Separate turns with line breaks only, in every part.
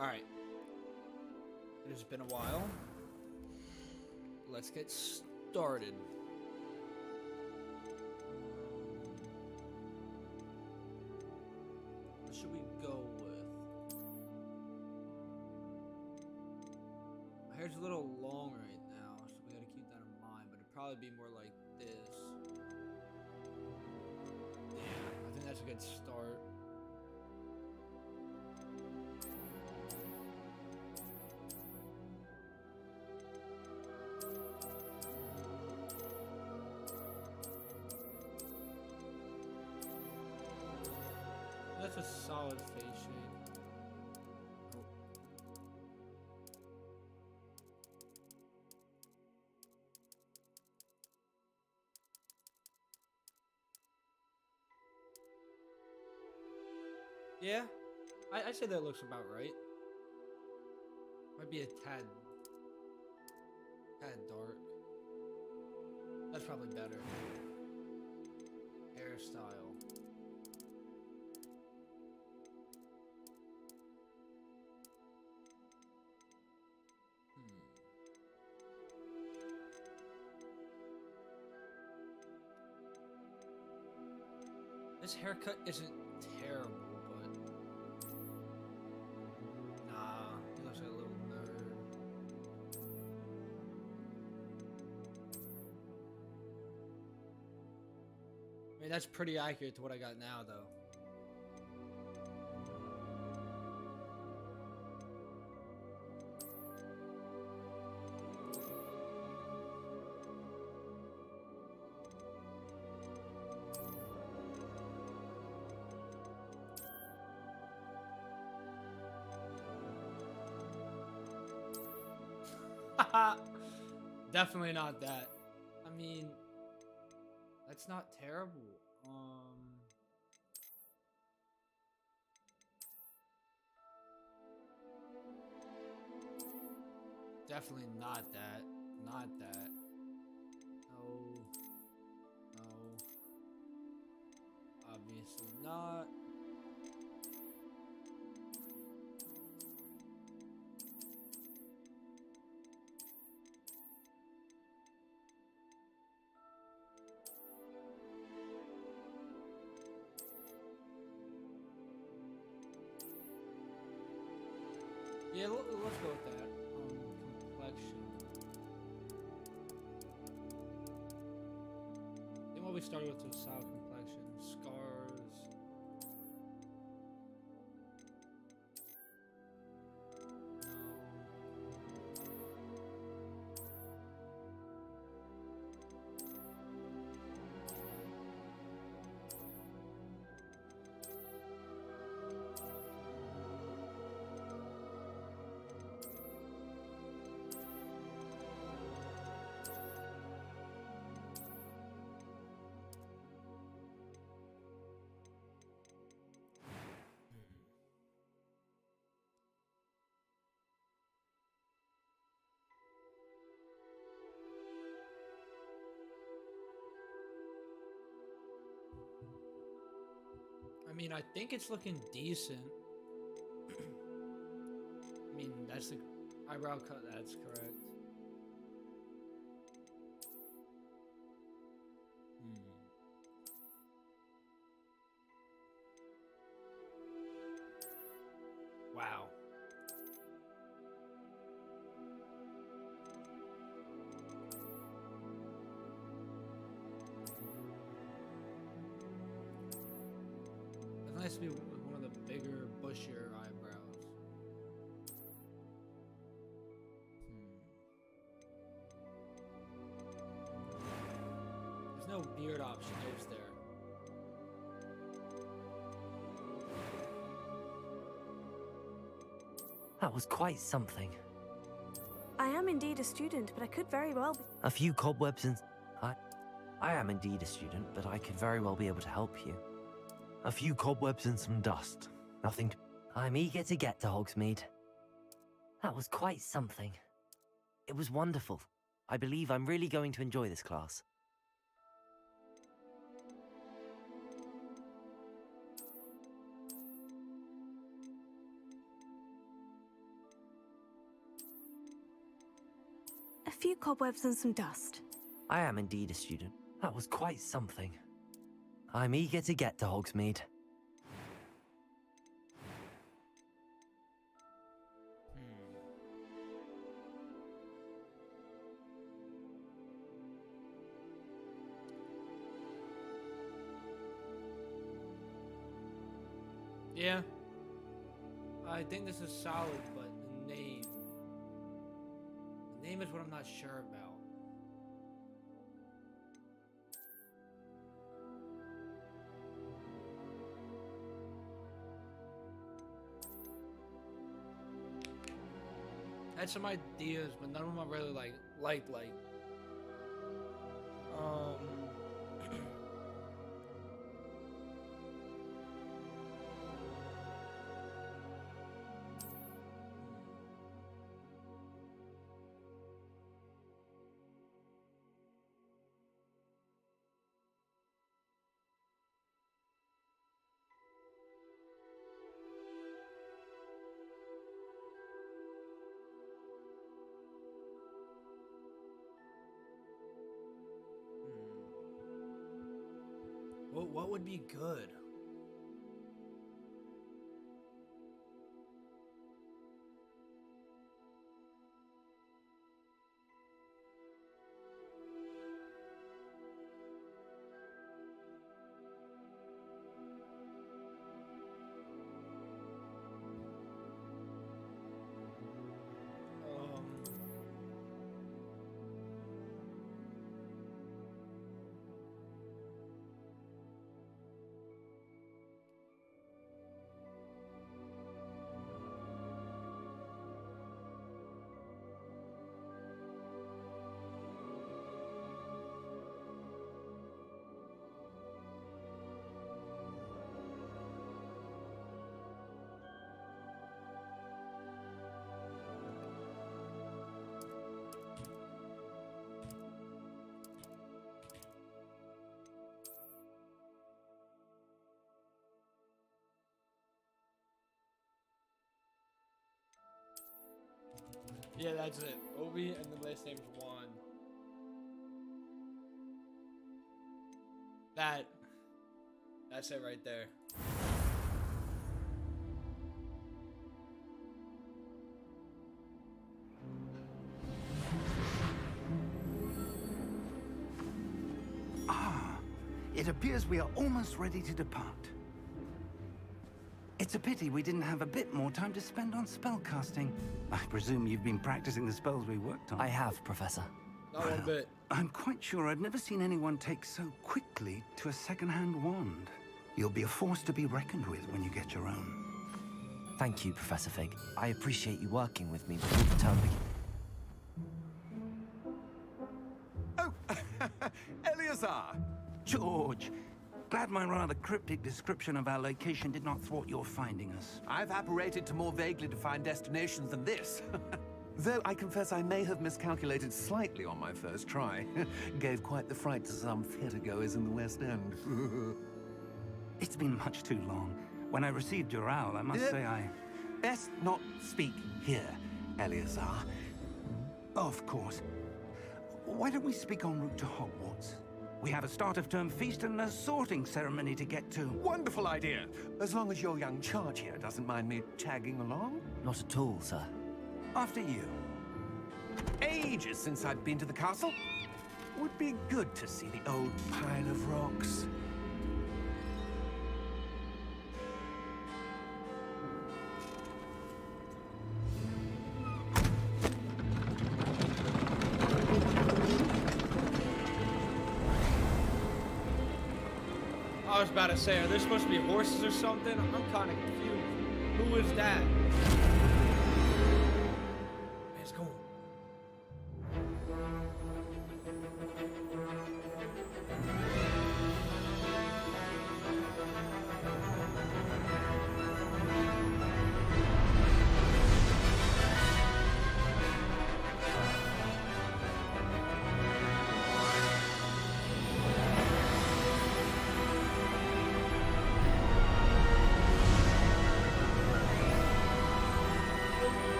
Alright. It has been a while. Let's get started. What should we go with? My hair's a little long right now, so we gotta keep that in mind, but it'd probably be more like this. Yeah, I think that's a good start. That's a solid face shape. Oh. Yeah, I'd say that looks about right. Might be a tad dark. That's probably better. Hairstyle. This haircut isn't terrible, but nah, he looks like a little nerd. I mean, that's pretty accurate to what I got now, though. Definitely not that. I mean, that's not terrible. Definitely not that. Not that. No. No. Obviously not. Yeah, let's go with that. Complexion. I think what we started with was solid complexion. Scars. I mean, I think it's looking decent. I mean, that's the eyebrow cut. That's correct. Wow. It's nice to be with one of the bigger, bushier eyebrows. There's no beard option, is there?
That was quite something.
I am indeed a student, but I could very well be.
A few cobwebs and... I am indeed a student, but I could very well be able to help you. A few cobwebs and some dust. Nothing... I'm eager to get to Hogsmeade. That was quite something. It was wonderful. I believe I'm really going to enjoy this class.
A few cobwebs and some dust.
I am indeed a student. That was quite something. I'm eager to get to Hogsmeade.
Yeah. I think this is solid, but the name. The name is what I'm not sure about. I had some ideas, but none of them I really liked. What would be good? Yeah, that's it. Obi and the last name's Juan. That's it right there.
It appears we are almost ready to depart. It's a pity we didn't have a bit more time to spend on spellcasting. I presume you've been practicing the spells we worked on.
I have, Professor.
Not one bit.
I'm quite sure I've never seen anyone take so quickly to a second-hand wand. You'll be a force to be reckoned with when you get your own.
Thank you, Professor Fig. I appreciate you working with me before the term begins.
Oh, Eleazar!
George, glad my rather cryptic description of our location did not thwart your finding us.
I've apparated to more vaguely defined destinations than this. Though I confess I may have miscalculated slightly on my first try. Gave quite the fright to some theatergoers in the West End.
It's been much too long. When I received your owl, I must say I...
Best not speak here, Eleazar.
Of course. Why don't we speak en route to Hogwarts? We have a start-of-term feast and a sorting ceremony to get to.
Wonderful idea! As long as your young charge here doesn't mind me tagging along.
Not at all, sir.
After you.
Ages since I'd been to the castle. Would be good to see the old pile of rocks.
I was about to say, are there supposed to be horses or something? I'm kind of confused. Who is that? Let's go.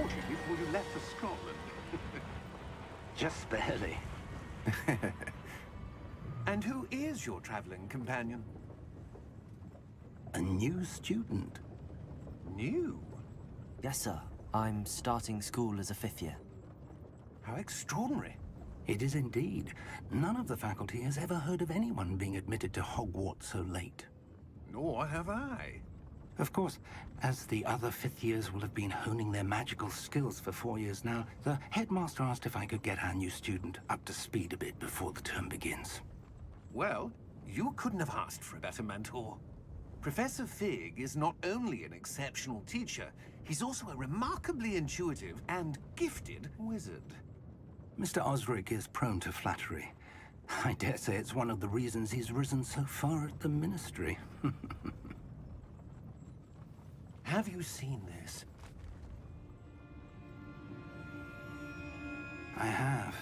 caution before you left for Scotland.
Just barely.
And who is your traveling companion?
A new student.
New?
Yes, sir. I'm starting school as a 5th year.
How extraordinary.
It is indeed. None of the faculty has ever heard of anyone being admitted to Hogwarts so late.
Nor have I.
Of course, as the other 5th years will have been honing their magical skills for 4 years now, the headmaster asked if I could get our new student up to speed a bit before the term begins.
Well, you couldn't have asked for a better mentor. Professor Fig is not only an exceptional teacher, he's also a remarkably intuitive and gifted wizard.
Mr. Osric is prone to flattery. I dare say it's one of the reasons he's risen so far at the Ministry.
Have you seen this?
I have.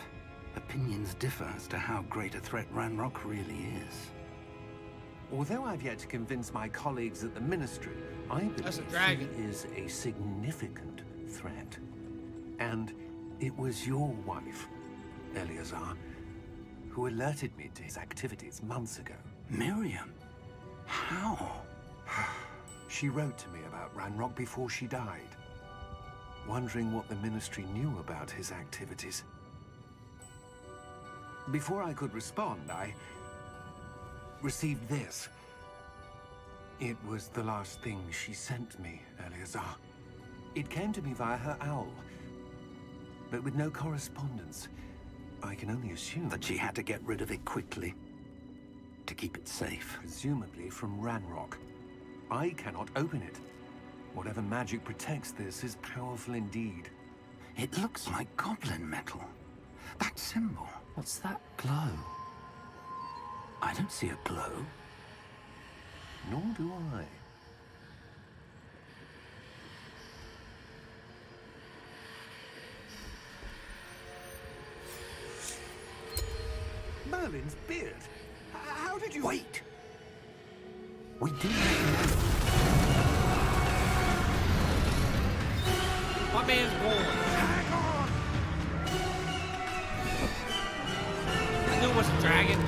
Opinions differ as to how great a threat Ranrock really is.
Although I've yet to convince my colleagues at the Ministry, I
That's a
believe
dragon.
he is a significant threat. And it was your wife, Eleazar, who alerted me to his activities months ago.
Miriam? How?
She wrote to me about Ranrock before she died, wondering what the Ministry knew about his activities. Before I could respond, I received this. It was the last thing she sent me, Eleazar. It came to me via her owl, but with no correspondence. I can only assume
That she had to get rid of it quickly. To keep it safe.
presumably from Ranrock. I cannot open it. Whatever magic protects this is powerful indeed.
It looks like goblin metal. That symbol.
What's that glow?
I don't see a glow.
Nor do I. Merlin's beard. How did you...
Wait! We do not know.
My man's born.
Hang on!
I knew it was a dragon.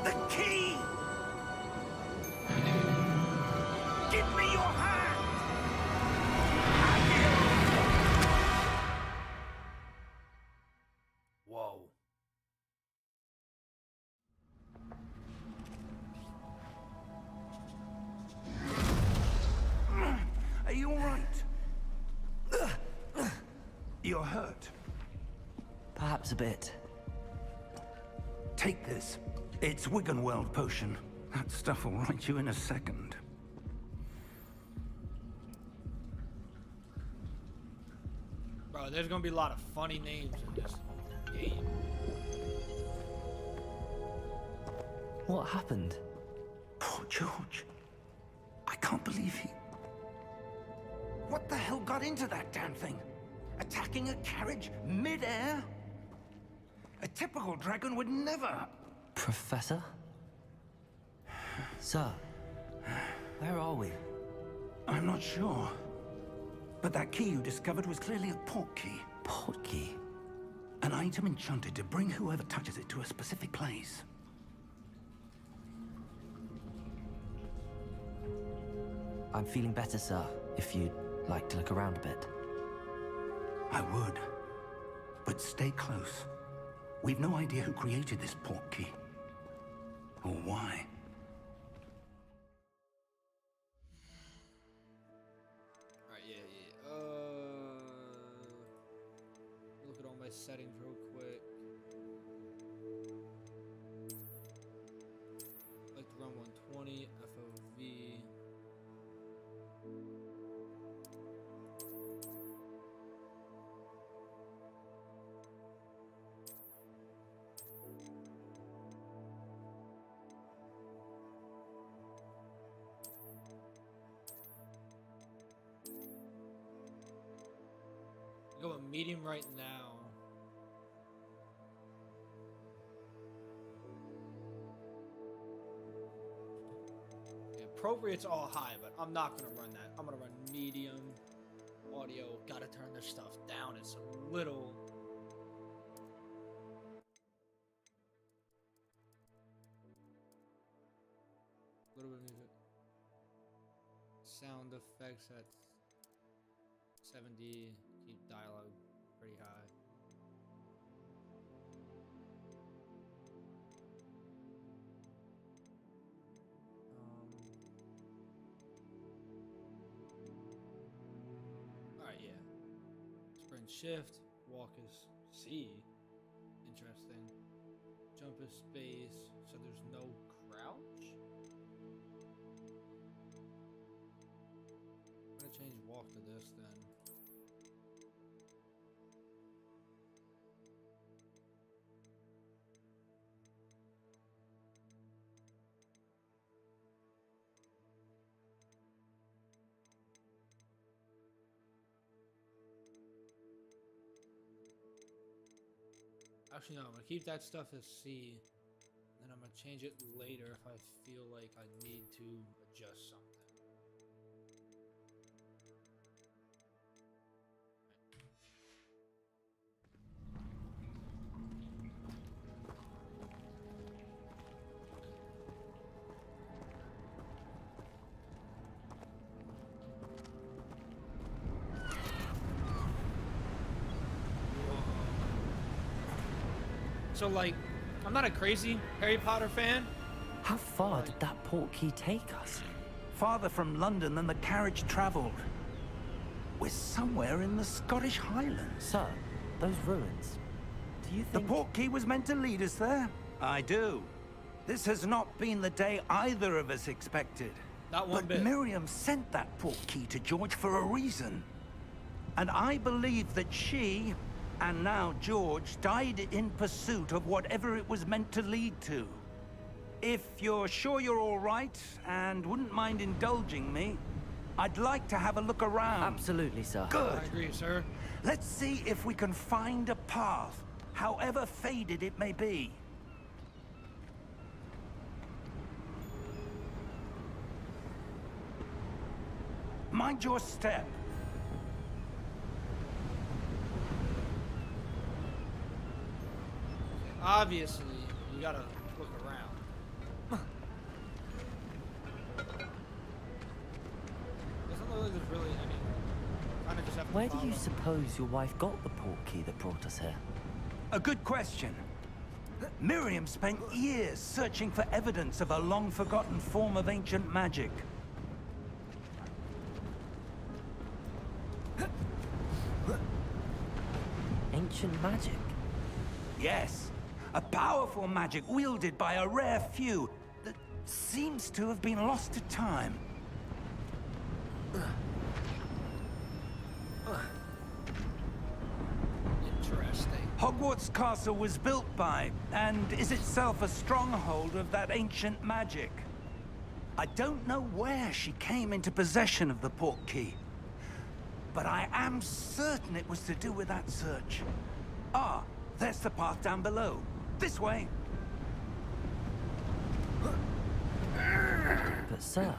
The key! Give me your hand!
Whoa.
Are you all right? You're hurt.
Perhaps a bit.
Take this. It's Wiggenweld potion. That stuff will right you in a second.
Bro, there's gonna be a lot of funny names in this game.
What happened?
Poor George. I can't believe he... What the hell got into that damn thing? Attacking a carriage mid-air? A typical dragon would never...
Professor? Sir, where are we?
I'm not sure. But that key you discovered was clearly a port key.
Port key?
An item enchanted to bring whoever touches it to a specific place.
I'm feeling better, sir, if you'd like to look around a bit.
I would. But stay close. We've no idea who created this port key. Or why.
Alright, yeah. Look at all my settings real quick. Like to run 120, FOV. Go a medium right now. Yeah, appropriate's all high, but I'm not gonna run that. I'm gonna run medium. Audio, gotta turn this stuff down. It's a little. Little bit of music. Sound effects at 70. Keep dialogue pretty high. Alright, yeah. Sprint shift. Walk is C. Interesting. Jump is space. So there's no crouch? I'm gonna change walk to this then. Actually, no, I'm gonna keep that stuff as C, and then I'm gonna change it later if I feel like I need to adjust something. So, like, I'm not a crazy Harry Potter fan.
How far did that portkey take us?
Farther from London than the carriage traveled. We're somewhere in the Scottish Highlands.
Sir, those ruins. Do you
The
think...
portkey was meant to lead us there? I do. This has not been the day either of us expected.
Not one
But
bit.
Miriam sent that portkey to George for a reason. And I believe that she, and now George, died in pursuit of whatever it was meant to lead to. If you're sure you're all right, and wouldn't mind indulging me, I'd like to have a look around.
Absolutely, sir.
Good.
I agree, sir.
Let's see if we can find a path, however faded it may be. Mind your step.
Obviously, you gotta look around. Doesn't look like there's really any. Kind of just have to
Where do you
follow.
suppose your wife got the portkey that brought us here?
A good question. Miriam spent years searching for evidence of a long-forgotten form of ancient magic.
Ancient magic?
Yes, a powerful magic wielded by a rare few that seems to have been lost to time.
Interesting.
Hogwarts Castle was built by, and is itself a stronghold of that ancient magic. I don't know where she came into possession of the portkey, but I am certain it was to do with that search. Ah, there's the path down below. This way.
But sir,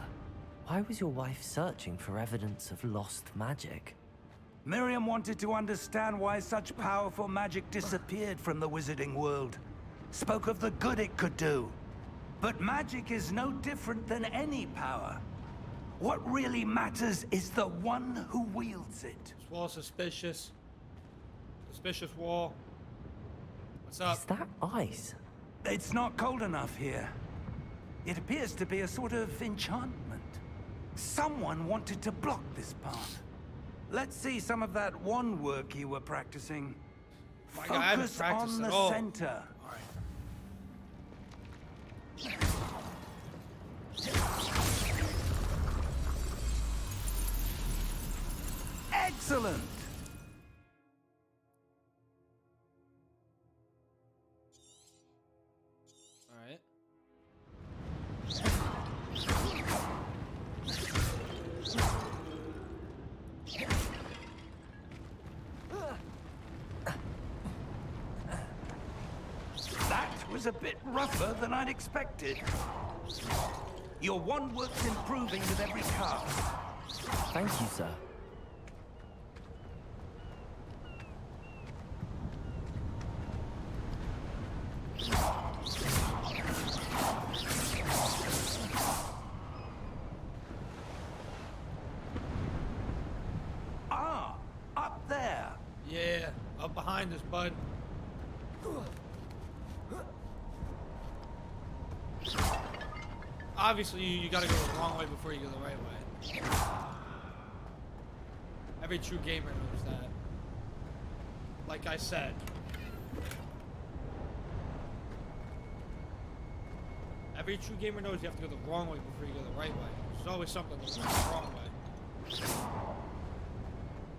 why was your wife searching for evidence of lost magic?
Miriam wanted to understand why such powerful magic disappeared from the wizarding world. Spoke of the good it could do. But magic is no different than any power. What really matters is the one who wields it.
This wall suspicious. Suspicious wall. What's up?
Is that ice?
It's not cold enough here. It appears to be a sort of enchantment. Someone wanted to block this path. Let's see some of that wand work you were practicing.
My God, I haven't
Focus
practiced
on
at
the
all.
center. Excellent!
Alright.
was a bit rougher than I'd expected. Your wand works improving with every cast.
Thank you, sir.
Ah, up there.
Yeah, up behind us, bud. Obviously, you gotta go the wrong way before you go the right way. Every true gamer knows that. Like I said. Every true gamer knows you have to go the wrong way before you go the right way. There's always something that's the wrong way.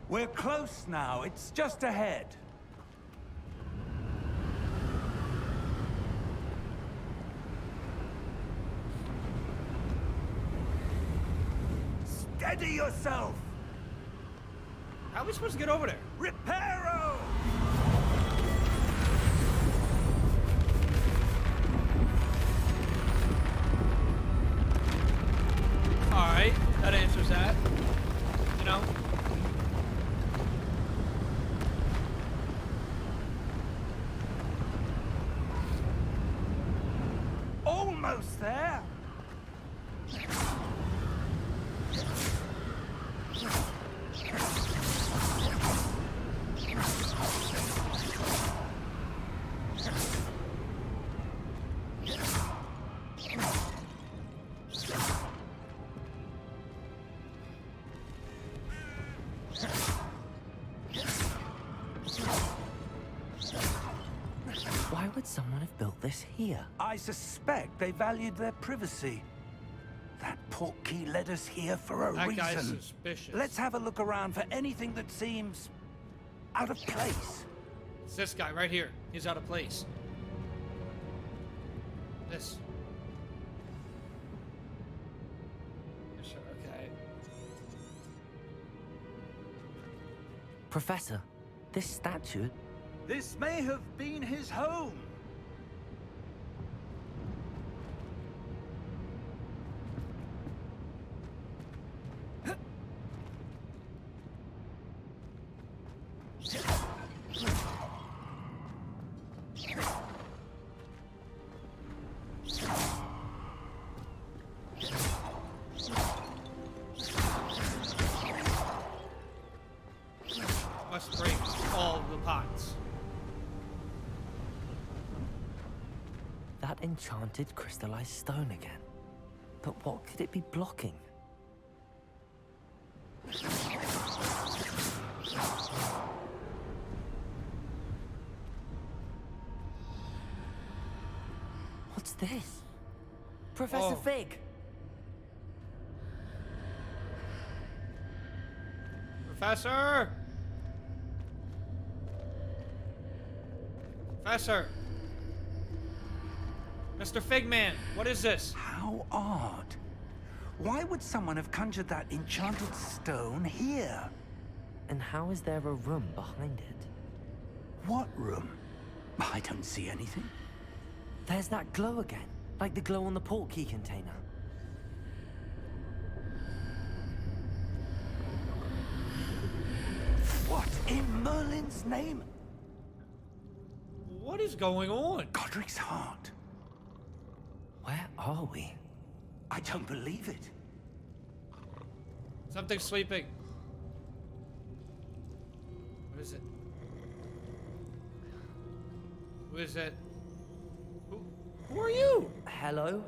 We're close now. It's just ahead. Steady yourself!
How are we supposed to get over there?
Reparo!
Alright, that answers that. You know?
Almost there.
Why would someone have built this here?
I suspect they valued their privacy. That portkey led us here for a
That
reason.
guy's suspicious.
Let's have a look around for anything that seems out of place.
It's this guy right here. He's out of place. This. Sure, okay.
Professor, this statue...
This may have been his home.
Must break all the pots.
That enchanted crystallized stone again. But what could it be blocking? What's this? Professor
Oh.
Fig!
Professor! Professor! Mr. Figman, what is this?
How odd. Why would someone have conjured that enchanted stone here?
And how is there a room behind it?
What room? I don't see anything.
There's that glow again, like the glow on the portkey container.
What in Merlin's name?
What is going on?
Godric's heart.
Where are we?
I don't believe it.
Something's sleeping. What is it? Who is it? Who are you?
Hello?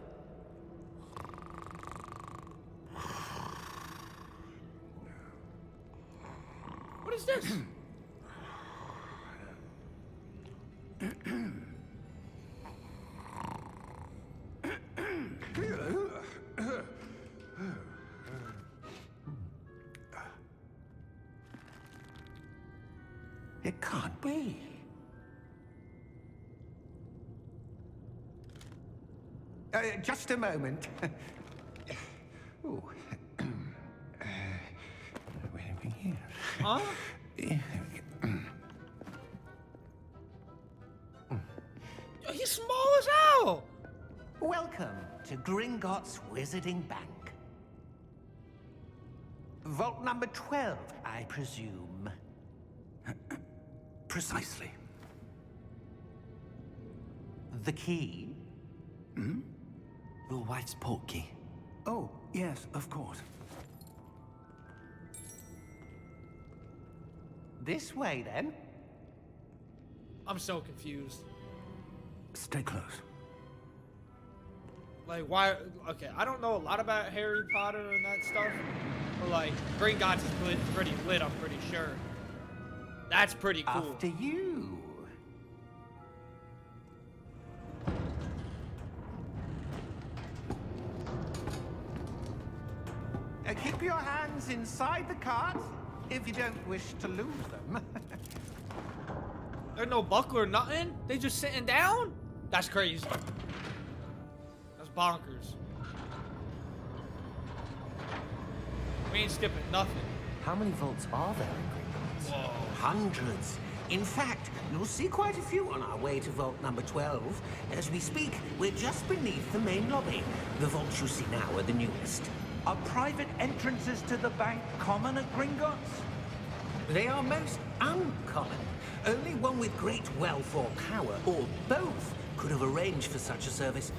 What is this?
It can't be. Just a moment. Oh. Wait a minute here.
Huh? He's small as
Welcome to Gringotts Wizarding Bank. Vault number 12, I presume.
Precisely.
The key?
Your wife's portkey.
Oh, yes, of course.
This way, then.
I'm so confused.
Stay close.
Like, why? Okay, I don't know a lot about Harry Potter and that stuff. But, like, Gringotts is pretty lit, I'm pretty sure. That's pretty cool.
After you. Keep your hands inside the cart if you don't wish to lose them.
There's no buckle or nothing? They just sitting down? That's crazy. That's bonkers. We ain't skipping nothing.
How many vaults are there in Gringotts?
Whoa.
Hundreds. In fact, you'll see quite a few on our way to vault number 12. As we speak, we're just beneath the main lobby. The vaults you see now are the newest.
Are private entrances to the bank common at Gringotts?
They are most uncommon. Only one with great wealth or power, or both, could have arranged for such a service.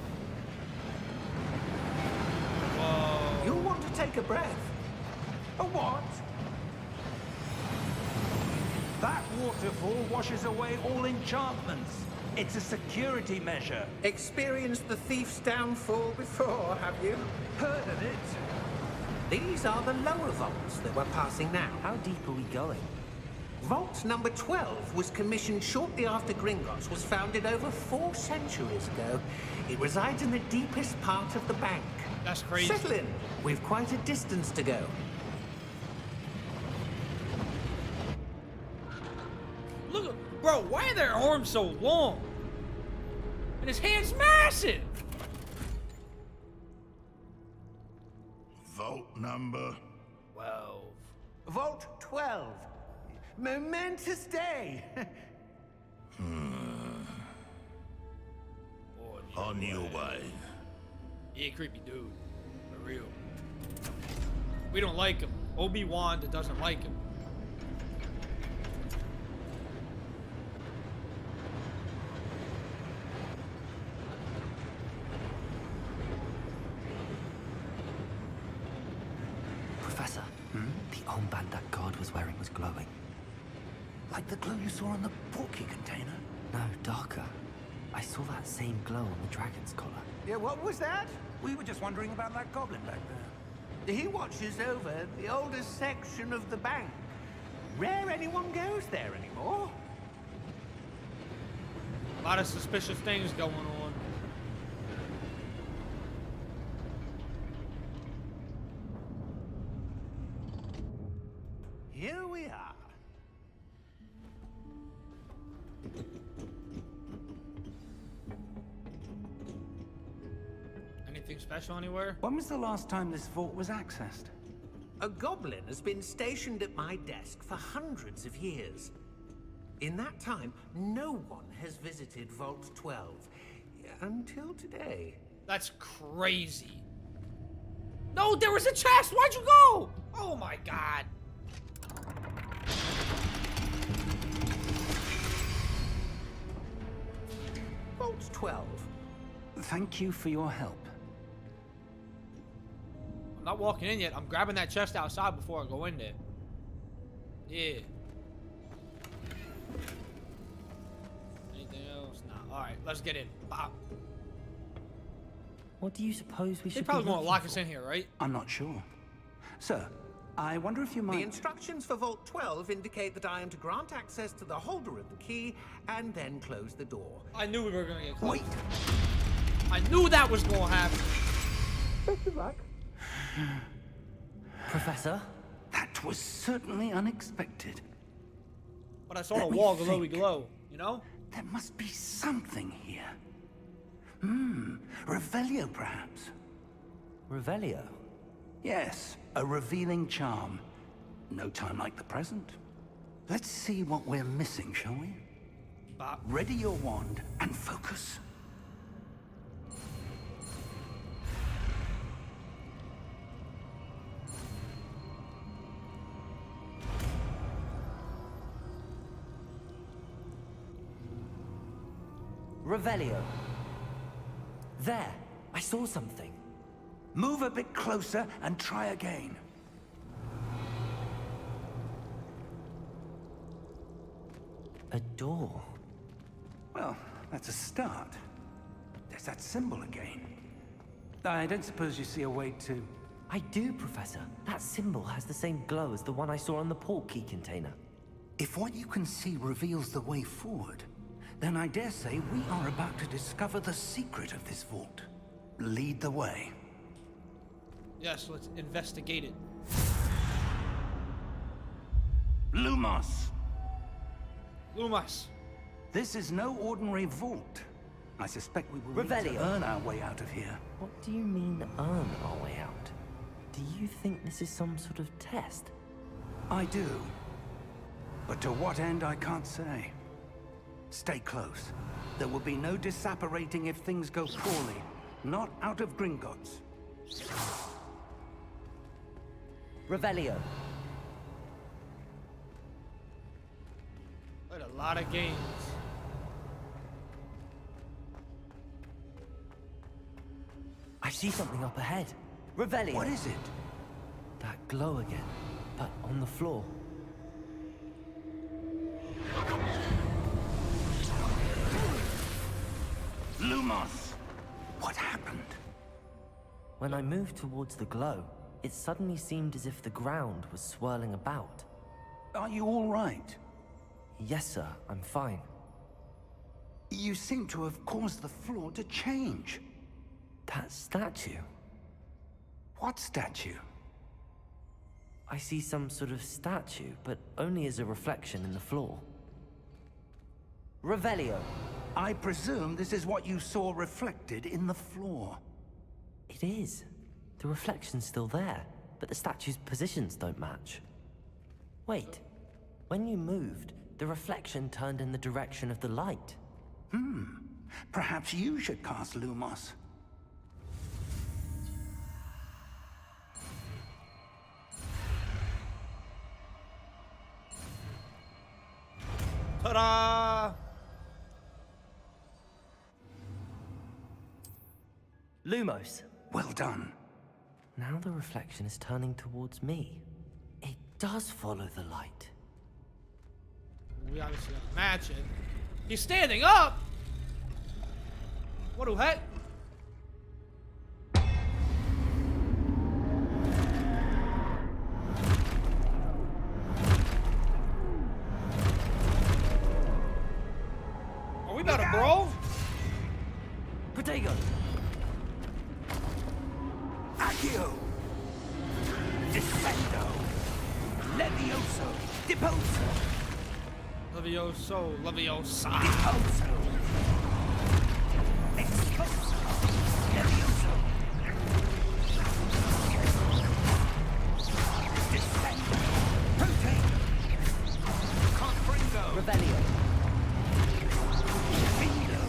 Whoa.
You'll want to take a breath.
A what? That waterfall washes away all enchantments. It's a security measure.
Experienced the thief's downfall before, have you?
Heard of it?
These are the lower vaults that we're passing now.
How deep are we going?
Vault number 12 was commissioned shortly after Gringotts was founded over 4 centuries ago. It resides in the deepest part of the bank.
That's crazy.
Settle in. We've quite a distance to go.
Look, bro, why are their arms so long? And his hand's massive.
Vault number.
12.
Vault 12. Momentous day.
On your way.
Yeah, creepy dude. For real. We don't like him. Obi-Wan that doesn't like him.
Professor, the armband that guard was wearing was glowing.
Like the glow you saw on the portkey container?
No, darker. I saw that same glow on the dragon's collar.
Yeah, what was that?
We were just wondering about that goblin back there.
He watches over the oldest section of the bank. Rare anyone goes there anymore.
A lot of suspicious things going on.
Here we are.
Anything special anywhere?
When was the last time this vault was accessed?
A goblin has been stationed at my desk for hundreds of years. In that time, no one has visited Vault 12. Until today.
That's crazy. No, there was a chest. Why'd you go? Oh my god.
Vault 12.
Thank you for your help.
I'm not walking in yet. I'm grabbing that chest outside before I go in there. Yeah. Anything else? Nah. All right, let's get in. Bop.
What do you suppose we
They
should
probably
be
gonna
looking
lock
for?
us in here, right?
I'm not sure. Sir, I wonder if you
The
might...
instructions for Vault 12 indicate that I am to grant access to the holder of the key and then close the door.
I knew we were gonna get close.
Wait!
I knew that was gonna happen.
Professor?
That was certainly unexpected.
But I saw
Let
the
me
wall
think.
glowy glow, you know?
There must be something here. Revelio, perhaps?
Revelio?
Yes, a revealing charm. No time like the present. Let's see what we're missing, shall we?
Bop.
Ready your wand and focus.
Revelio. There, I saw something.
Move a bit closer and try again.
A door.
Well, that's a start. There's that symbol again. I don't suppose you see a way to...
I do, Professor. That symbol has the same glow as the one I saw on the port key container.
If what you can see reveals the way forward, then I dare say we are about to discover the secret of this vault. Lead the way.
Yes, let's investigate it.
Lumos!
Lumos.
This is no ordinary vault. I suspect we will need
Revelio.
to earn our way out of here.
What do you mean, earn our way out? Do you think this is some sort of test?
I do. But to what end, I can't say. Stay close. There will be no disapparating if things go poorly. Not out of Gringotts.
Revelio.
Played a lot of games.
I see something up ahead. Revelio.
What is it?
That glow again, but on the floor.
Lumos! What happened?
When I moved towards the glow, it suddenly seemed as if the ground was swirling about.
Are you all right?
Yes, sir, I'm fine.
You seem to have caused the floor to change.
That statue.
What statue?
I see some sort of statue, but only as a reflection in the floor. Revelio.
I presume this is what you saw reflected in the floor.
It is. The reflection's still there, but the statue's positions don't match. Wait. When you moved, the reflection turned in the direction of the light.
Perhaps you should cast Lumos.
Ta-da!
Lumos.
Well done.
Now the reflection is turning towards me. It does follow the light.
We obviously have to match it. He's standing up! What the heck? Are we about to brawl?
Protego!
Accio! Descendo! Levioso! Deposo!
Levioso, Leviosa.
Deposo! Expulso! Levioso! Descendo! Prote! Confringo!
Revelio.
Findo!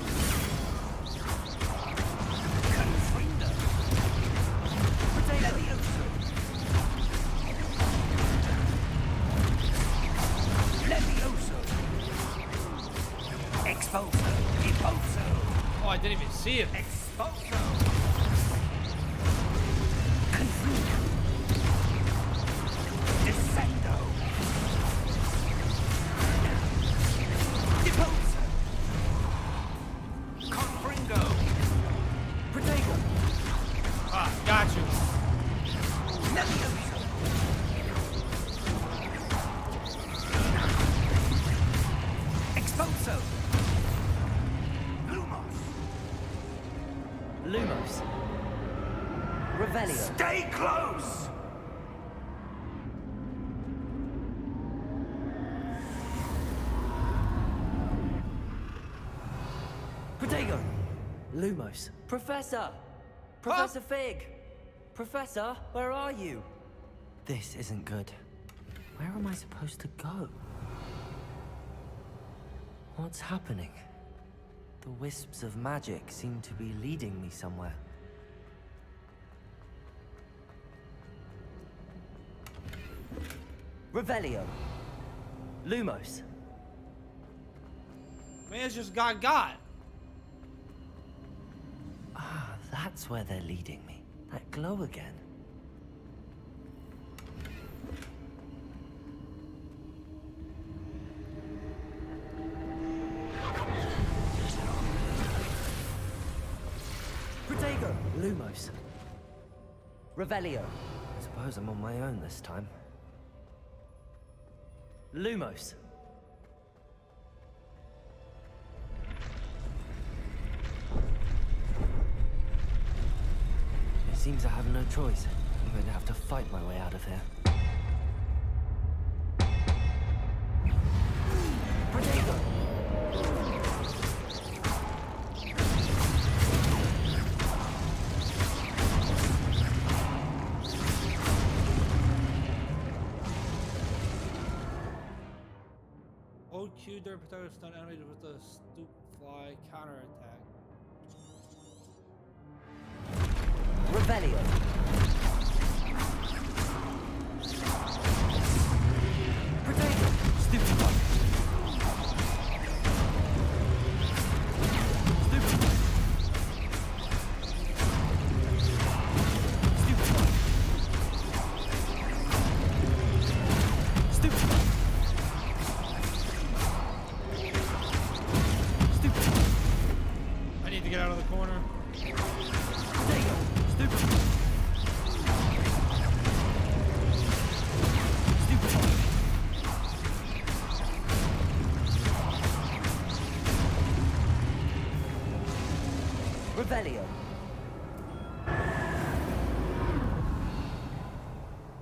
Confrindo! Levioso! Levioso! Expulso! Deposo!
Oh, I didn't even see him.
Expulso! Confrindo! Descendo! Deposo! Confringo!
Protego!
Ah, got you.
Levioso! Expulso! Lumos!
Lumos. Revelio.
Stay close!
Protego! Lumos. Professor! Professor Fig! Professor, where are you? This isn't good. Where am I supposed to go? What's happening? The wisps of magic seem to be leading me somewhere. Revelio. Lumos.
Man's just got.
that's where they're leading me. That glow again. Protego! Lumos. Revelio. I suppose I'm on my own this time. Lumos. It seems I have no choice. I'm going to have to fight my way out of here. Protego!
Hold Q during protective stun animated with the stoop fly counterattack.
Revelio. Protego. Stupid one. Stupid one. Stupid one. Stupid one. Stupid one.
I need to get out of the corner.
Protego. Stupid one. Stupid one. Revelio.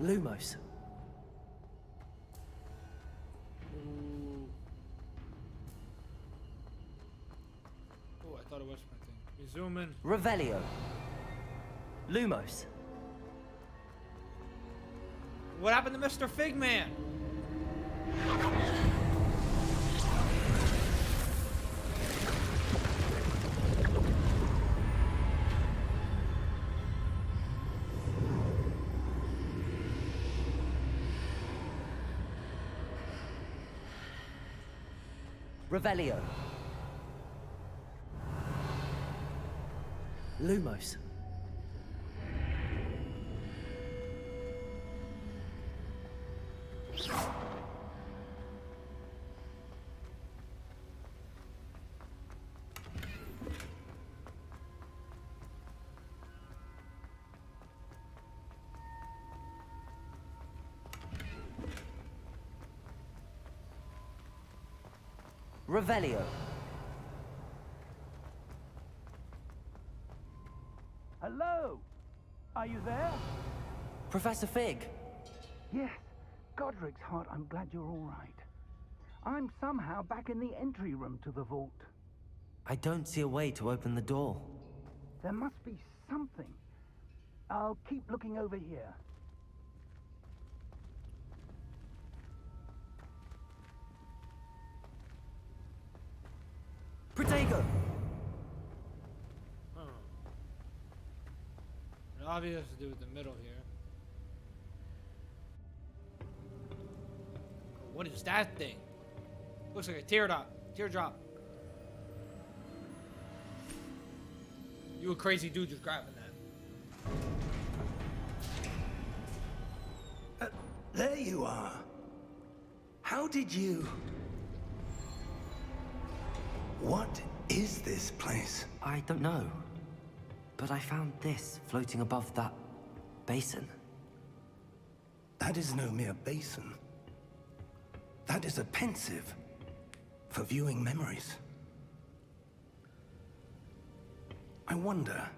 Lumos.
Ooh. Oh, I thought it was sprinting. We zoom in.
Revelio. Lumos.
What happened to Mr. Figman?
Revelio. Lumos. Revelio.
Hello? Are you there?
Professor Fig.
Yes. Godric's heart, I'm glad you're all right. I'm somehow back in the entry room to the vault.
I don't see a way to open the door.
There must be something. I'll keep looking over here.
Protego.
It obviously has to do with the middle here. What is that thing? Looks like a teardrop. Teardrop. You a crazy dude just grabbing that.
There you are. How did you... What is this place?
I don't know. But I found this floating above that basin.
That is no mere basin. That is a pensive for viewing memories. I wonder...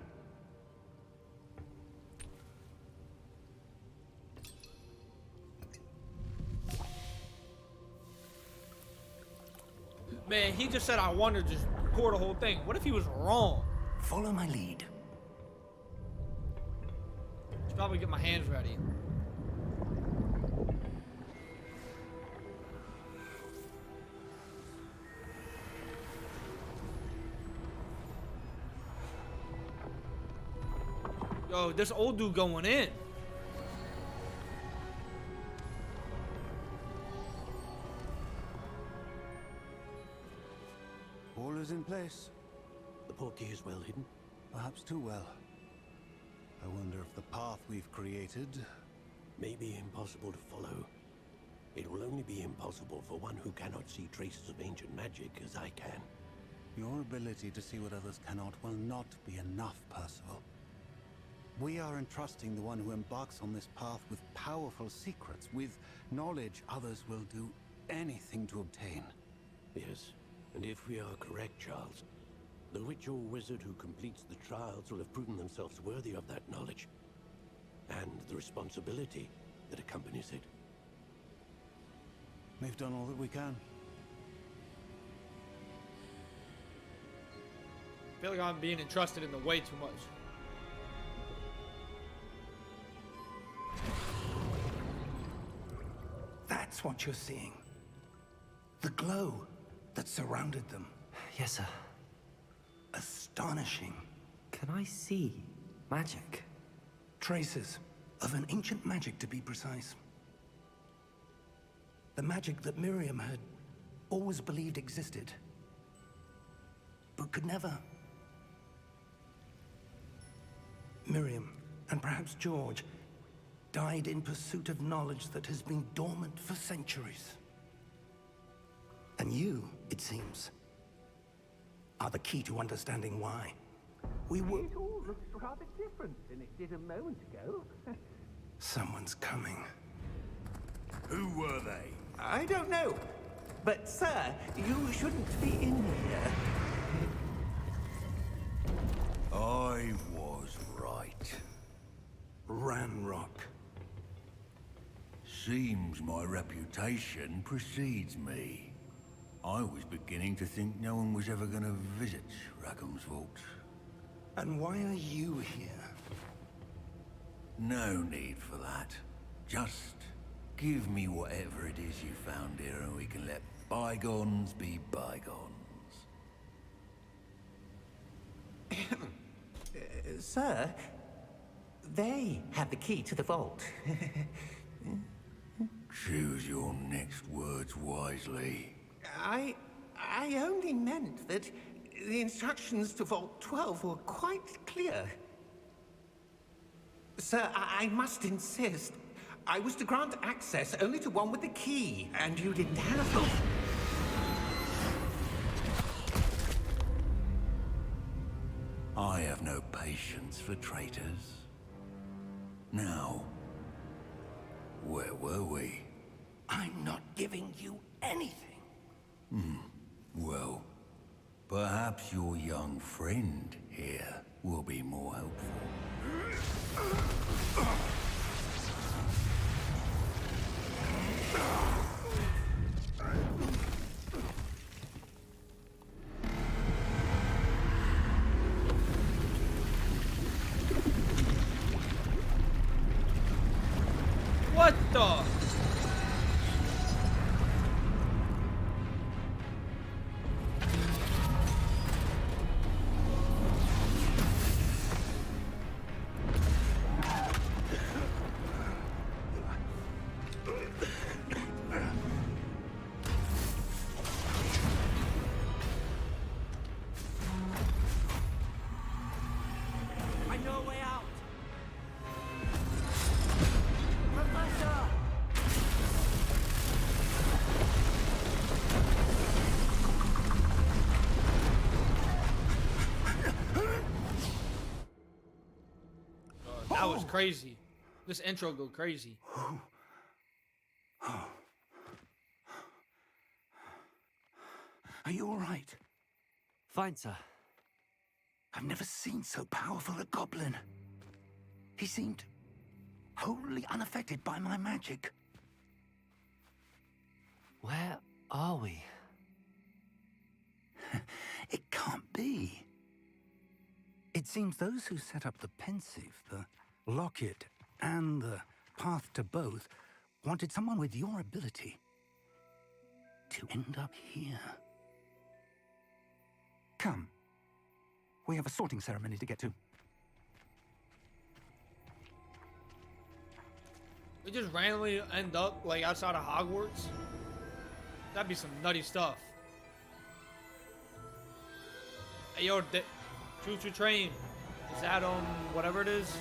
Man, he just said I wonder, just pour the whole thing. What if he was wrong?
Follow my lead.
Should probably get my hands ready. Yo, this old dude going in.
All is in place. The portkey is well hidden. Perhaps too well. I wonder if the path we've created
may be impossible to follow. It will only be impossible for one who cannot see traces of ancient magic as I can.
Your ability to see what others cannot will not be enough, Percival. We are entrusting the one who embarks on this path with powerful secrets, with knowledge others will do anything to obtain.
Yes, and if we are correct, Charles, the witch or wizard who completes the trials will have proven themselves worthy of that knowledge, and the responsibility that accompanies it.
We've done all that we can.
I feel like I'm being entrusted in the way too much.
That's what you're seeing. The glow that surrounded them.
Yes, sir.
Astonishing.
Can I see magic?
Traces of an ancient magic, to be precise. The magic that Miriam had always believed existed, but could never. Miriam, and perhaps George, died in pursuit of knowledge that has been dormant for centuries. And you, it seems, are the key to understanding why. We were...
It all looks rather different than it did a moment ago.
Someone's coming.
Who were they?
I don't know. But, sir, you shouldn't be in here.
I was right.
Ranrock.
Seems my reputation precedes me. I was beginning to think no one was ever going to visit Rackham's vault.
And why are you here?
No need for that. Just give me whatever it is you found here and we can let bygones be bygones.
Sir, they have the key to the vault.
Choose your next words wisely.
I only meant that the instructions to Vault 12 were quite clear. Sir, I must insist. I was to grant access only to one with the key, and you didn't have them.
I have no patience for traitors. Now, where were we?
I'm not giving you anything.
Well, perhaps your young friend here will be more helpful.
What the?
I know a way out.
That was crazy. This intro go crazy.
Are you all right?
Fine, sir.
I've never seen so powerful a goblin. He seemed wholly unaffected by my magic.
Where are we?
It can't be. It seems those who set up the pensive, the locket, and the path to both wanted someone with your ability to end up here. Come. We have a sorting ceremony to get to.
We just randomly end up like outside of Hogwarts. That'd be some nutty stuff. Hey, yo, choo-choo train. Is that whatever it is?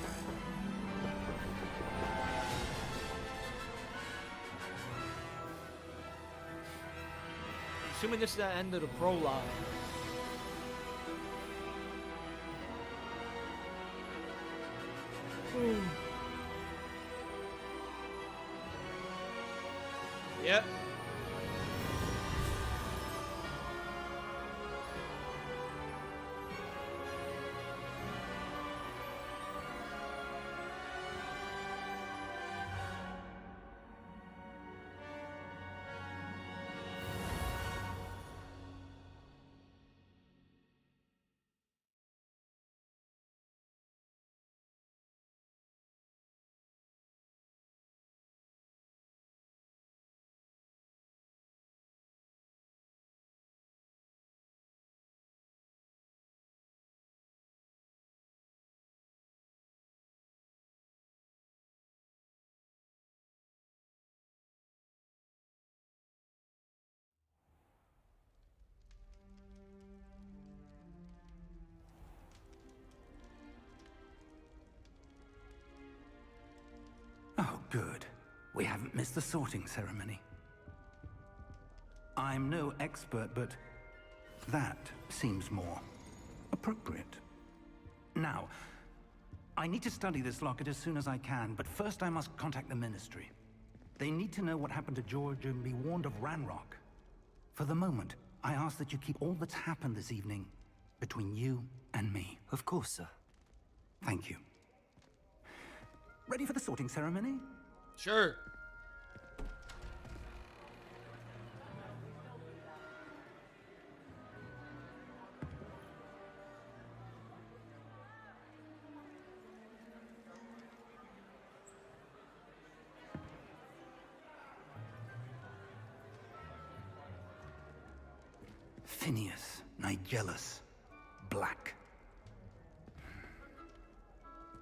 Assuming this is the end of the prologue. Yep.
Oh, good. We haven't missed the sorting ceremony. I'm no expert, but that seems more appropriate. Now, I need to study this locket as soon as I can, but first I must contact the Ministry. They need to know what happened to George and be warned of Ranrock. For the moment, I ask that you keep all that's happened this evening between you and me.
Of course, sir.
Thank you. Ready for the sorting ceremony?
Sure.
Phineas, Nigellus, Black.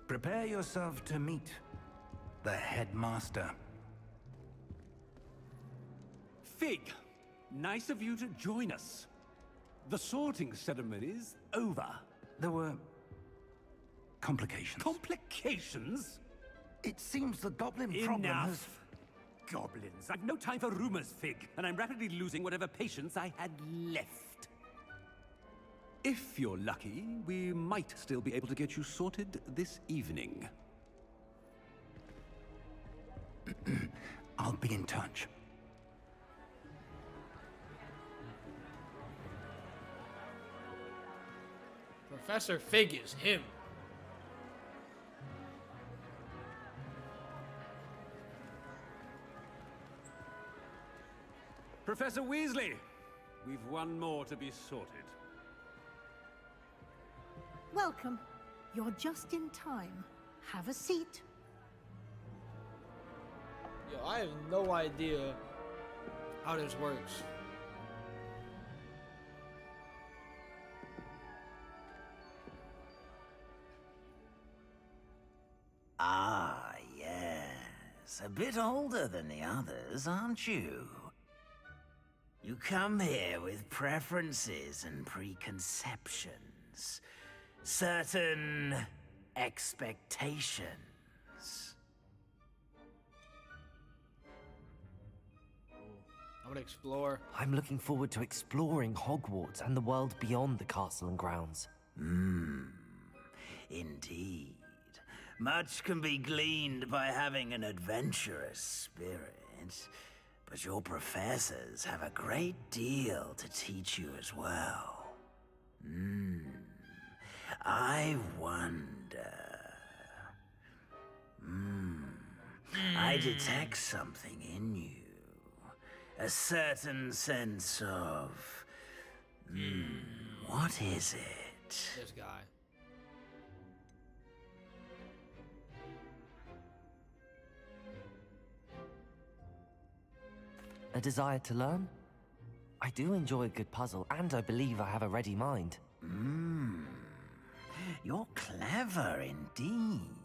Prepare yourself to meet the headmaster.
Fig, nice of you to join us. The sorting ceremony's over.
There were complications.
Complications?
It seems the goblin problem has...
Enough! Goblins. I've no time for rumors, Fig, and I'm rapidly losing whatever patience I had left. If you're lucky, we might still be able to get you sorted this evening.
I'll be in touch.
Professor Fig is him.
Professor Weasley, we've one more to be sorted.
Welcome. You're just in time. Have a seat.
Yo, I have no idea how this works.
Ah, yes. A bit older than the others, aren't you? You come here with preferences and preconceptions. Certain expectations.
I would explore.
I'm looking forward to exploring Hogwarts and the world beyond the castle and grounds.
Indeed. Much can be gleaned by having an adventurous spirit, but your professors have a great deal to teach you as well. I wonder... I detect something in you. A certain sense of... what is it?
This guy.
A desire to learn? I do enjoy a good puzzle, and I believe I have a ready mind.
You're clever indeed.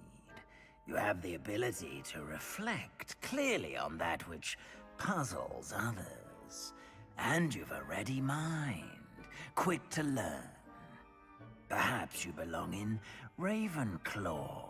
You have the ability to reflect clearly on that which puzzles others. And you've a ready mind, quick to learn. Perhaps you belong in Ravenclaw.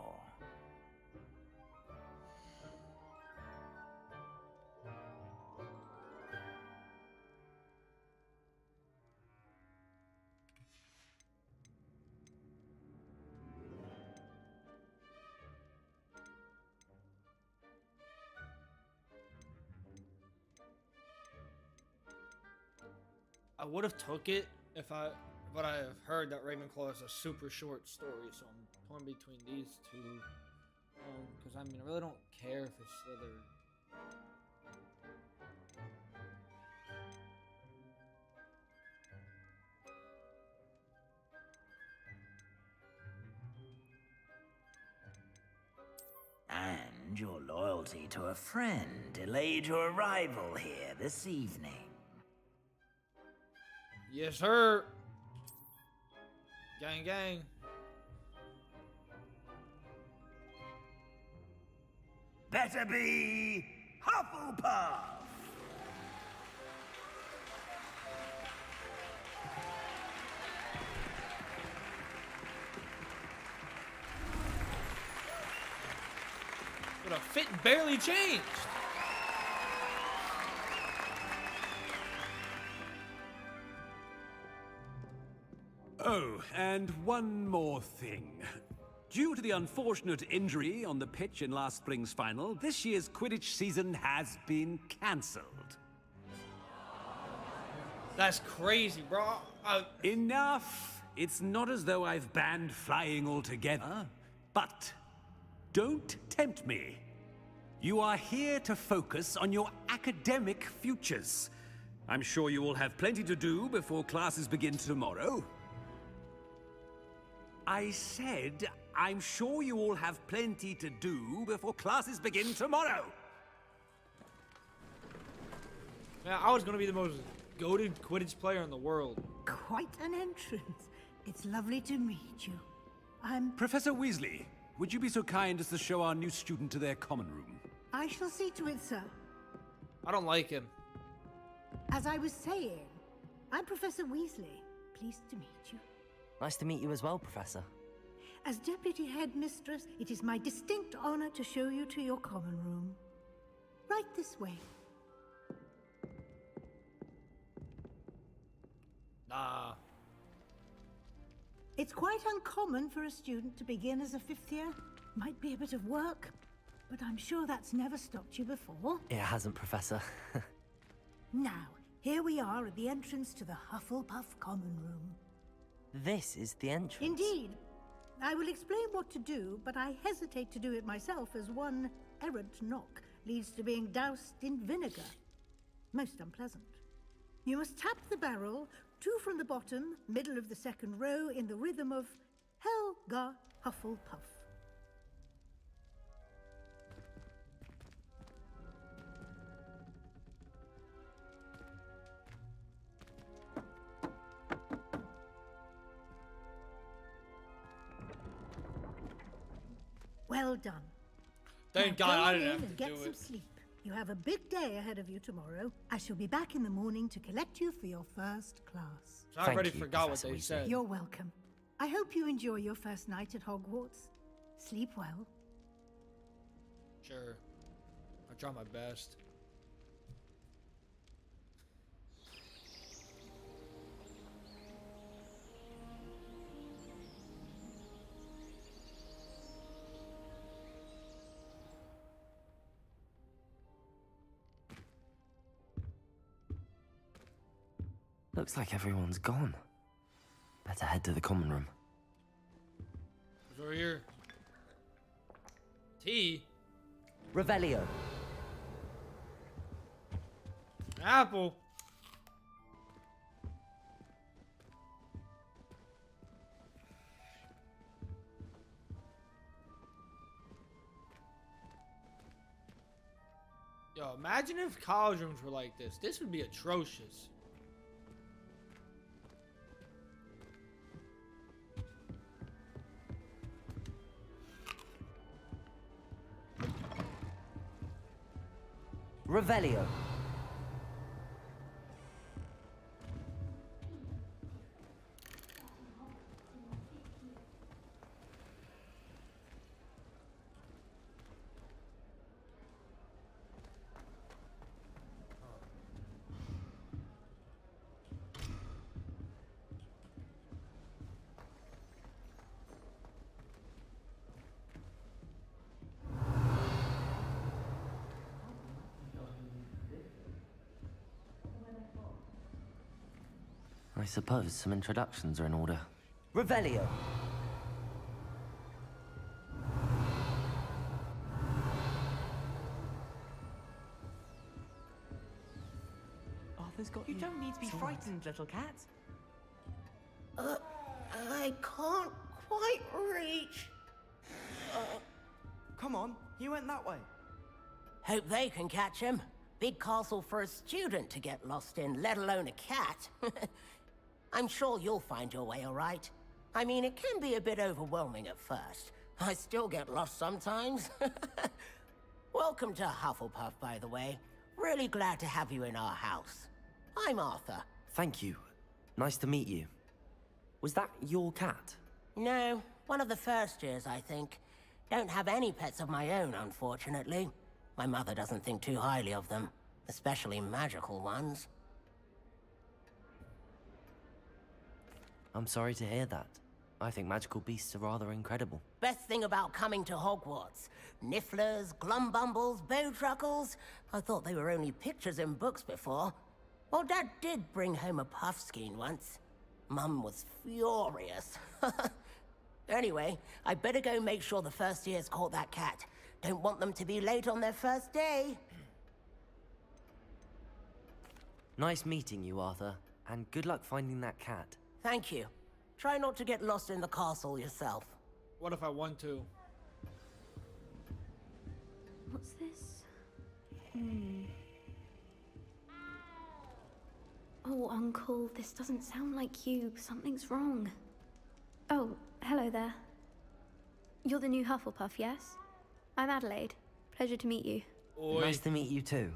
I would have took it but I have heard that Ravenclaw is a super short story, so I'm torn between these two. Because I mean, I really don't care if it's Slytherin.
And your loyalty to a friend delayed your arrival here this evening.
Yes, sir. Gang, gang.
Better be Hufflepuff!
But a fit barely changed.
Oh, and one more thing. Due to the unfortunate injury on the pitch in last spring's final, this year's Quidditch season has been cancelled.
That's crazy, bro.
Enough! It's not as though I've banned flying altogether, but don't tempt me. You are here to focus on your academic futures. I'm sure you will have plenty to do before classes begin tomorrow. I said, I'm sure you all have plenty to do before classes begin tomorrow.
Man, I was gonna be the most goated Quidditch player in the world.
Quite an entrance. It's lovely to meet you. I'm...
Professor Weasley, would you be so kind as to show our new student to their common room?
I shall see to it, sir.
I don't like him.
As I was saying, I'm Professor Weasley. Pleased to meet you.
Nice to meet you as well, Professor.
As Deputy Headmistress, it is my distinct honor to show you to your common room. Right this way.
Nah.
It's quite uncommon for a student to begin as a fifth year. Might be a bit of work, but I'm sure that's never stopped you before.
It hasn't, Professor.
Now, here we are at the entrance to the Hufflepuff common room.
This is the entrance.
Indeed. I will explain what to do, but I hesitate to do it myself as one errant knock leads to being doused in vinegar. Most unpleasant. You must tap the barrel, 2 from the bottom, middle of the second row, in the rhythm of Helga Hufflepuff. Well done.
Thank
Now
God
go
I didn't
in
have
and
to
get
do
some
it.
sleep. You have a big day ahead of you tomorrow. I shall be back in the morning to collect you for your first class.
So I already forgot what they said.
You're welcome. I hope you enjoy your first night at Hogwarts. Sleep well.
Sure. I try my best.
Looks like everyone's gone. Better head to the common room.
Who's over here? Tea?
Revelio.
Apple? Yo, imagine if college rooms were like this. This would be atrocious.
Revelio. I suppose some introductions are in order.
Revelio. Arthur's got you.
You don't need to be frightened, little cat.
I can't quite reach.
Come on, he went that way.
Hope they can catch him. Big castle for a student to get lost in, let alone a cat. I'm sure you'll find your way all right. I mean, it can be a bit overwhelming at first. I still get lost sometimes. Welcome to Hufflepuff, by the way. Really glad to have you in our house. I'm Arthur.
Thank you. Nice to meet you. Was that your cat?
No, one of the first years, I think. Don't have any pets of my own, unfortunately. My mother doesn't think too highly of them, especially magical ones.
I'm sorry to hear that. I think magical beasts are rather incredible.
Best thing about coming to Hogwarts. Nifflers, Glumbumbles, Bowtruckles. I thought they were only pictures in books before. Well, Dad did bring home a Puffskein once. Mum was furious. Anyway, I better go make sure the first years caught that cat. Don't want them to be late on their first day.
Nice meeting you, Arthur. And good luck finding that cat.
Thank you. Try not to get lost in the castle yourself.
What if I want to?
What's this? Oh, Uncle, this doesn't sound like you. Something's wrong. Oh, hello there. You're the new Hufflepuff, yes? I'm Adelaide. Pleasure to meet you.
Oi.
Nice to meet you too.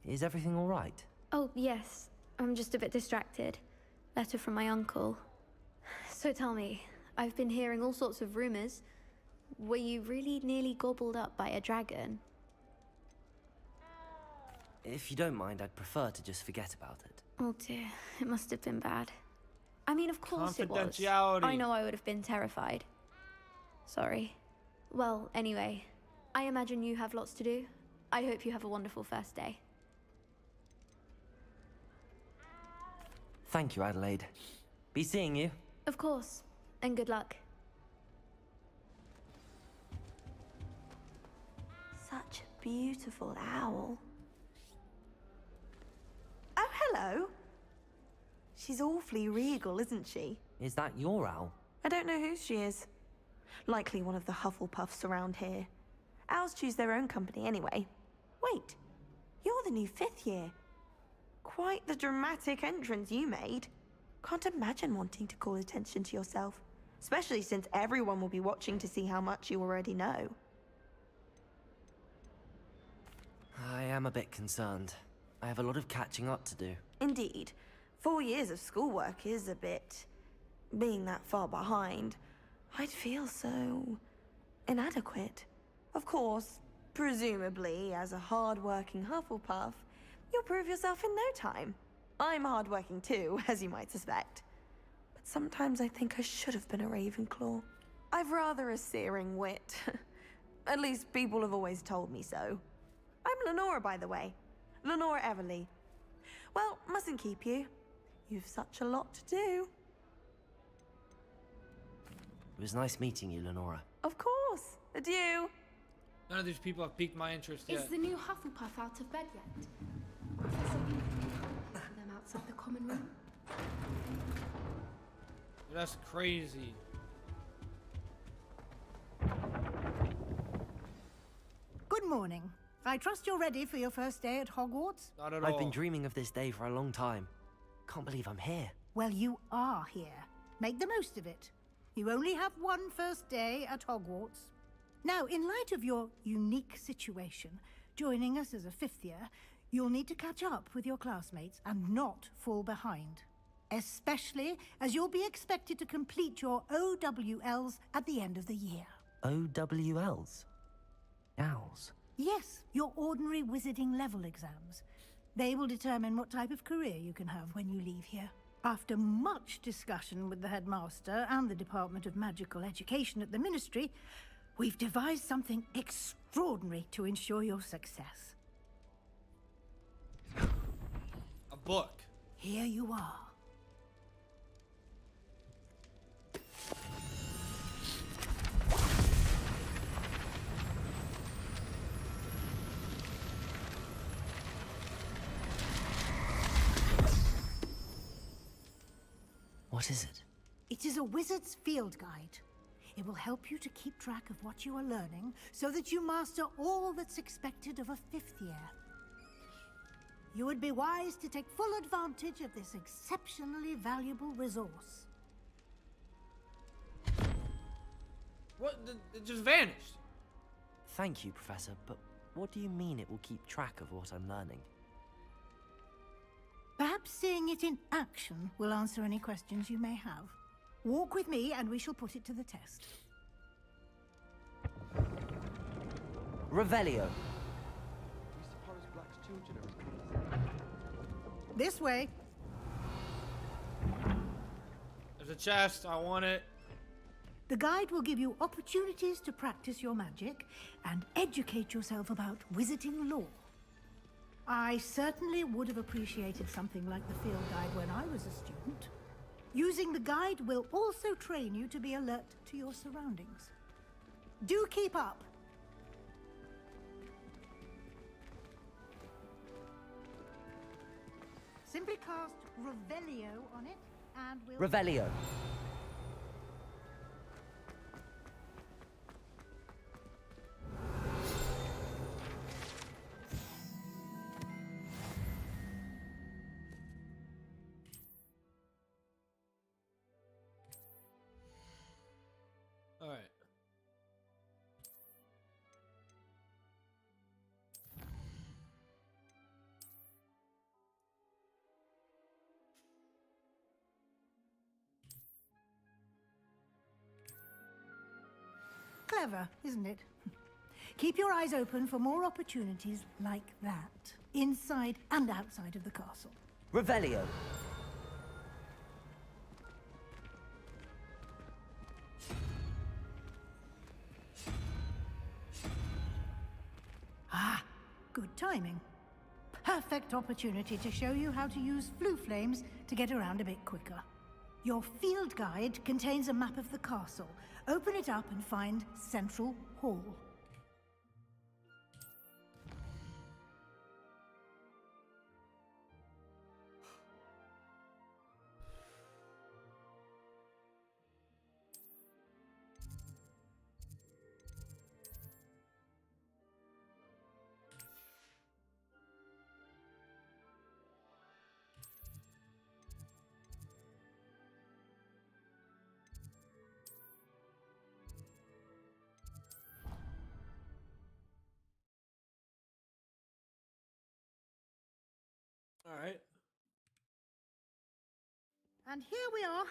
Is everything all right?
Oh, yes. I'm just a bit distracted. Letter from my uncle. So tell me, I've been hearing all sorts of rumors. Were you really nearly gobbled up by a dragon?
If you don't mind, I'd prefer to just forget about it.
Oh dear, it must have been bad. I mean, of course it was.
Confidentiality.
I know I would have been terrified. Sorry. Well, anyway, I imagine you have lots to do. I hope you have a wonderful first day.
Thank you, Adelaide. Be seeing you.
Of course, and good luck. Such a beautiful owl.
Oh, hello. She's awfully regal, isn't she?
Is that your owl?
I don't know whose she is. Likely one of the Hufflepuffs around here. Owls choose their own company anyway. Wait, you're the new 5th year. Quite the dramatic entrance you made. Can't imagine wanting to call attention to yourself, especially since everyone will be watching to see how much you already know.
I am a bit concerned. I have a lot of catching up to do.
Indeed. 4 years of schoolwork is a bit... being that far behind. I'd feel so... inadequate. Of course, presumably, as a hard-working Hufflepuff, you'll prove yourself in no time. I'm hard-working too, as you might suspect. But sometimes I think I should have been a Ravenclaw. I've rather a searing wit. At least people have always told me so. I'm Lenora, by the way. Lenora Everly. Well, mustn't keep you. You've such a lot to do.
It was nice meeting you, Lenora.
Of course. Adieu.
None of these people have piqued my interest yet.
Is the new Hufflepuff out of bed yet? Professor them outside the common room?
That's crazy.
Good morning. I trust you're ready for your first day at Hogwarts?
Not at all.
I've been dreaming of this day for a long time. Can't believe I'm here.
Well, you are here. Make the most of it. You only have one first day at Hogwarts. Now, in light of your unique situation, joining us as a 5th year, you'll need to catch up with your classmates and not fall behind. Especially as you'll be expected to complete your OWLs at the end of the year.
OWLs? Owls?
Yes, your ordinary wizarding level exams. They will determine what type of career you can have when you leave here. After much discussion with the headmaster and the Department of Magical Education at the Ministry, we've devised something extraordinary to ensure your success.
A book.
Here you are.
What is it?
It is a wizard's field guide. It will help you to keep track of what you are learning so that you master all that's expected of a 5th year. You would be wise to take full advantage of this exceptionally valuable resource.
What? It just vanished.
Thank you, Professor, but what do you mean it will keep track of what I'm learning?
Perhaps seeing it in action will answer any questions you may have. Walk with me and we shall put it to the test.
Revelio.
This way.
There's a chest. I want it.
The guide will give you opportunities to practice your magic and educate yourself about wizarding lore. I certainly would have appreciated something like the field guide when I was a student. Using the guide will also train you to be alert to your surroundings. Do keep up! Simply cast Revelio on it, and we'll...
Revelio.
All right.
Clever, isn't it? Keep your eyes open for more opportunities like that, inside and outside of the castle.
Revelio.
Ah, good timing. Perfect opportunity to show you how to use flue flames to get around a bit quicker. Your field guide contains a map of the castle. Open it up and find Central Hall.
All right.
And here we are.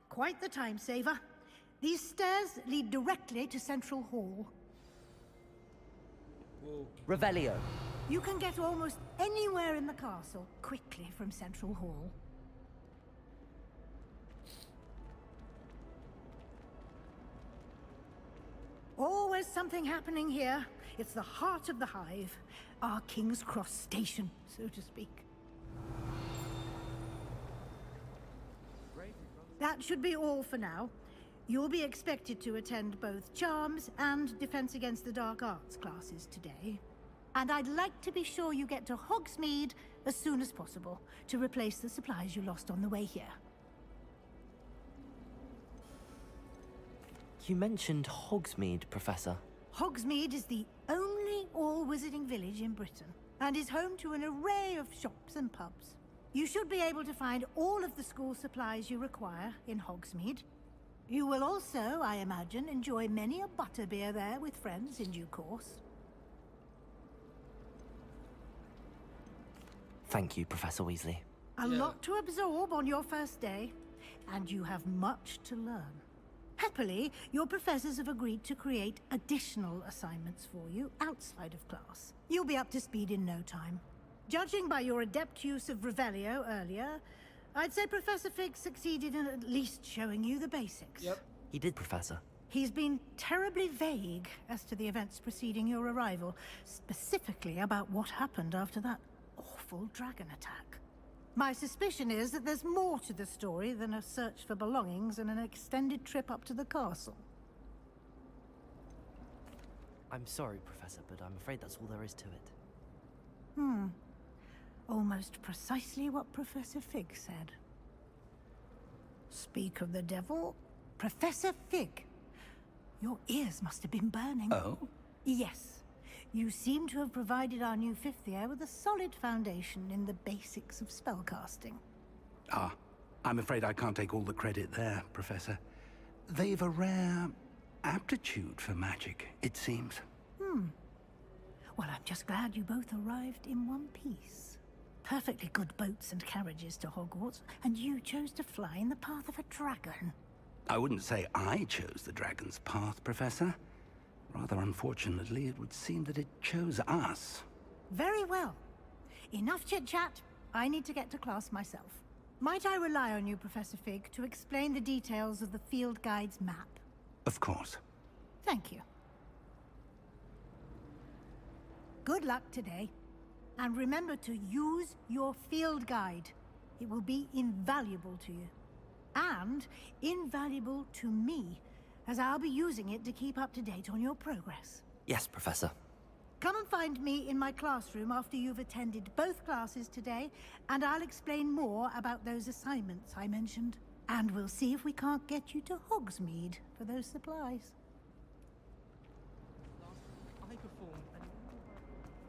Quite the time saver. These stairs lead directly to Central Hall.
Whoa.
Revelio.
You can get almost anywhere in the castle quickly from Central Hall. Always something happening here. It's the heart of the hive. Our King's Cross station, so to speak. That should be all for now. You'll be expected to attend both Charms and Defense Against the Dark Arts classes today. And I'd like to be sure you get to Hogsmeade as soon as possible to replace the supplies you lost on the way here.
You mentioned Hogsmeade, Professor.
Hogsmeade is the only all-wizarding village in Britain and is home to an array of shops and pubs. You should be able to find all of the school supplies you require in Hogsmeade. You will also, I imagine, enjoy many a butterbeer there with friends in due course.
Thank you, Professor Weasley.
A lot to absorb on your first day, and you have much to learn. Happily, your professors have agreed to create additional assignments for you outside of class. You'll be up to speed in no time. Judging by your adept use of Revelio earlier, I'd say Professor Fig succeeded in at least showing you the basics.
Yep.
He did, Professor.
He's been terribly vague as to the events preceding your arrival, specifically about what happened after that awful dragon attack. My suspicion is that there's more to the story than a search for belongings and an extended trip up to the castle.
I'm sorry, Professor, but I'm afraid that's all there is to it.
Almost precisely what Professor Fig said. Speak of the devil, Professor Fig. Your ears must have been burning.
Oh?
Yes. You seem to have provided our new fifth year with a solid foundation in the basics of spellcasting.
Ah, I'm afraid I can't take all the credit there, Professor. They've a rare aptitude for magic, it seems.
Well, I'm just glad you both arrived in one piece. Perfectly good boats and carriages to Hogwarts, and you chose to fly in the path of a dragon.
I wouldn't say I chose the dragon's path, Professor. Rather unfortunately, it would seem that it chose us.
Very well. Enough chit-chat. I need to get to class myself. Might I rely on you, Professor Fig, to explain the details of the field guide's map?
Of course.
Thank you. Good luck today. And remember to use your field guide. It will be invaluable to you. And invaluable to me, as I'll be using it to keep up to date on your progress.
Yes, Professor.
Come and find me in my classroom after you've attended both classes today, and I'll explain more about those assignments I mentioned. And we'll see if we can't get you to Hogsmeade for those supplies.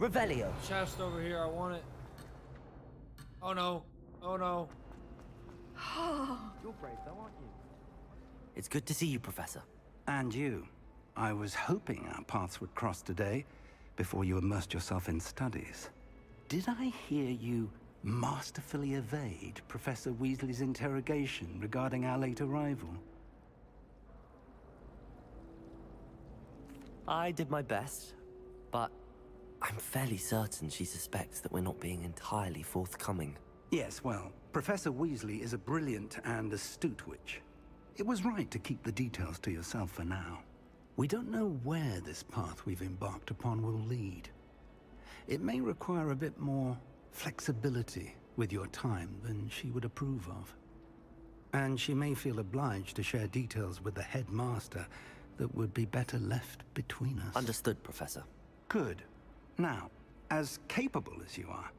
Revelio.
Chest over here, I want it. Oh no. Oh no.
You're brave though, aren't you? It's good to see you, Professor.
And you. I was hoping our paths would cross today, before you immersed yourself in studies. Did I hear you masterfully evade Professor Weasley's interrogation regarding our late arrival?
I did my best, but I'm fairly certain she suspects that we're not being entirely forthcoming.
Yes, well, Professor Weasley is a brilliant and astute witch. It was right to keep the details to yourself for now. We don't know where this path we've embarked upon will lead. It may require a bit more flexibility with your time than she would approve of. And she may feel obliged to share details with the headmaster that would be better left between us.
Understood, Professor.
Good. Now, as capable as you are,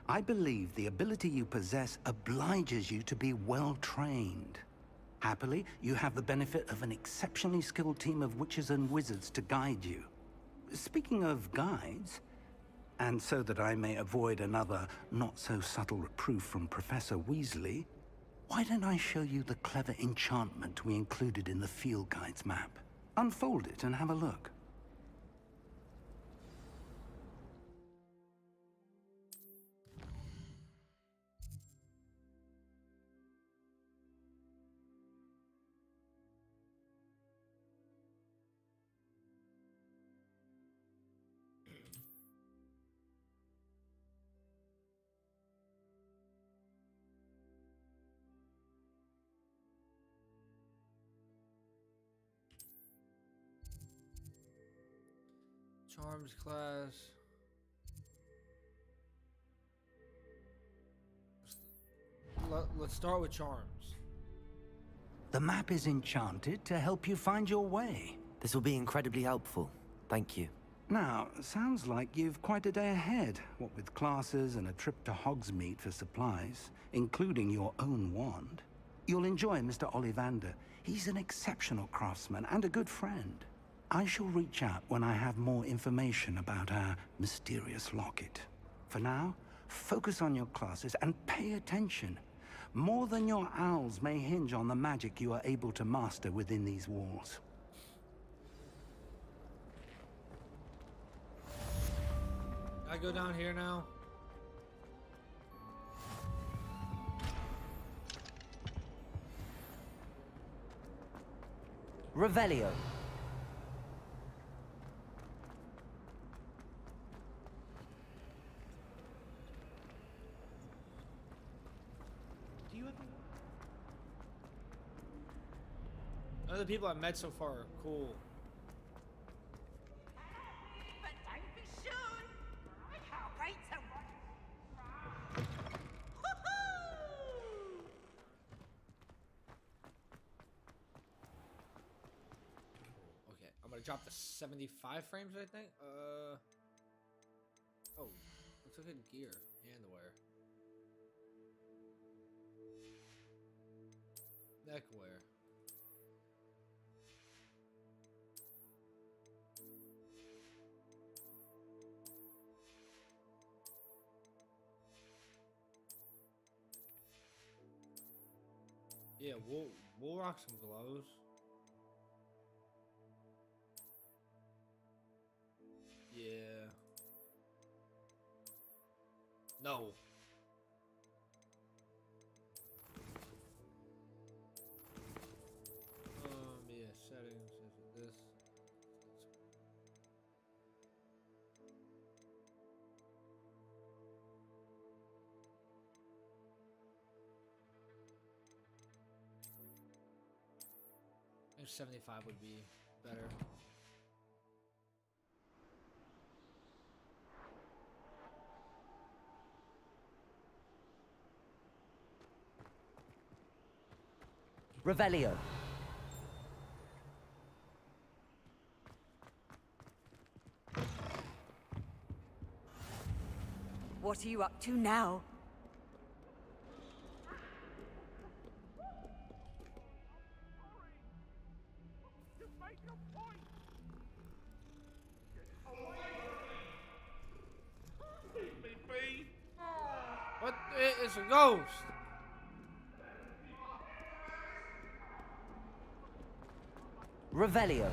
I believe the ability you possess obliges you to be well trained. Happily, you have the benefit of an exceptionally skilled team of witches and wizards to guide you. Speaking of guides, and so that I may avoid another not-so-subtle reproof from Professor Weasley, why don't I show you the clever enchantment we included in the field guide's map? Unfold it and have a look.
Charms class. Let's start with charms.
The map is enchanted to help you find your way.
This will be incredibly helpful. Thank you.
Now, sounds like you've quite a day ahead, what with classes and a trip to Hogsmeade for supplies, including your own wand. You'll enjoy Mr. Ollivander. He's an exceptional craftsman and a good friend. I shall reach out when I have more information about our mysterious locket. For now, focus on your classes and pay attention. More than your owls may hinge on the magic you are able to master within these walls.
I go down here now.
Revelio.
None of the people I've met so far are cool.
But don't be sure. I can't wait to watch.
Okay, I'm gonna drop the 75 frames, I think. Oh, looks like a gear. Handwear. Neckwear. Yeah, we'll rock some gloves. Yeah. No. Yeah, settings is this. I think 75 would be better.
Revelio.
What are you up to now?
What? It's a ghost.
Revelio.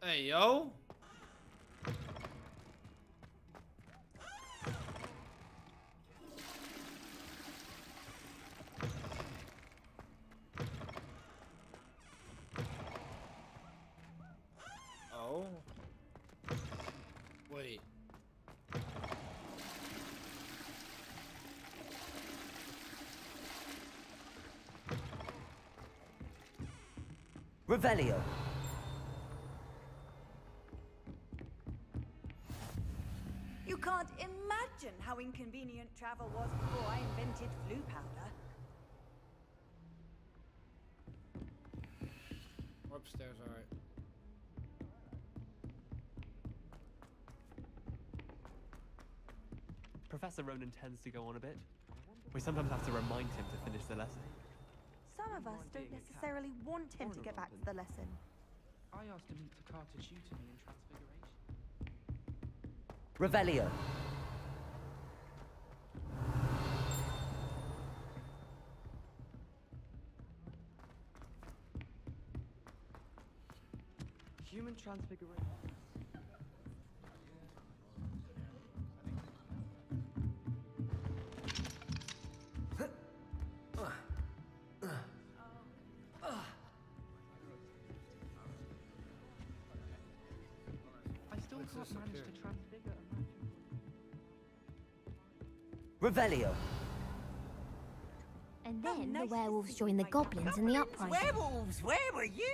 Hey, yo. Oh. Wait.
Revelio.
You can't imagine how inconvenient travel was before I invented flu powder.
We're upstairs, alright.
Professor Ronan tends to go on a bit. We sometimes have to remind him to finish the lesson.
Some of us don't necessarily want him to get back to the lesson.
I asked him to Carter tutor me in Transfiguration.
Revelio.
Human Transfiguration. I still can't manage to transfigure a magic.
Revelio.
And then the werewolves joined the goblins in the uprising.
Werewolves, where were you?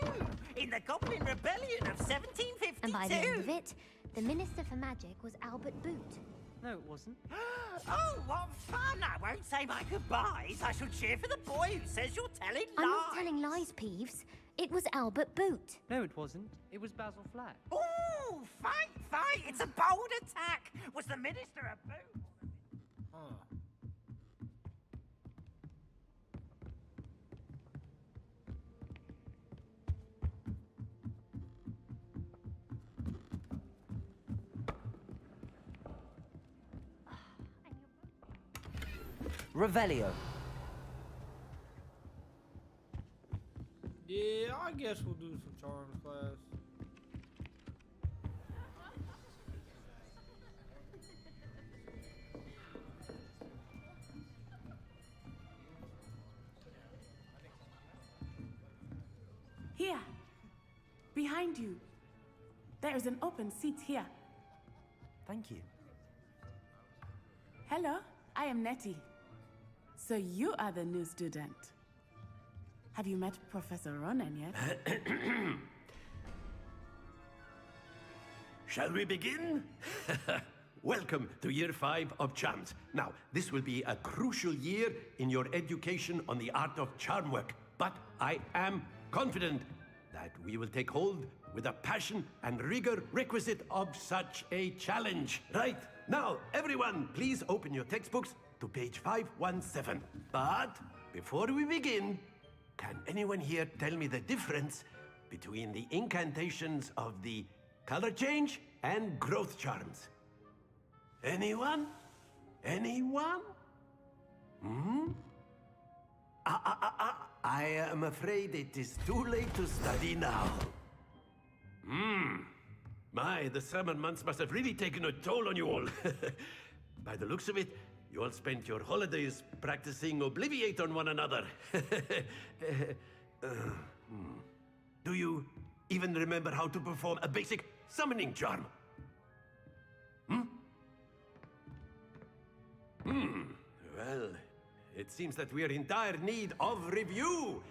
In the Goblin Rebellion of 1752?
And by the end of it, the Minister for Magic was Albert Boot.
No, it wasn't.
Oh, what fun! I won't say my goodbyes. I shall cheer for the boy who says you're telling lies.
I'm not telling lies, Peeves. It was Albert Boot.
No, it wasn't. It was Basil Flack.
Ooh, fight, fight! It's a bold attack. Was the Minister a boot?
Huh.
Revelio.
Yeah, I guess we'll do some charms class.
Here, behind you. There is an open seat here.
Thank you.
Hello, I am Nettie. So you are the new student. Have you met Professor Ronan yet?
Shall we begin? Welcome to Year 5 of Charms. Now, this will be a crucial year in your education on the art of charm work, but I am confident that we will take hold with the passion and rigor requisite of such a challenge. Right, now, everyone, please open your textbooks to page 517. But before we begin, can anyone here tell me the difference between the incantations of the color change and growth charms? Anyone? Anyone? I am afraid it is too late to study now. My, the summer months must have really taken a toll on you all. By the looks of it, you all spent your holidays practicing Obliviate on one another. Do you even remember how to perform a basic summoning charm? Well, it seems that we are in dire need of review.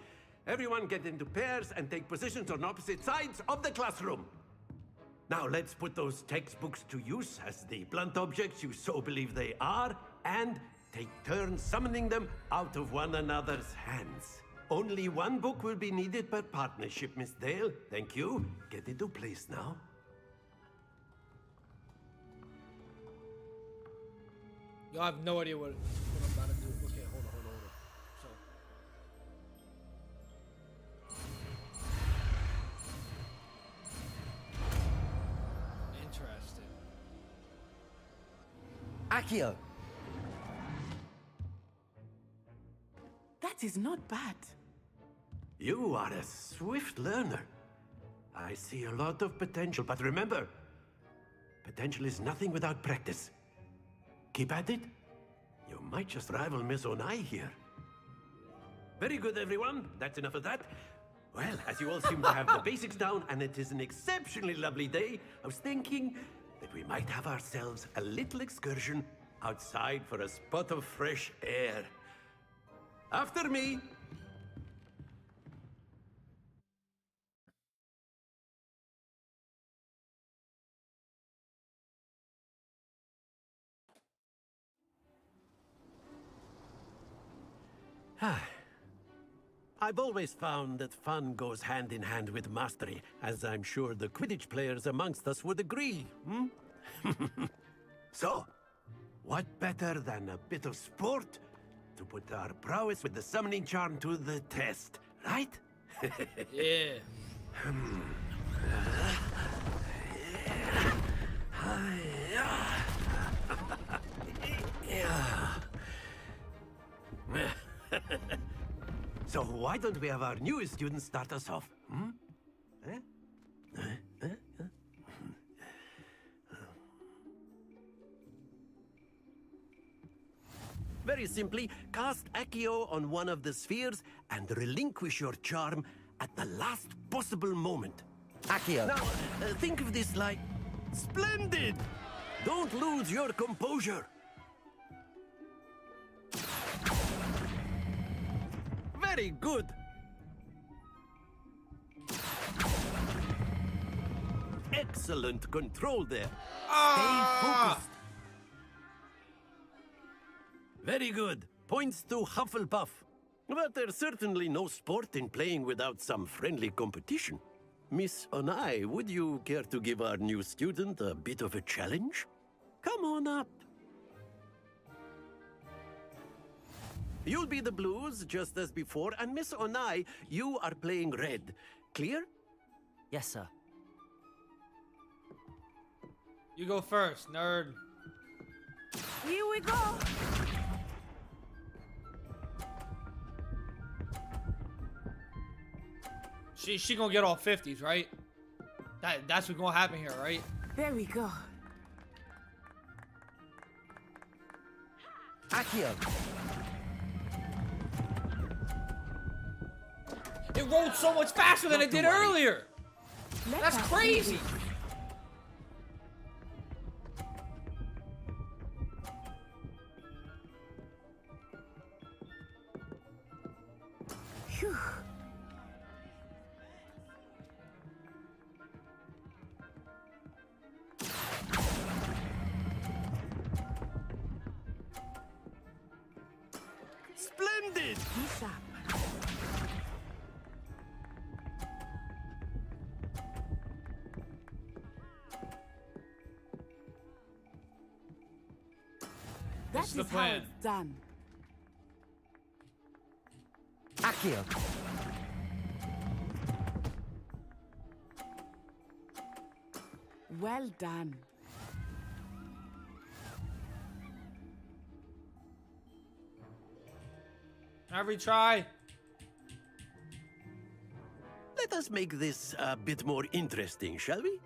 Everyone get into pairs and take positions on opposite sides of the classroom. Now let's put those textbooks to use as the blunt objects you so believe they are, and take turns summoning them out of one another's hands. Only one book will be needed per partnership, Miss Dale. Thank you. Get into place now.
Y'all have no idea what I'm about to do. Okay, hold on. So. Interesting.
Accio!
That is not bad.
You are a swift learner. I see a lot of potential, but remember, potential is nothing without practice. Keep at it. You might just rival Miss Onai here. Very good, everyone. That's enough of that. Well, as you all seem to have the basics down, and it is an exceptionally lovely day, I was thinking that we might have ourselves a little excursion outside for a spot of fresh air. After me. I've always found that fun goes hand in hand with mastery, as I'm sure the Quidditch players amongst us would agree, So, what better than a bit of sport to put our prowess with the summoning charm to the test, right?
Yeah.
So why don't we have our newest student start us off? Very simply, cast Accio on one of the spheres and relinquish your charm at the last possible moment.
Accio!
Now, think of this like... Splendid! Don't lose your composure. Very good. Excellent control there. Stay focused. Very good. Points to Hufflepuff. But there's certainly no sport in playing without some friendly competition. Miss Onai, would you care to give our new student a bit of a challenge? Come on up. You'll be the blues, just as before, and Miss Onai, you are playing red. Clear?
Yes, sir.
You go first, nerd.
Here we go.
She gonna get all 50s, right? That's what's gonna happen here, right?
There we go.
Accio!
It rolled so much faster than it did earlier. That's crazy.
Phew.
Splendid!
Be sharp.
What's the
How
plan?
it's done.
Accio.
Well done.
Every try.
Let us make this a bit more interesting, shall we?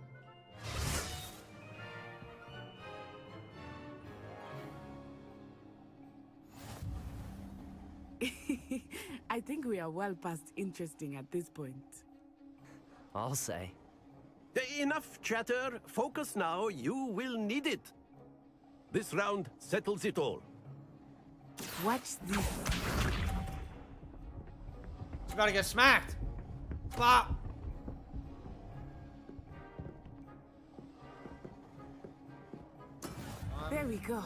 I think we are well past interesting at this point.
I'll say.
Enough chatter. Focus now. You will need it. This round settles it all.
Watch this.
You gotta get smacked. Bop.
There we go.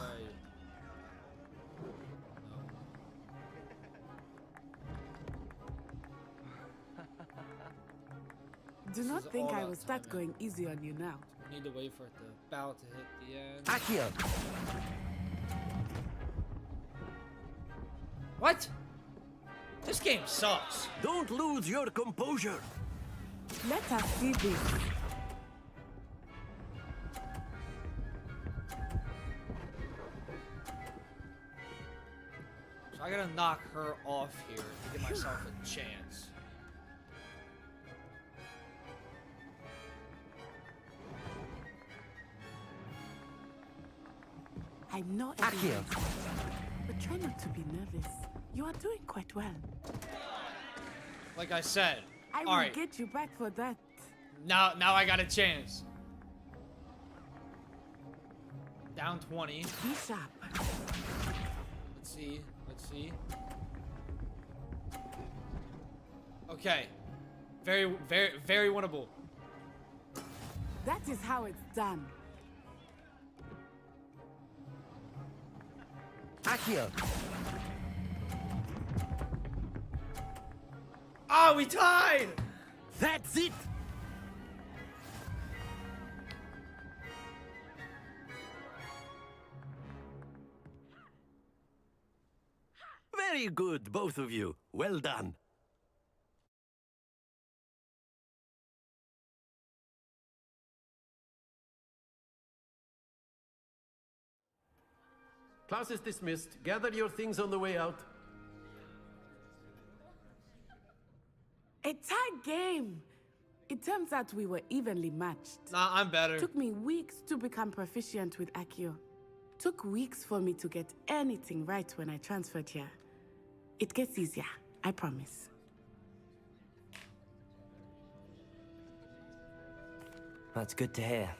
Do not think I will start going easy on you now.
We need to wait for the bow to hit the end.
Accio.
What? This game sucks.
Don't lose your composure.
Let us see this.
So I gotta knock her off here to give myself a chance.
I know
Accio.
but try not to be nervous. You are doing quite well.
Like I said.
I will
Alright.
get you back for that.
Now I got a chance. Down 20.
Be sharp.
Let's see. Let's see. Okay. Very winnable.
That is how it's done.
Accio.
Oh, we tied!
That's it! Very good, both of you. Well done. Class is dismissed. Gather your things on the way out.
A tight game. It turns out we were evenly matched.
Nah, I'm better.
Took me weeks to become proficient with Accio. Took weeks for me to get anything right when I transferred here. It gets easier, I promise.
That's good to hear.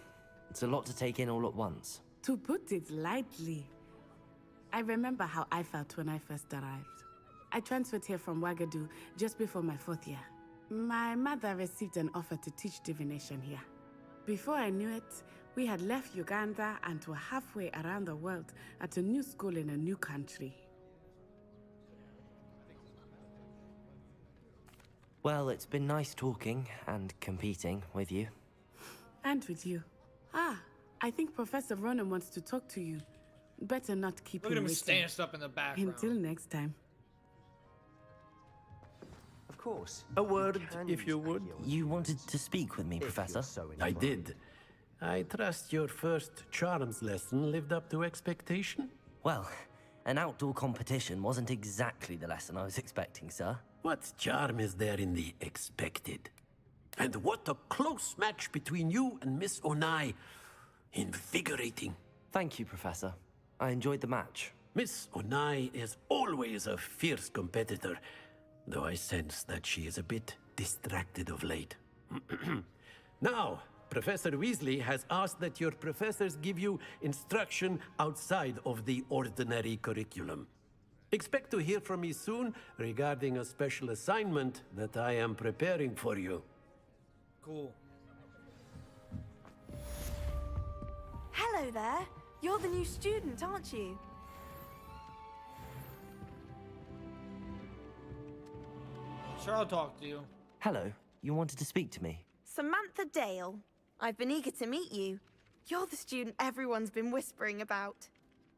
It's a lot to take in all at once.
To put it lightly, I remember how I felt when I first arrived. I transferred here from Wagadu just before my 4th year. My mother received an offer to teach divination here. Before I knew it, we had left Uganda and were halfway around the world at a new school in a new country.
Well, it's been nice talking and competing with you.
And with you. Ah, I think Professor Ronan wants to talk to you. Better not keep
Look at
him
him
waiting.
stanced up in the background.
Until next time.
Of course.
A word, if you would.
You wanted to speak with me, Professor?
I did. I trust your first charms lesson lived up to expectation?
Well, an outdoor competition wasn't exactly the lesson I was expecting, sir.
What charm is there in the expected? And what a close match between you and Miss Onai. Invigorating.
Thank you, Professor. I enjoyed the match.
Miss Onai is always a fierce competitor, though I sense that she is a bit distracted of late. Now, Professor Weasley has asked that your professors give you instruction outside of the ordinary curriculum. Expect to hear from me soon regarding a special assignment that I am preparing for you.
Cool.
Hello there. You're the new student, aren't you?
Sure, I'll talk to you.
Hello, you wanted to speak to me?
Samantha Dale. I've been eager to meet you. You're the student everyone's been whispering about.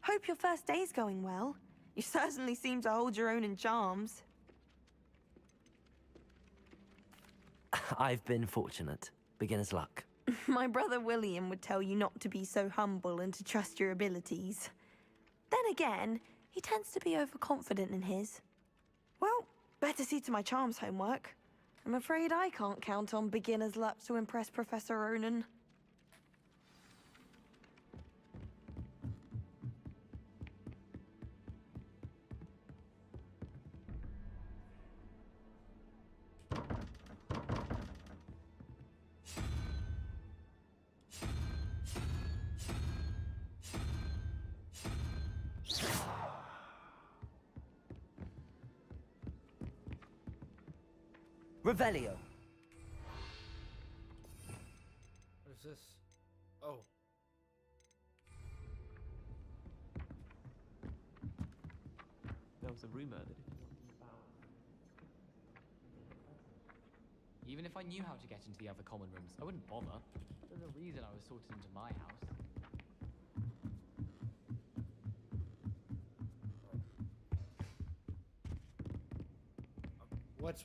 Hope your first day's going well. You certainly seem to hold your own in charms.
I've been fortunate. Beginner's luck.
My brother William would tell you not to be so humble and to trust your abilities. Then again, he tends to be overconfident in his. Well, better see to my charms homework. I'm afraid I can't count on beginner's luck to impress Professor Ronan.
Revelio.
What is this? Oh.
There was a rumor that if you knew about...
Even if I knew how to get into the other common rooms, I wouldn't bother. There's a reason I was sorted into my house.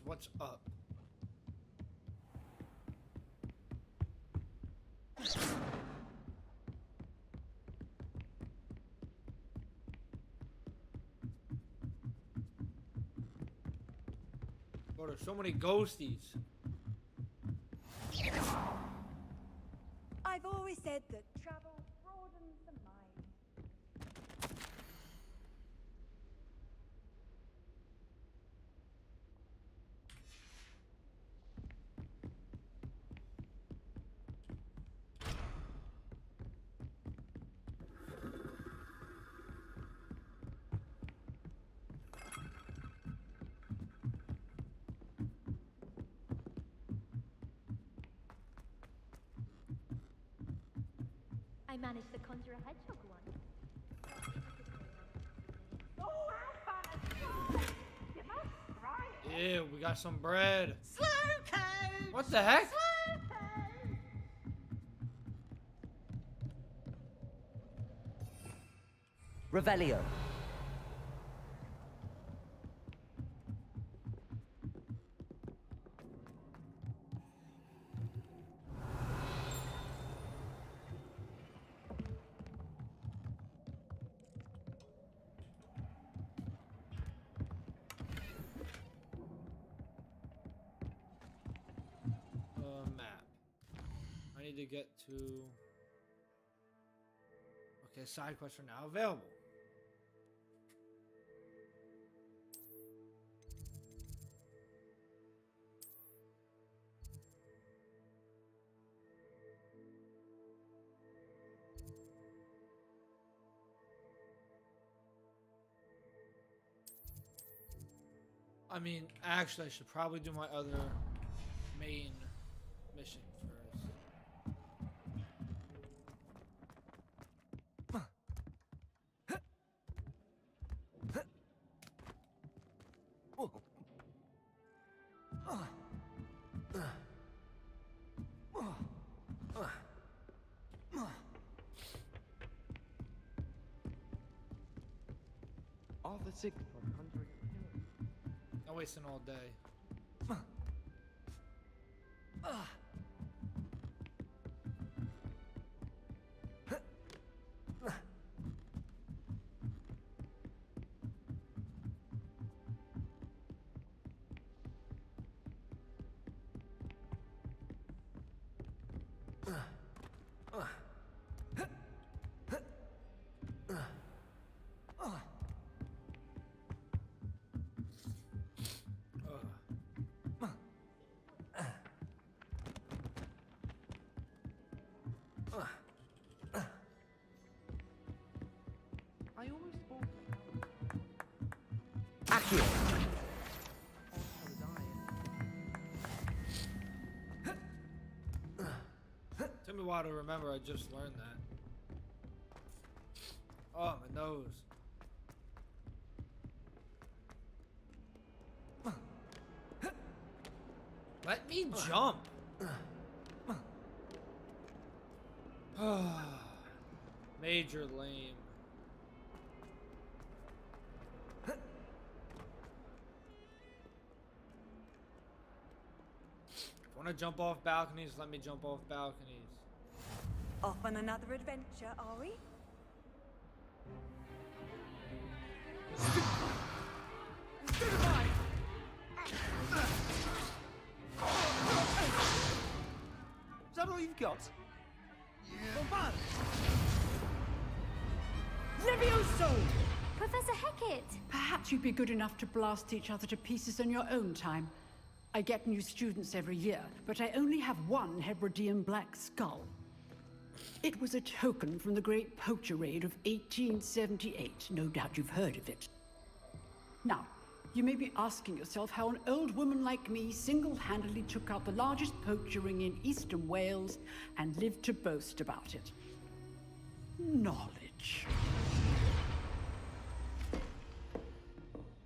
What's up? Bro, there's so many ghosties.
I've always said that travel broadens the mind.
I managed to conjure a hedgehog once.
Oh, how fun! You must try it.
Ew, we got some bread.
Slow code.
What the heck?
Slow code.
Revelio.
Map. I need to get to... Okay, side quests are now available. I mean, actually, I should probably do my other main mission first.
All the sick from conjuring a killer.
I'm wasting all day.
I almost bought
Accio.
Took me a while to remember I just learned that. Oh, my nose. Let me jump. Major lame. Want to jump off balconies? Let me jump off balconies.
Off on another adventure, are we?
Is that all you've got?
Levioso!
Professor Hecat!
Perhaps you'd be good enough to blast each other to pieces in your own time. I get new students every year, but I only have one Hebridean black skull. It was a token from the Great Poacher Raid of 1878. No doubt you've heard of it. Now, you may be asking yourself how an old woman like me single-handedly took out the largest poacher ring in eastern Wales and lived to boast about it. Knowledge.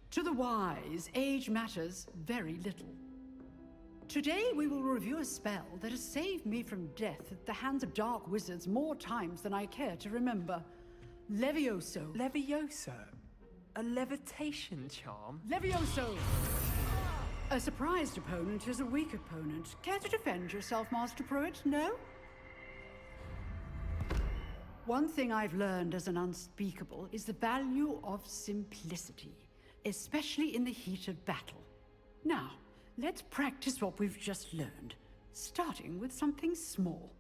To the wise, age matters very little. Today we will review a spell that has saved me from death at the hands of dark wizards more times than I care to remember. Levioso.
Levioso? A levitation charm?
Levioso! A surprised opponent is a weak opponent. Care to defend yourself, Master Pruitt? No? One thing I've learned as an unspeakable is the value of simplicity, especially in the heat of battle. Now, let's practice what we've just learned, starting with something small.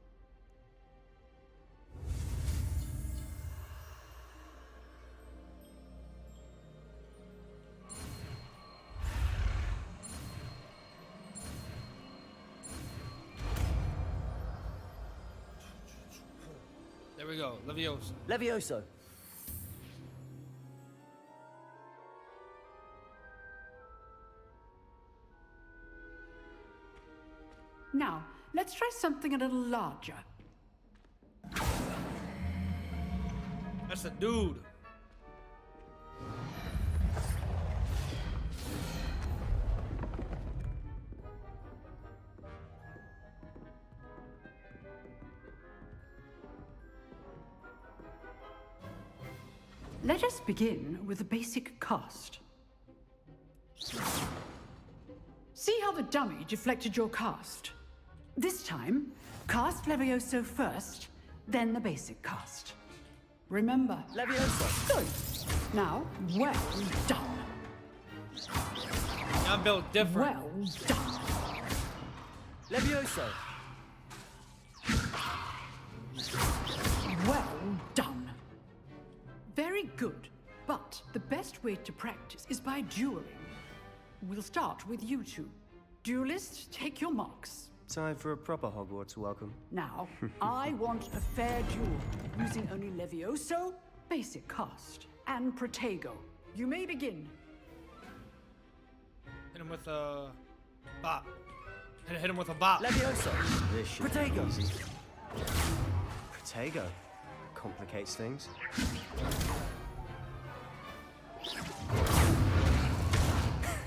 There we go, Levioso.
Levioso.
Now, let's try something a little larger.
That's a dude.
Let us begin with the basic cast. See how the dummy deflected your cast? This time, cast Levioso first, then the basic cast. Remember.
Levioso.
Good. Now, well done.
I'm built different.
Well done.
Levioso.
Well done. Very good. But the best way to practice is by dueling. We'll start with you two. Duelists, take your marks.
Time for a proper Hogwarts welcome.
Now, I want a fair duel, using only Levioso, basic cast, and Protego. You may begin.
Hit him with a bop. Hit him with a bop.
Levioso.
This should be
Protego.
easy.
Protego. Complicates things.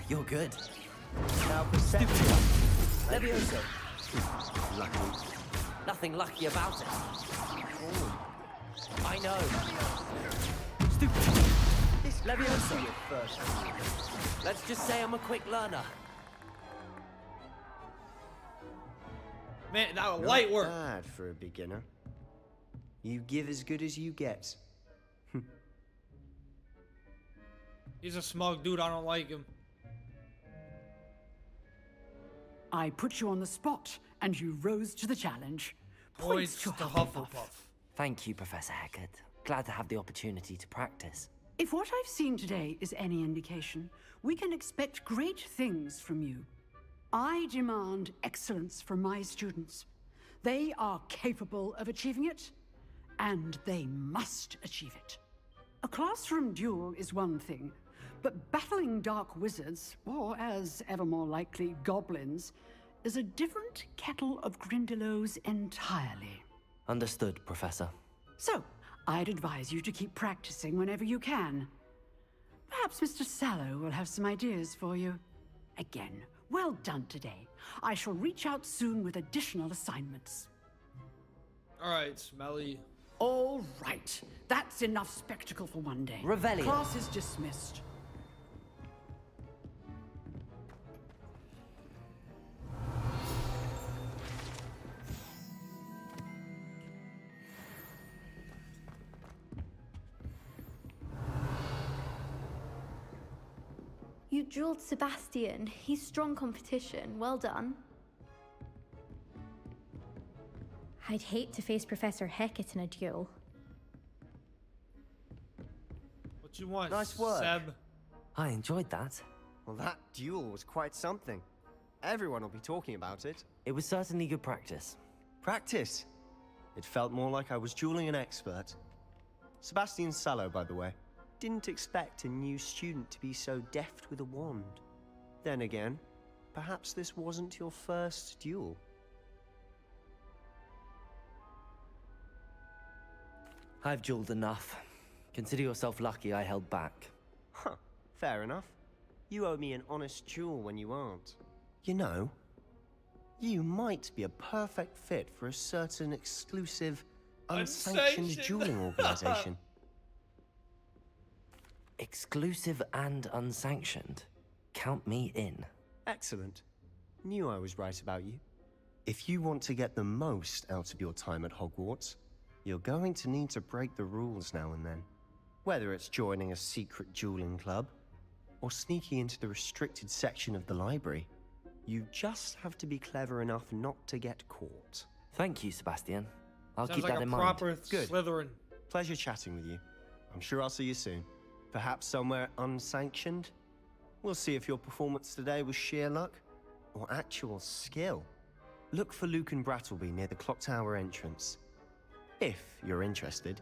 You're good.
Now perception. Levioso.
Lucky.
Nothing lucky about it. I know.
Stupid. This Levioso. Your first.
Let's just say I'm a quick learner.
Man, that was
Not
light work.
bad for a beginner. You give as good as you get.
He's a smug dude. I don't like him.
I put you on the spot, and you rose to the challenge.
Points to
Hufflepuff.
Hufflepuff.
Thank you, Professor Hecat. Glad to have the opportunity to practice.
If what I've seen today is any indication, we can expect great things from you. I demand excellence from my students. They are capable of achieving it, and they must achieve it. A classroom duel is one thing, but battling dark wizards, or as ever more likely, goblins, is a different kettle of Grindylows entirely.
Understood, Professor.
So, I'd advise you to keep practicing whenever you can. Perhaps Mr. Sallow will have some ideas for you. Again, well done today. I shall reach out soon with additional assignments.
Alright, Smelly.
All right. That's enough spectacle for one day.
Revelio.
Class is dismissed.
dueled Sebastian. He's strong competition. Well done.
I'd hate to face Professor Hecat in a duel.
What you want,
Nice work.
Seb?
I enjoyed that.
Well, that duel was quite something. Everyone will be talking about it.
It was certainly good practice.
Practice? It felt more like I was dueling an expert. Sebastian Sallow, by the way. Didn't expect a new student to be so deft with a wand. Then again, perhaps this wasn't your first duel.
I've dueled enough. Consider yourself lucky I held back.
Huh, fair enough. You owe me an honest duel when you aren't. You know, you might be a perfect fit for a certain exclusive, unsanctioned dueling organization.
Exclusive and unsanctioned. Count me in.
Excellent. Knew I was right about you. If you want to get the most out of your time at Hogwarts, you're going to need to break the rules now and then. Whether it's joining a secret dueling club, or sneaking into the restricted section of the library, you just have to be clever enough not to get caught.
Thank you, Sebastian. I'll
Sounds
keep
like
that
a
in
proper
mind.
Good.
Slytherin.
Pleasure chatting with you. I'm sure I'll see you soon. Perhaps somewhere unsanctioned? We'll see if your performance today was sheer luck or actual skill. Look for Luke and Brattleby near the clock tower entrance. If you're interested.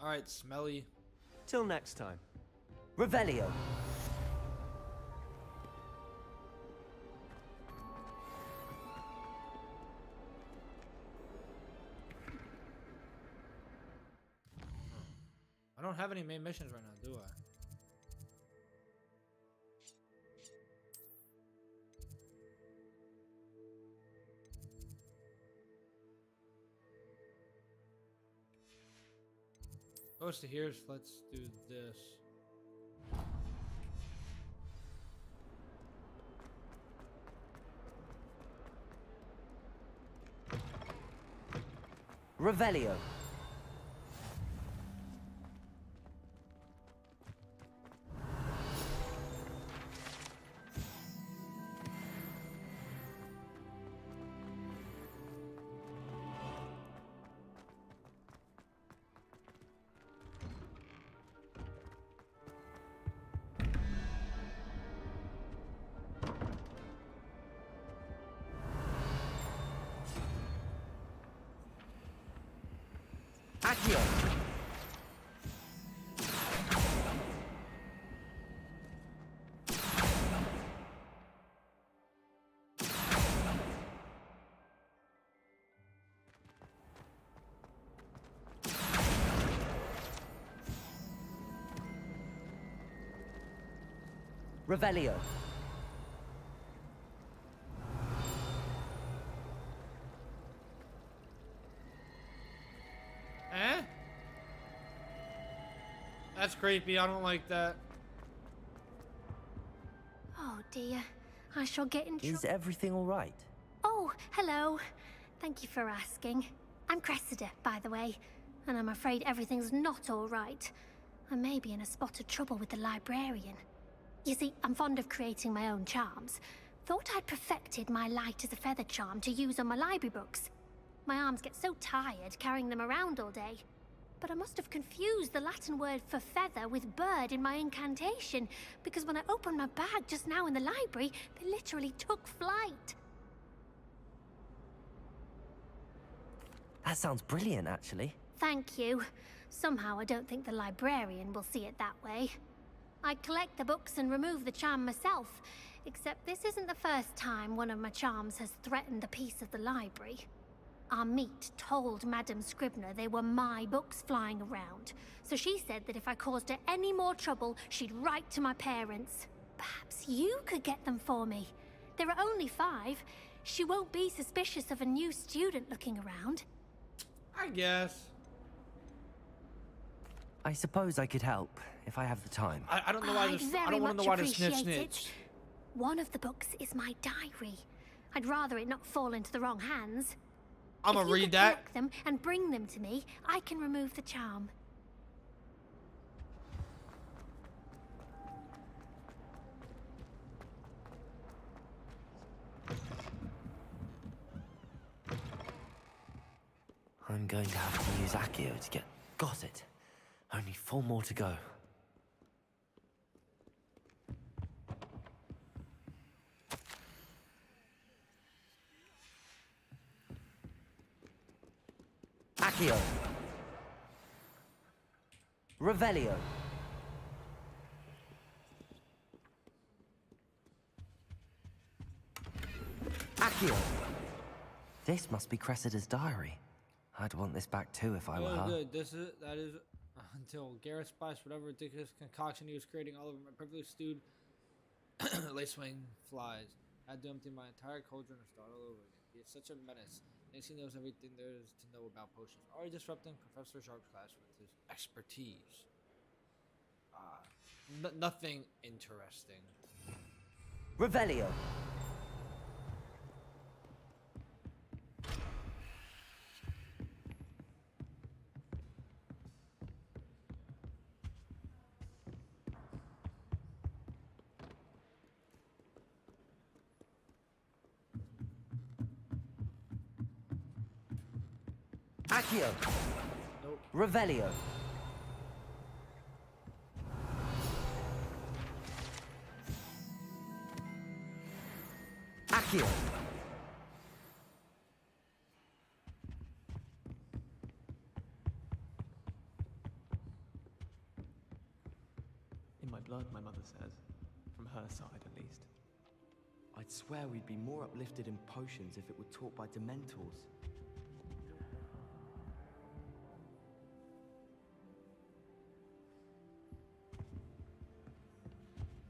Alright, Smelly.
Till next time.
Revelio.
I don't have any main missions right now, do I? Goes to here, so let's do this.
Revelio. Accio. Revelio.
Eh? That's creepy. I don't like that.
Oh dear. I shall get in trouble.
Is everything all right?
Oh, hello. Thank you for asking. I'm Cressida, by the way, and I'm afraid everything's not all right. I may be in a spot of trouble with the librarian. You see, I'm fond of creating my own charms. Thought I'd perfected my light as a feather charm to use on my library books. My arms get so tired carrying them around all day. But I must have confused the Latin word for feather with bird in my incantation, because when I opened my bag just now in the library, they literally took flight.
That sounds brilliant, actually.
Thank you. Somehow I don't think the librarian will see it that way. I collect the books and remove the charm myself, except this isn't the first time one of my charms has threatened the peace of the library. Our meet told Madame Scribner they were my books flying around, so she said that if I caused her any more trouble, she'd write to my parents. Perhaps you could get them for me. There are only 5. She won't be suspicious of a new student looking around.
I guess.
I suppose I could help, if I have the time.
I don't know why this. I don't want to know why this snitch.
One of the books is my diary. I'd rather it not fall into the wrong hands.
I'm gonna read that.
Collect them and bring them to me, I can remove the charm.
I'm going to have to use Accio to get... Got it. Only 4 more to go. Accio. Revelio. Accio. This must be Cressida's diary. I'd want this back too if I were her.
Good. That is until Garrett spiced whatever ridiculous concoction he was creating all over my perfectly stewed lacewing flies. I had to empty my entire cauldron and start all over again. He is such a menace. Thinks he knows everything there is to know about potions. Already disrupting Professor Sharp's class with his expertise. Nothing interesting.
Revelio. Accio.
Nope.
Revelio. Accio.
In my blood, my mother says. From her side, at least.
I'd swear we'd be more uplifted in potions if it were taught by Dementors.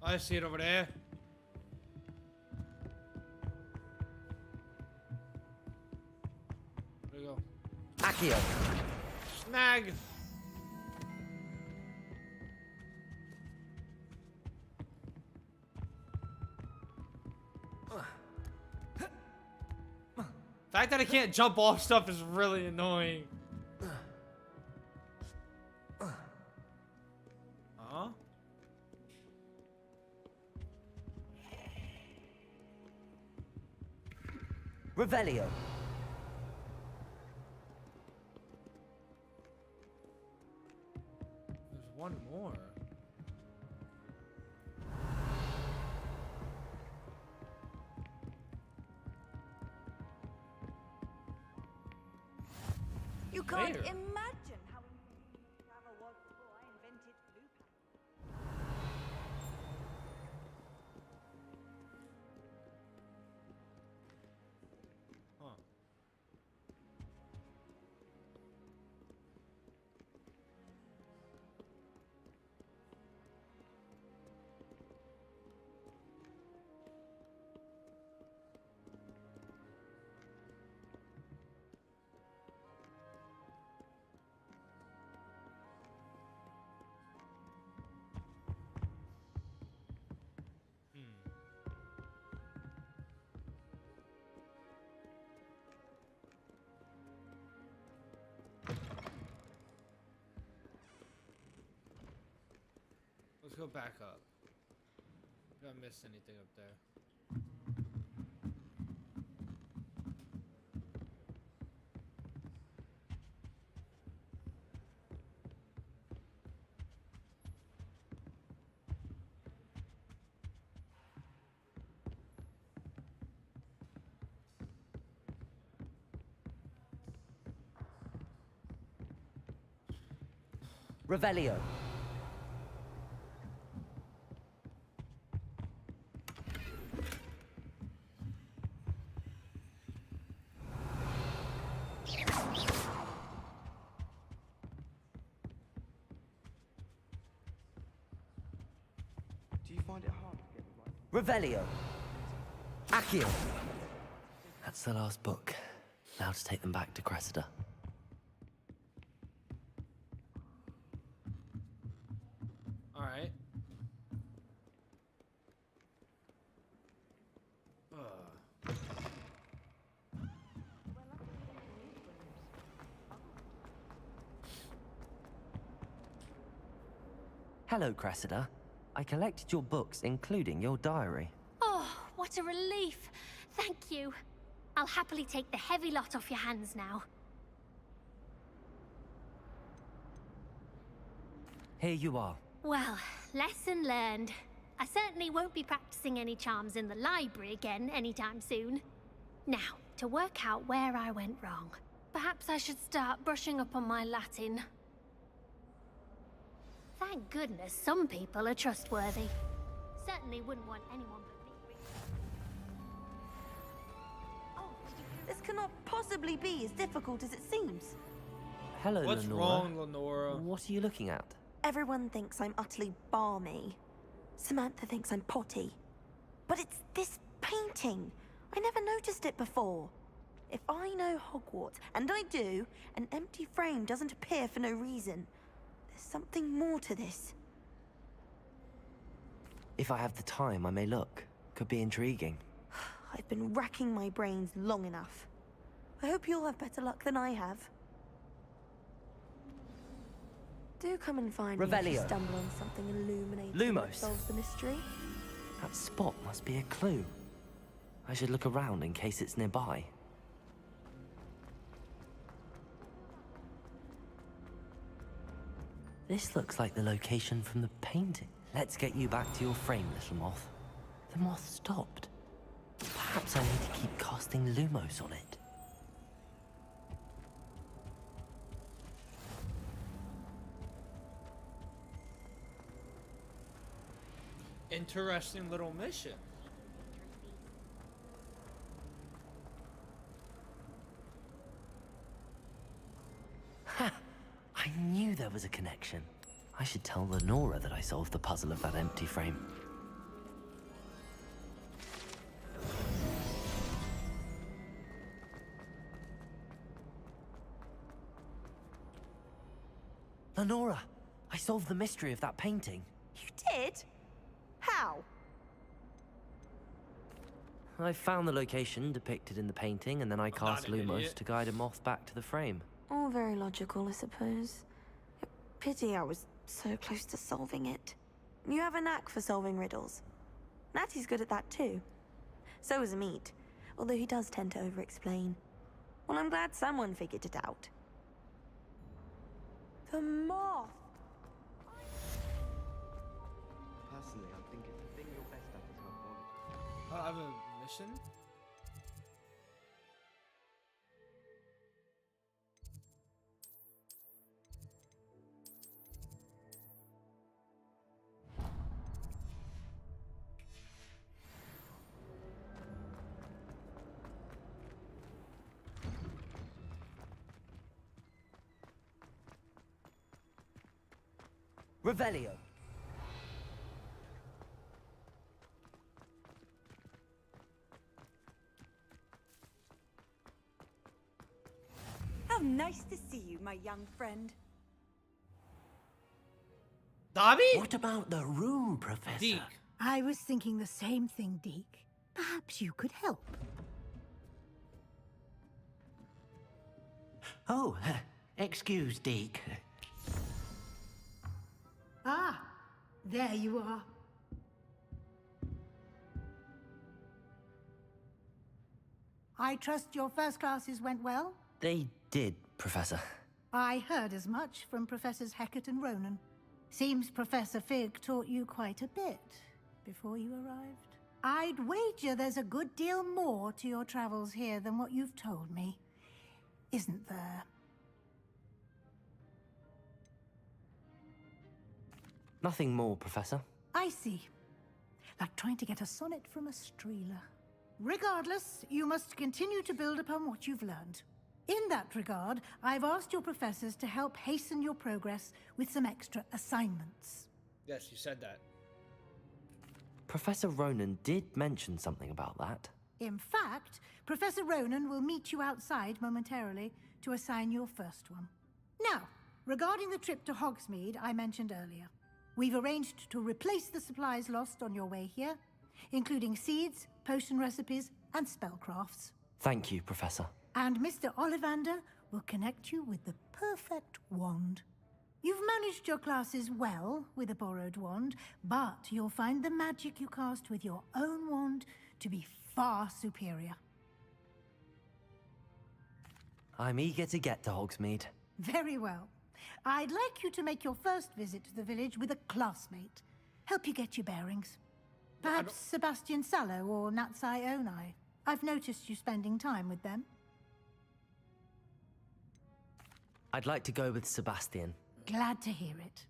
I see it over there. There we go.
Accio.
Snag. The fact that I can't jump off stuff is really annoying. Huh?
Revelio.
There's one more.
You can't
Where?
imagine how travel was before I invented blue powder.
Huh. Let's go back up. If I missed anything up there.
Revelio.
Do you find it hard to get the right?
Revelio. Accio. That's the last book. Now to take them back to Cressida.
Alright.
Hello, Cressida. I collected your books, including your diary.
Oh, what a relief. Thank you. I'll happily take the heavy lot off your hands now.
Here you are.
Well, lesson learned. I certainly won't be practicing any charms in the library again anytime soon. Now, to work out where I went wrong. Perhaps I should start brushing up on my Latin. Thank goodness some people are trustworthy. Certainly wouldn't want anyone but me.
This cannot possibly be as difficult as it seems.
Hello,
What's
Lenora.
wrong, Lenora?
What are you looking at?
Everyone thinks I'm utterly balmy. Samantha thinks I'm potty. But it's this painting. I never noticed it before. If I know Hogwarts, and I do, an empty frame doesn't appear for no reason. There's something more to this.
If I have the time, I may look. Could be intriguing.
I've been racking my brains long enough. I hope you'll have better luck than I have. Do come and find me if you
Revelio.
stumble on something illuminating
Lumos.
that solves the mystery.
That spot must be a clue. I should look around in case it's nearby. This looks like the location from the painting. Let's get you back to your frame, little moth. The moth stopped. Perhaps I need to keep casting Lumos on it.
Interesting little mission.
Ha! I knew there was a connection. I should tell Lenora that I solved the puzzle of that empty frame. Lenora, I solved the mystery of that painting.
You did? How?
I found the location depicted in the painting, and then I cast Lumos to guide a moth back to the frame.
All very logical, I suppose. Pity I was so close to solving it. You have a knack for solving riddles. Natty's good at that too. So is Meat, although he does tend to over-explain. Well, I'm glad someone figured it out. The moth!
Personally, I think if the thing you're best at is herbology.
I have a mission?
Revelio.
How nice to see you, my young friend.
Dobby?
What about the room, Professor?
Deke.
I was thinking the same thing, Deke. Perhaps you could help.
Oh, excuse, Deke.
Ah, there you are. I trust your first classes went well?
They did, Professor.
I heard as much from Professors Hecat and Ronan. Seems Professor Fig taught you quite a bit before you arrived. I'd wager there's a good deal more to your travels here than what you've told me. Isn't there?
Nothing more, Professor.
I see. Like trying to get a sonnet from a streeler. Regardless, you must continue to build upon what you've learned. In that regard, I've asked your professors to help hasten your progress with some extra assignments.
Yes, you said that.
Professor Ronan did mention something about that.
In fact, Professor Ronan will meet you outside momentarily to assign your first one. Now, regarding the trip to Hogsmeade I mentioned earlier, we've arranged to replace the supplies lost on your way here, including seeds, potion recipes, and spellcrafts.
Thank you, Professor.
And Mr. Ollivander will connect you with the perfect wand. You've managed your classes well with a borrowed wand, but you'll find the magic you cast with your own wand to be far superior.
I'm eager to get to Hogsmeade.
Very well. I'd like you to make your first visit to the village with a classmate. Help you get your bearings. Perhaps Sebastian Sallow or Natsai Onai. I've noticed you spending time with them.
I'd like to go with Sebastian.
Glad to hear it.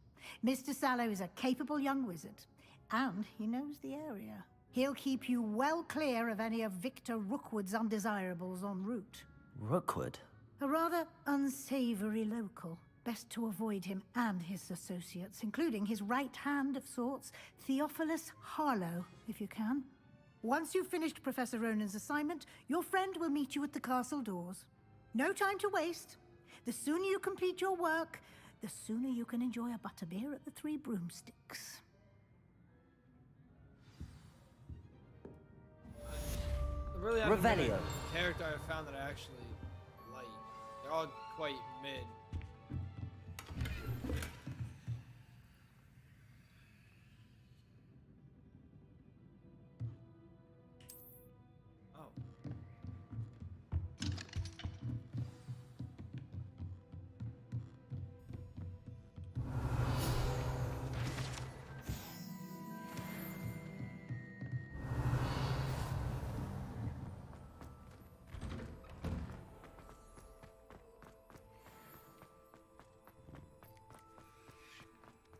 Mr. Sallow is a capable young wizard, and he knows the area. He'll keep you well clear of any of Victor Rookwood's undesirables en route.
Rookwood?
A rather unsavory local. Best to avoid him and his associates, including his right hand of sorts, Theophilus Harlow, if you can. Once you've finished Professor Ronan's assignment, your friend will meet you at the castle doors. No time to waste. The sooner you complete your work, the sooner you can enjoy a butterbeer at the Three Broomsticks.
Really haven't been
Revelio.
a character I found that I actually like. They're all quite mid.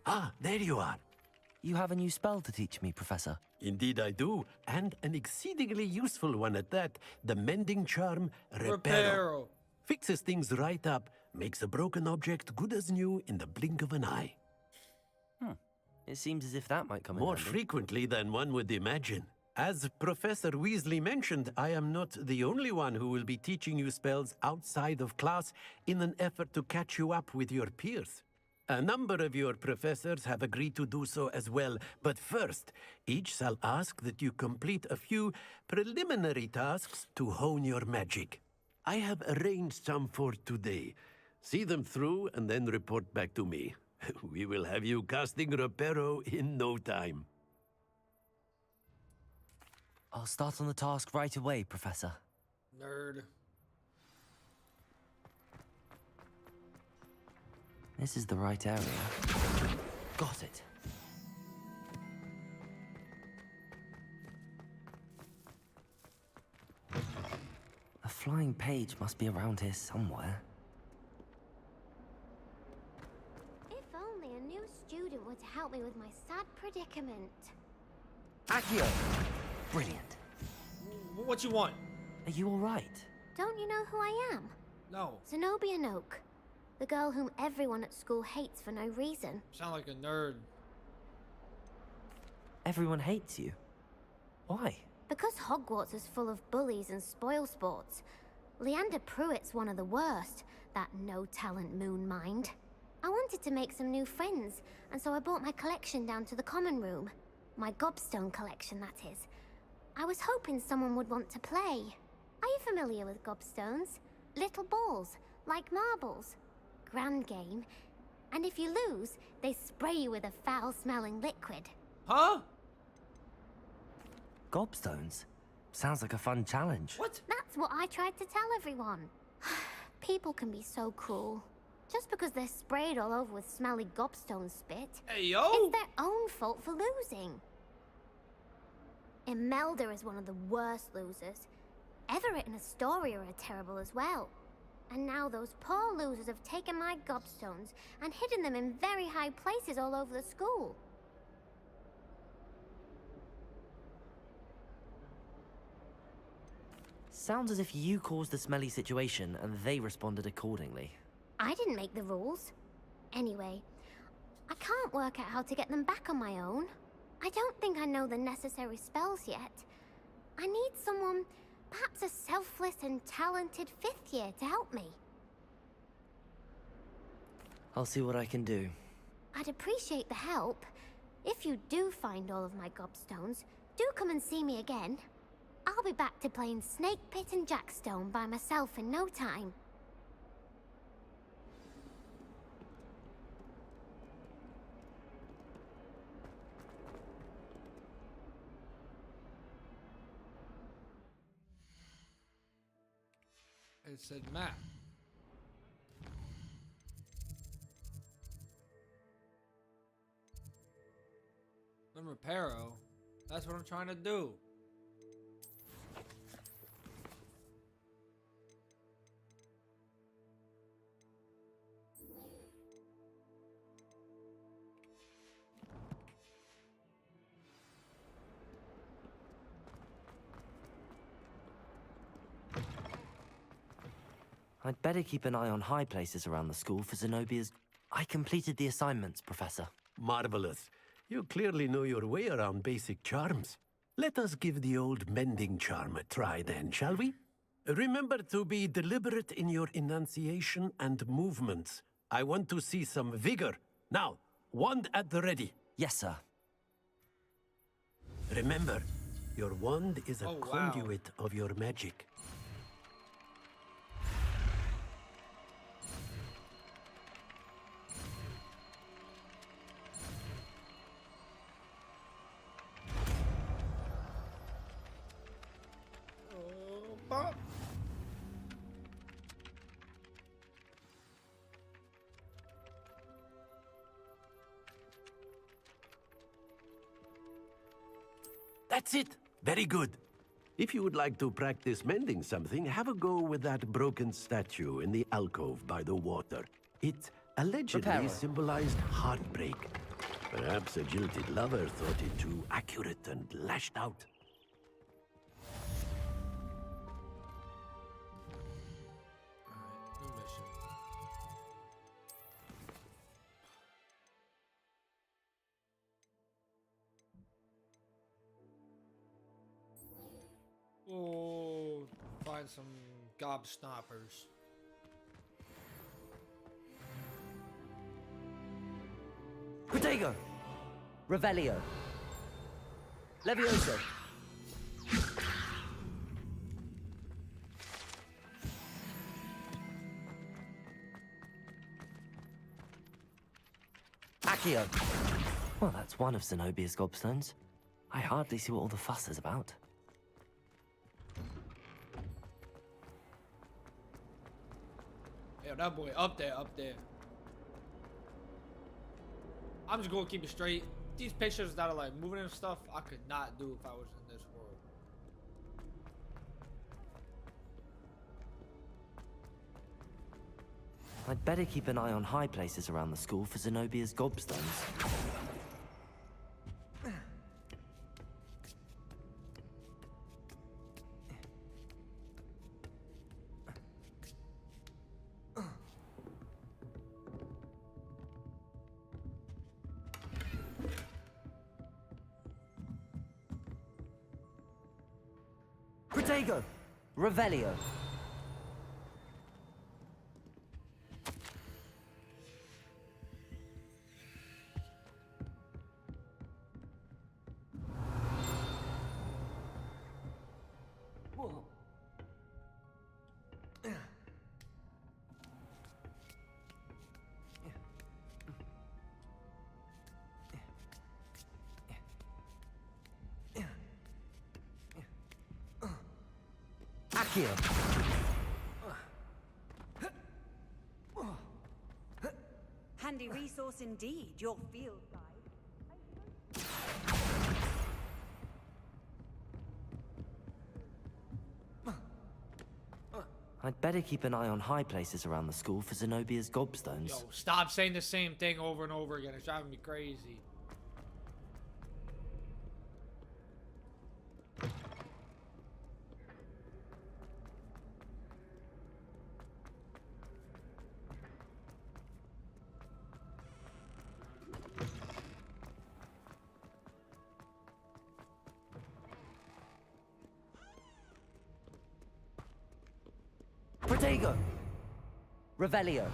Ah, there you are.
You have a new spell to teach me, Professor.
Indeed I do, and an exceedingly useful one at that. The mending charm, Reparo.
Reparo.
Fixes things right up, makes a broken object good as new in the blink of an eye.
It seems as if that might come in
More
handy.
frequently than one would imagine. As Professor Weasley mentioned, I am not the only one who will be teaching you spells outside of class in an effort to catch you up with your peers. A number of your professors have agreed to do so as well, but first, each shall ask that you complete a few preliminary tasks to hone your magic. I have arranged some for today. See them through and then report back to me. We will have you casting Reparo in no time.
I'll start on the task right away, Professor.
Nerd.
This is the right area. Got it. A flying page must be around here somewhere.
If only a new student were to help me with my sad predicament.
Accio! Brilliant.
What you want?
Are you all right?
Don't you know who I am?
No.
Zenobia Noak. The girl whom everyone at school hates for no reason.
Sound like a nerd.
Everyone hates you. Why?
Because Hogwarts is full of bullies and spoilsports. Leander Pruitt's one of the worst, that no-talent moon mind. I wanted to make some new friends, and so I brought my collection down to the common room. My gobstone collection, that is. I was hoping someone would want to play. Are you familiar with gobstones? Little balls, like marbles. Grand game. And if you lose, they spray you with a foul-smelling liquid.
Huh?
Gobstones? Sounds like a fun challenge.
What?
That's what I tried to tell everyone. People can be so cruel. Just because they're sprayed all over with smelly gobstone spit.
Hey, yo!
It's their own fault for losing. Imelda is one of the worst losers. Everett and Astoria are terrible as well. And now those poor losers have taken my gobstones and hidden them in very high places all over the school.
Sounds as if you caused the smelly situation and they responded accordingly.
I didn't make the rules. Anyway, I can't work out how to get them back on my own. I don't think I know the necessary spells yet. I need someone, perhaps a selfless and talented fifth year to help me.
I'll see what I can do.
I'd appreciate the help. If you do find all of my gobstones, do come and see me again. I'll be back to playing Snake Pit and Jackstone by myself in no time.
It said map. Some reparo. That's what I'm trying to do.
I'd better keep an eye on high places around the school for Zenobia's... I completed the assignments, Professor.
Marvelous. You clearly know your way around basic charms. Let us give the old mending charm a try then, shall we? Remember to be deliberate in your enunciation and movements. I want to see some vigor. Now, wand at the ready.
Yes, sir.
Remember, your wand is a
Oh, wow.
conduit of your magic.
Bop.
That's it. Very good. If you would like to practice mending something, have a go with that broken statue in the alcove by the water. It allegedly
Reparo.
symbolized heartbreak. Perhaps a jilted lover thought it too accurate and lashed out.
Alright, new mission. Oh, find some gobstoppers.
Protego! Revelio. Levioso. Accio. Well, that's one of Zenobia's gobstones. I hardly see what all the fuss is about.
Yeah, that boy up there, up there. I'm just gonna keep it straight. These pictures that are like moving and stuff, I could not do if I was in this world.
I'd better keep an eye on high places around the school for Zenobia's gobstones. Protego! Revelio. Accio.
Handy resource indeed, your field guide.
I'd better keep an eye on high places around the school for Zenobia's gobstones.
Yo, stop saying the same thing over and over again. It's driving me crazy.
Protego! Revelio.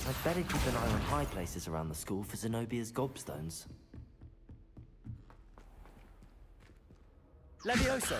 I'd better keep an eye on high places around the school for Zenobia's gobstones. Levioso!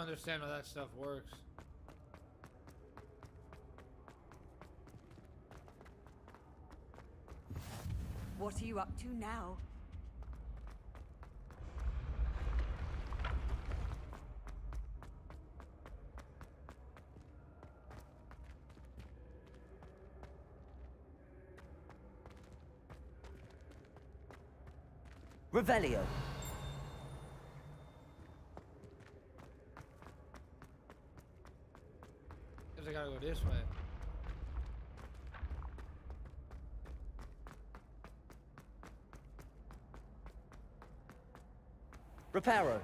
understand how that stuff works.
What are you up to now?
Revelio.
Guess I gotta go this way.
Reparo.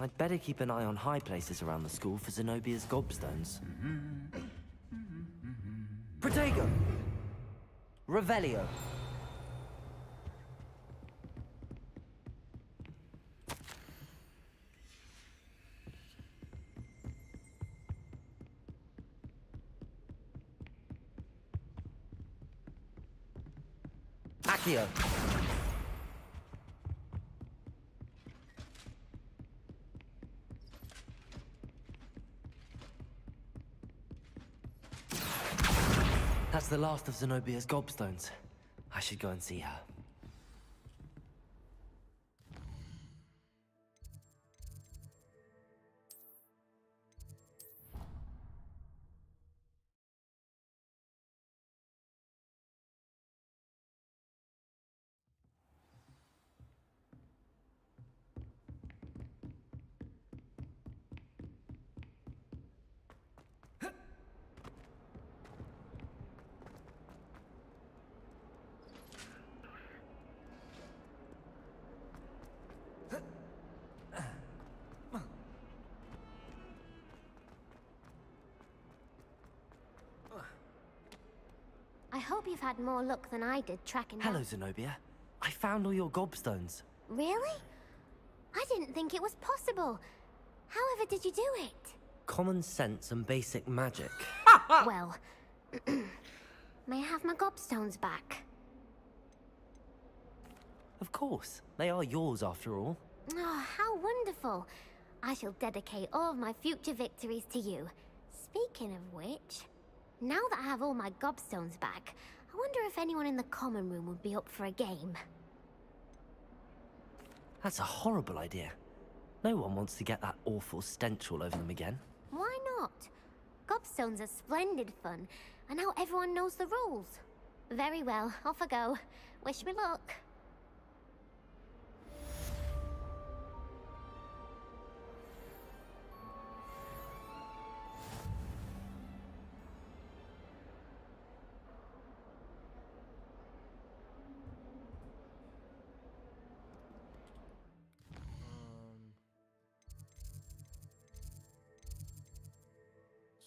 I'd better keep an eye on high places around the school for Zenobia's gobstones. Protego. Revelio. Accio. That's the last of Zenobia's gobstones. I should go and see her.
I hope you've had more luck than I did tracking
Hello,
down...
Zenobia. I found all your gobstones.
Really? I didn't think it was possible. However did you do it?
Common sense and basic magic.
Well, may I have my gobstones back?
Of course. They are yours after all.
Oh, how wonderful. I shall dedicate all of my future victories to you. Speaking of which, now that I have all my gobstones back, I wonder if anyone in the common room would be up for a game.
That's a horrible idea. No one wants to get that awful stench all over them again.
Why not? Gobstones are splendid fun, and now everyone knows the rules. Very well, off I go. Wish me luck.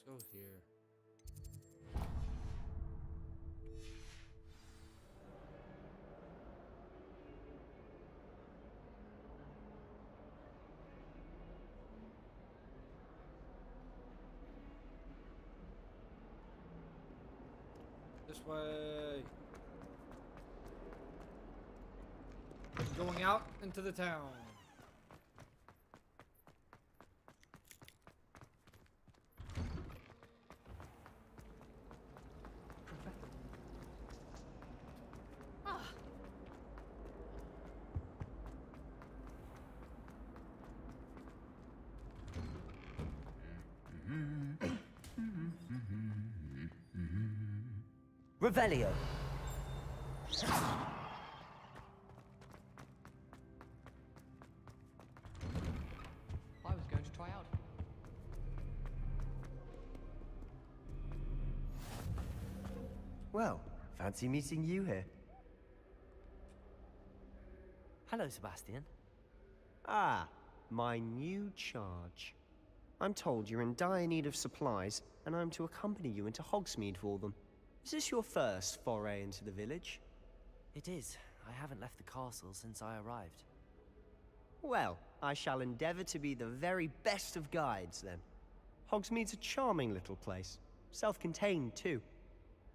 Let's go here. This way. Going out into the town.
Revelio.
I was going to try out.
Well, fancy meeting you here.
Hello, Sebastian.
Ah, my new charge. I'm told you're in dire need of supplies, and I'm to accompany you into Hogsmeade for them. Is this your first foray into the village?
It is. I haven't left the castle since I arrived.
Well, I shall endeavor to be the very best of guides, then. Hogsmeade's a charming little place. Self-contained, too.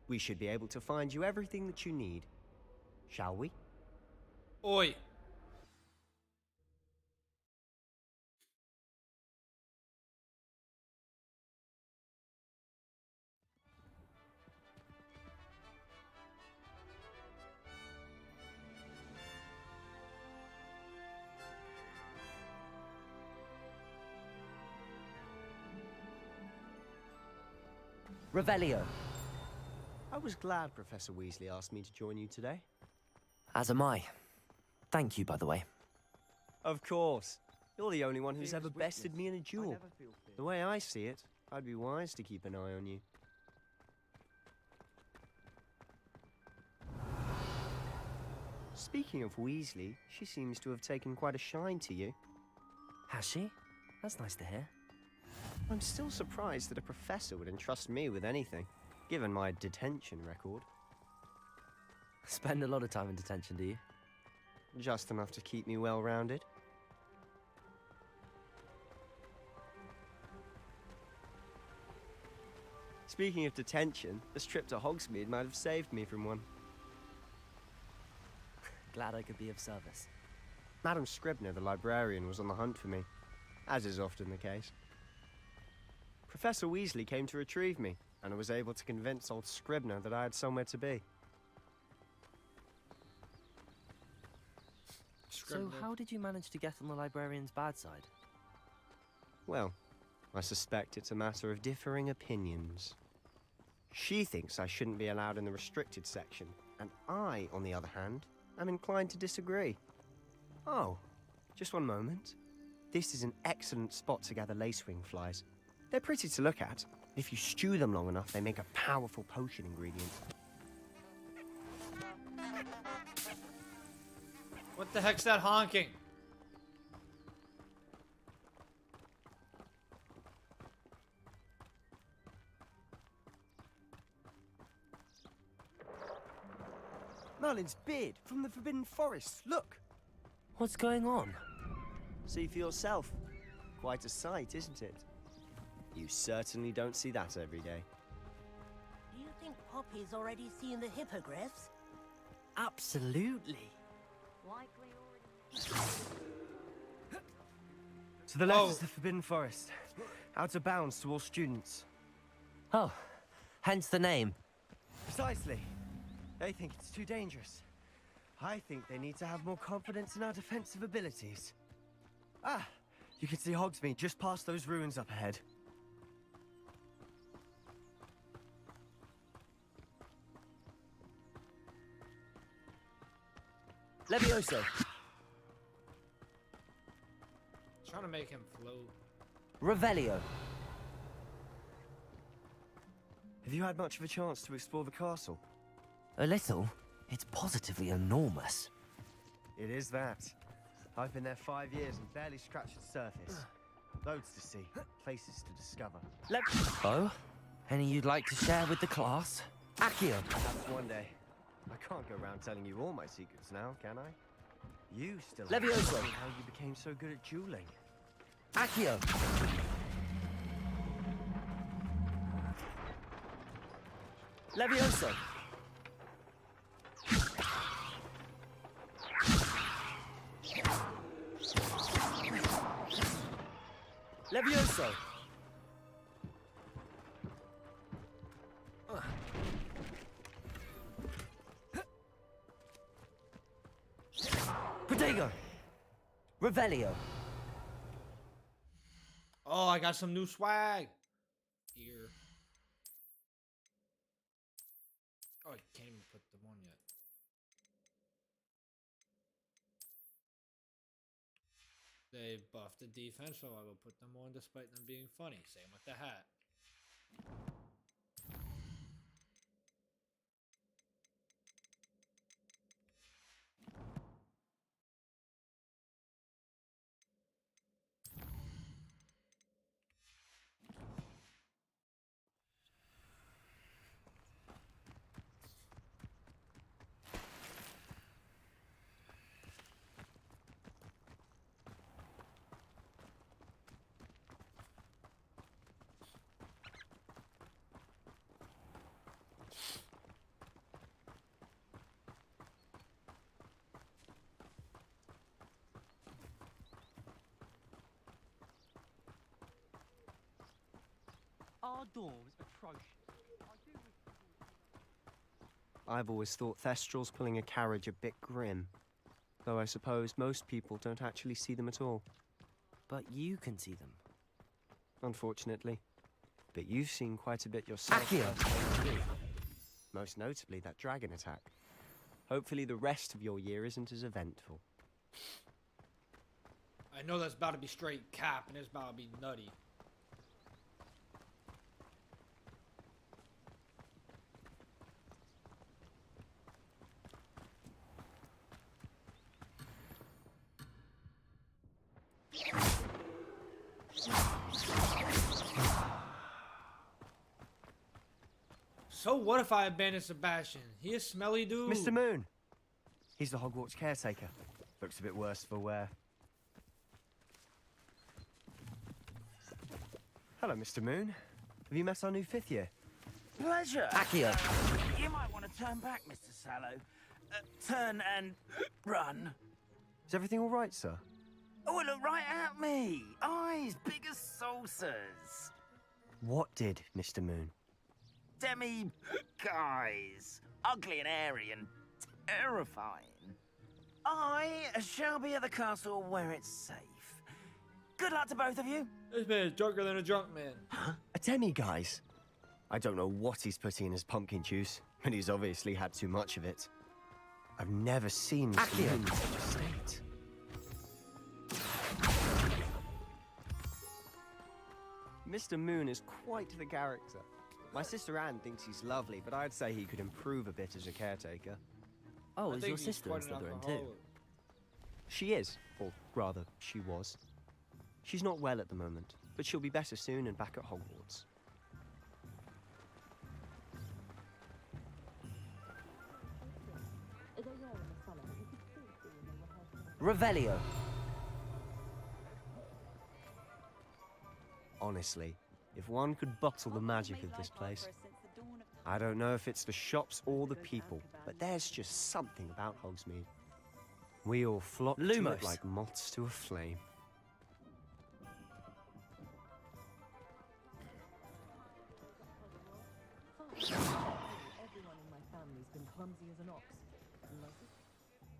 We should be able to find you everything that you need. Shall we?
Oi.
Revelio.
I was glad Professor Weasley asked me to join you today.
As am I. Thank you, by the way.
Of course. You're the only one who's ever bested me in a duel. The way I see it, I'd be wise to keep an eye on you. Speaking of Weasley, she seems to have taken quite a shine to you.
Has she? That's nice to hear.
I'm still surprised that a professor would entrust me with anything, given my detention record.
Spend a lot of time in detention, do you?
Just enough to keep me well-rounded. Speaking of detention, this trip to Hogsmeade might have saved me from one.
Glad I could be of service.
Madam Scribner, the librarian, was on the hunt for me, as is often the case. Professor Weasley came to retrieve me, and I was able to convince old Scribner that I had somewhere to be.
So how did you manage to get on the librarian's bad side?
Well, I suspect it's a matter of differing opinions. She thinks I shouldn't be allowed in the restricted section, and I, on the other hand, am inclined to disagree. Oh, just one moment. This is an excellent spot to gather lacewing flies. They're pretty to look at. If you stew them long enough, they make a powerful potion ingredient.
What the heck's that honking?
Merlin's beard from the Forbidden Forest. Look!
What's going on?
See for yourself. Quite a sight, isn't it? You certainly don't see that every day.
Do you think Poppy's already seen the hippogriffs?
Absolutely.
Likely already.
To the left is the Forbidden Forest. Out of bounds to all students.
Oh, hence the name.
Precisely. They think it's too dangerous. I think they need to have more confidence in our defensive abilities. Ah, you can see Hogsmeade just past those ruins up ahead.
Levioso.
Trying to make him float.
Revelio.
Have you had much of a chance to explore the castle?
A little. It's positively enormous.
It is that. I've been there 5 years and barely scratched the surface. Loads to see, places to discover.
Oh? Any you'd like to share with the class? Accio.
That's one day. I can't go around telling you all my secrets now, can I? You still
Levioso.
how you became so good at dueling.
Accio. Levioso. Levioso. Protego. Revelio.
Oh, I got some new swag. Here. Oh, I can't even put them on yet. They buffed the defense, so I will put them on despite them being funny. Same with the hat.
Our door was atrocious.
I've always thought Thestrals pulling a carriage a bit grim. Though I suppose most people don't actually see them at all.
But you can see them.
Unfortunately. but you've seen quite a bit yourself. Too. Most notably, that dragon attack. Hopefully the rest of your year isn't as eventful.
I know that's about to be straight cap, and it's about to be nutty. So what if I abandon Sebastian? He a smelly dude.
Mr. Moon! He's the Hogwarts caretaker. Looks a bit worse for wear. Hello, Mr. Moon. Have you met our new 5th year?
Pleasure.
Accio.
You might want to turn back, Mr. Sallow. Turn and run.
Is everything all right, sir?
Oh, look right at me. Eyes big as saucers.
What did, Mr. Moon?
Demi guys. Ugly and airy and terrifying. I shall be at the castle where it's safe. Good luck to both of you.
This man is drunker than a drunk man.
Huh? A demi-guise? I don't know what he's putting in his pumpkin juice, but he's obviously had too much of it. I've never seen Mr. Moon in such a state. Mr. Moon is quite the character. My sister Anne thinks he's lovely, but I'd say he could improve a bit as a caretaker.
Oh, is your sister in Slytherin too?
She is, or rather, she was. She's not well at the moment, but she'll be better soon and back at Hogwarts.
Revelio.
Honestly, if one could bottle the magic of this place, I don't know if it's the shops or the people, but there's just something about Hogsmeade. We all flock to it like moths to a flame.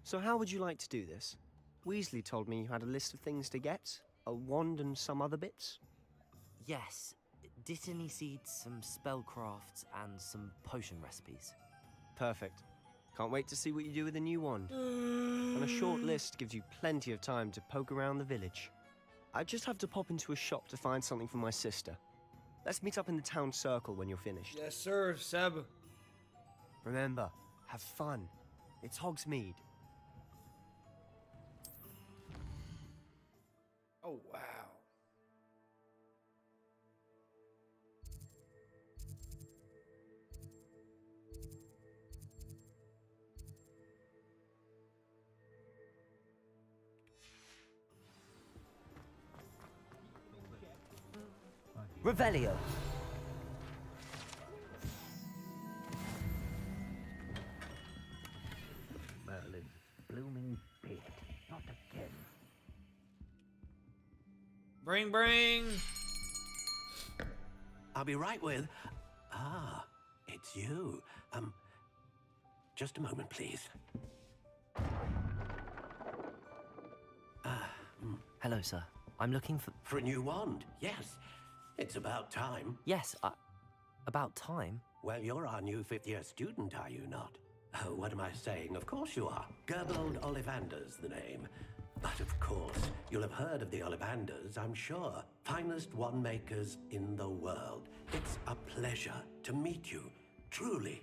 So how would you like to do this? Weasley told me you had a list of things to get, a wand and some other bits.
Yes. Dittany seeds, some spellcrafts, and some potion recipes.
Perfect. Can't wait to see what you do with the new wand. And a short list gives you plenty of time to poke around the village. I just have to pop into a shop to find something for my sister. Let's meet up in the town circle when you're finished.
Yes, sir, Seb.
Remember, have fun. It's Hogsmeade.
Oh, wow.
Revelio.
Merlin, blooming beard, not again.
Bring.
I'll be right with... Ah, it's you. Just a moment, please.
Hello, sir. I'm looking for...
For a new wand, yes. It's about time.
Yes, about time?
Well, you're our new 5th-year student, are you not? Oh, what am I saying? Of course you are. Gerbold Ollivander's the name. But of course, you'll have heard of the Ollivanders, I'm sure. Finest wand makers in the world. It's a pleasure to meet you, truly.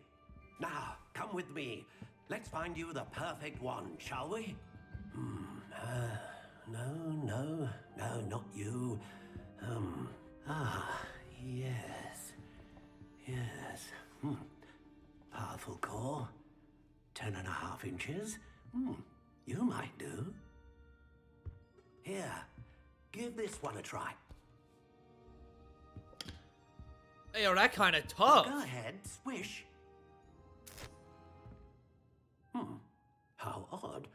Now, come with me. Let's find you the perfect wand, shall we? No, not you. Yes. Powerful core. 10.5 inches. You might do. Here, give this one a try.
Hey, yo, that kind of tough.
Go ahead, swish. How odd.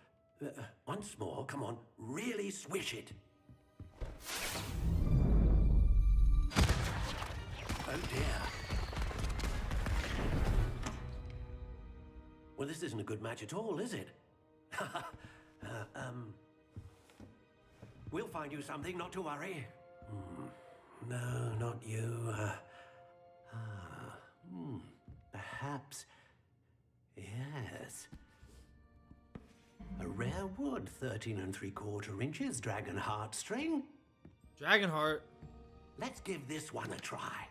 Once more, come on, really swish it. Oh dear. Well, this isn't a good match at all, is it? We'll find you something, not to worry. No, not you. perhaps. Yes. A rare wood, 13 3/4 inches, dragon heartstring.
Dragonheart.
Let's give this one a try.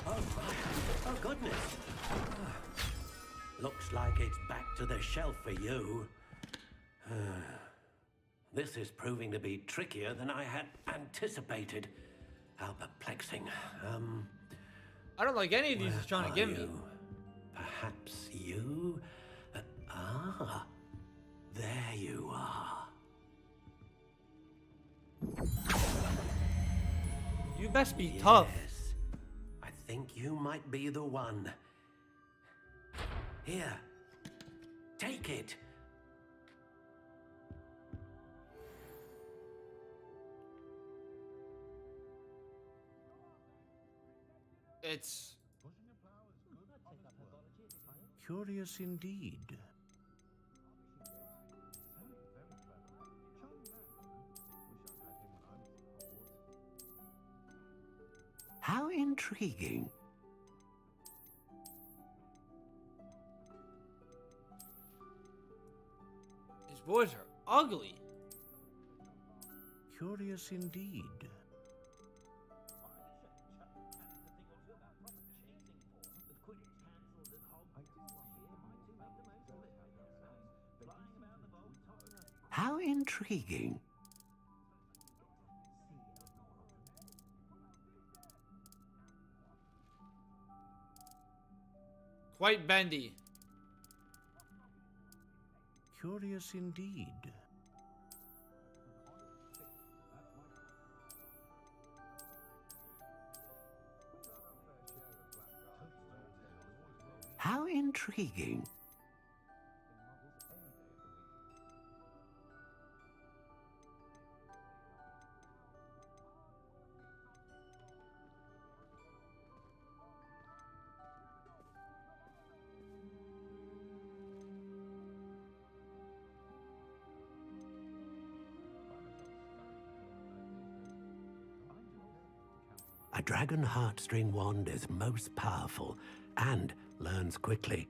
Oh, goodness. Looks like it's back to the shelf for you. This is proving to be trickier than I had anticipated. How perplexing.
I don't like any of these he's trying to give me.
Perhaps you? There you are.
You best be tough.
Yes, I think you might be the one. Here, take it.
It's
curious indeed. How intriguing.
These boys are ugly.
Curious indeed. How intriguing.
Quite bendy.
Curious indeed. How intriguing. A dragon heartstring wand is most powerful and learns quickly.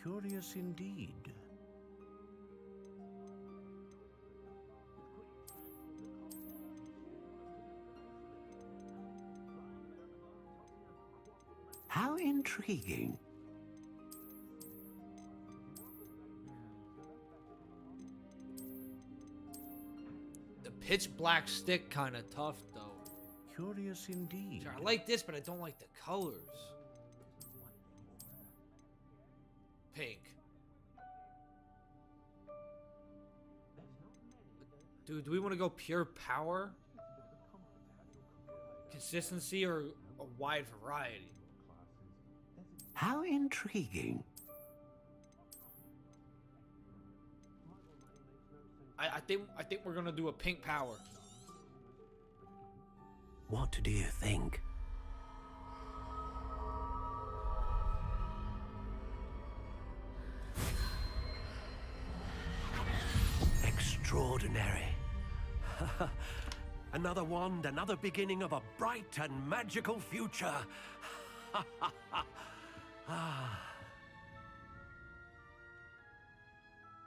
Curious indeed. How intriguing.
Pitch black stick kind of tough though.
Curious indeed.
I like this, but I don't like the colors. Pink. Dude, do we want to go pure power? Consistency or a wide variety?
How intriguing.
I think we're gonna do a pink power.
What do you think? Extraordinary. Another wand, another beginning of a bright and magical future.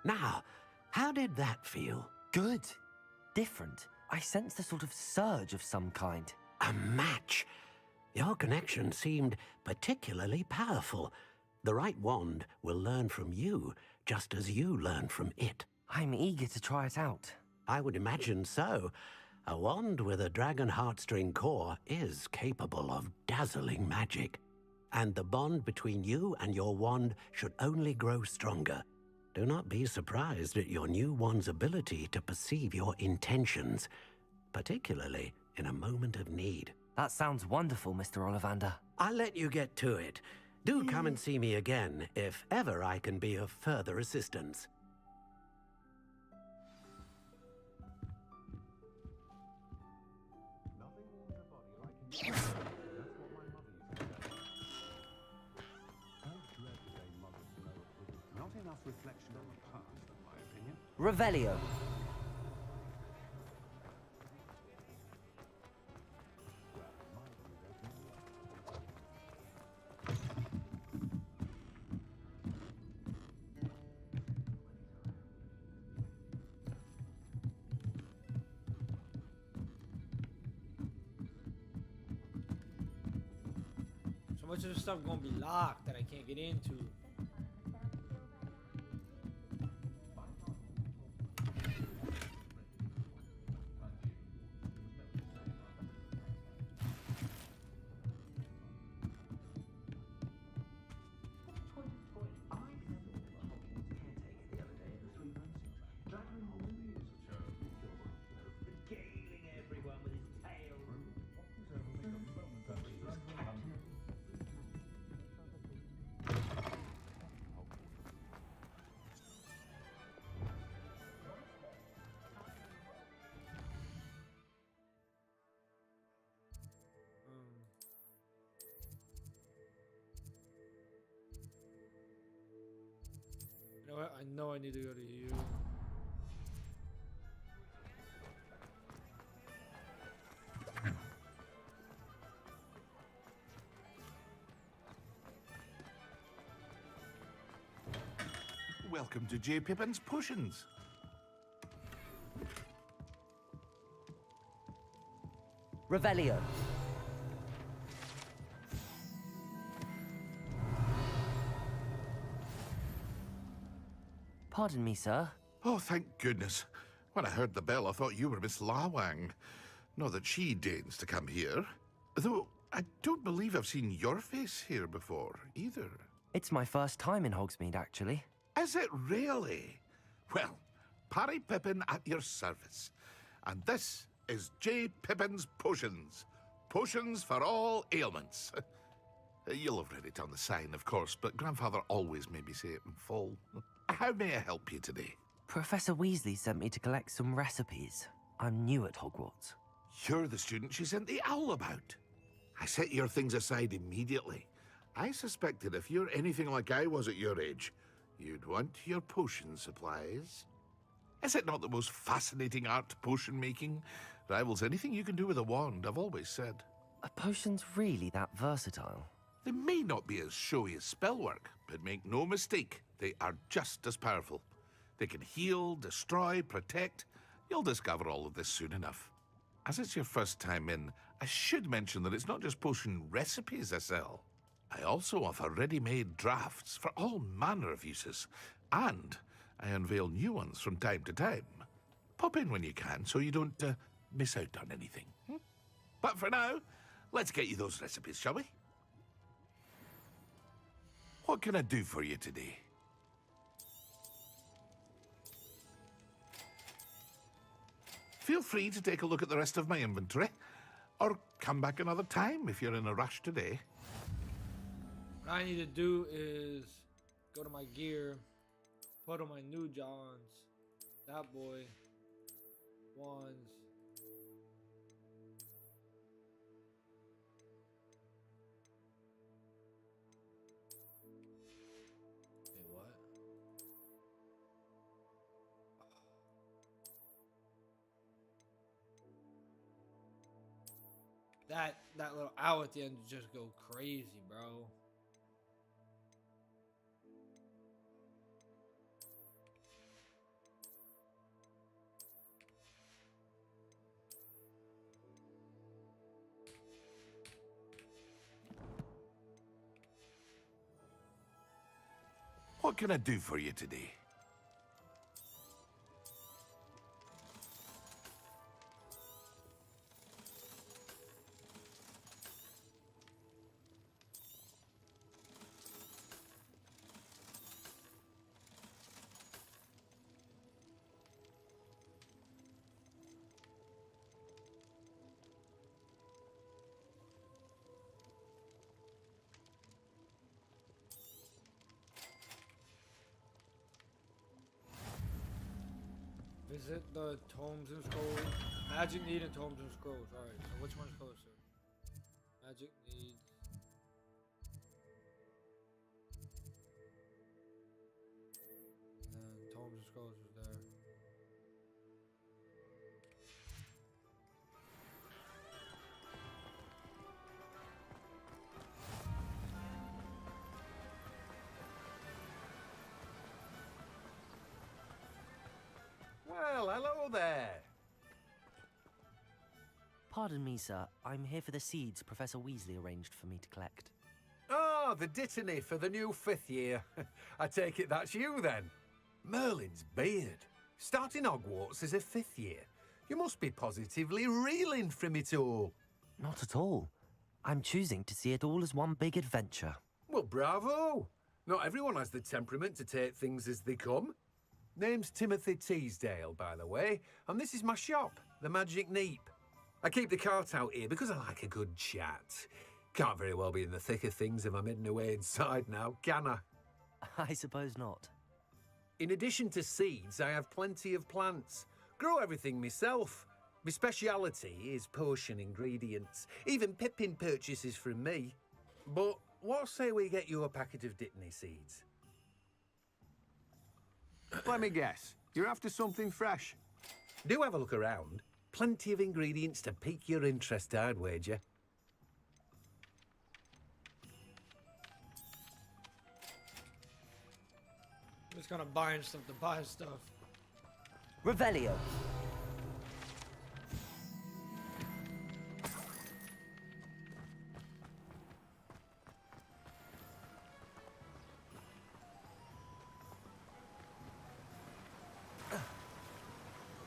Now, how did that feel?
Good. Different. I sensed a sort of surge of some kind.
A match. Your connection seemed particularly powerful. The right wand will learn from you, just as you learn from it.
I'm eager to try it out.
I would imagine so. A wand with a dragon heartstring core is capable of dazzling magic. And the bond between you and your wand should only grow stronger. Do not be surprised at your new wand's ability to perceive your intentions, particularly in a moment of need.
That sounds wonderful, Mr. Ollivander.
I'll let you get to it. Do come and see me again if ever I can be of further assistance.
reflection on the past, in my opinion.
Revelio.
So much of the stuff gonna be locked that I can't get into. You know what? I know I need to go to you.
Welcome to J. Pippin's Potions.
Revelio. Pardon me, sir.
Oh, thank goodness. When I heard the bell, I thought you were Miss Lawang. Not that she deigns to come here. Though, I don't believe I've seen your face here before, either.
It's my first time in Hogsmeade, actually.
Is it really? Well, Parry Pippin at your service. And this is J. Pippin's Potions. Potions for all ailments. You'll have read it on the sign, of course, but Grandfather always made me say it in full. How may I help you today?
Professor Weasley sent me to collect some recipes. I'm new at Hogwarts.
You're the student she sent the owl about. I set your things aside immediately. I suspected if you're anything like I was at your age, you'd want your potion supplies. Is it not the most fascinating art, potion making? Rivals anything you can do with a wand, I've always said.
Are potions really that versatile?
They may not be as showy as spellwork, but make no mistake, they are just as powerful. They can heal, destroy, protect. You'll discover all of this soon enough. As it's your first time in, I should mention that it's not just potion recipes I sell. I also offer ready-made drafts for all manner of uses, and I unveil new ones from time to time. Pop in when you can so you don't miss out on anything. But for now, let's get you those recipes, shall we? What can I do for you today? Feel free to take a look at the rest of my inventory, or come back another time if you're in a rush today.
What I need to do is go to my gear, put on my new Johns, that boy, wands. Wait, what? That little owl at the end just go crazy, bro.
What can I do for you today?
Visit the Tomes and Scrolls. Magic Need and Tomes and Scrolls. Alright, so which one's closer? Magic Need. Scrolls is there.
Well, hello there.
Pardon me, sir. I'm here for the seeds Professor Weasley arranged for me to collect.
Oh, the dittany for the new 5th year. I take it that's you then. Merlin's beard. Starting Hogwarts as a 5th year. You must be positively reeling from it all.
Not at all. I'm choosing to see it all as one big adventure.
Well, bravo. Not everyone has the temperament to take things as they come. Name's Timothy Teasdale, by the way, and this is my shop, the Magic Neep. I keep the cart out here because I like a good chat. Can't very well be in the thick of things if I'm hidden away inside now, can I?
I suppose not.
In addition to seeds, I have plenty of plants. Grow everything myself. My speciality is potion ingredients. Even Pippin purchases from me. But what say we get you a packet of Dittany seeds?
Let me guess. You're after something fresh.
Do have a look around. Plenty of ingredients to pique your interest, I'd wager.
I'm just gonna buy stuff to buy stuff.
Revelio.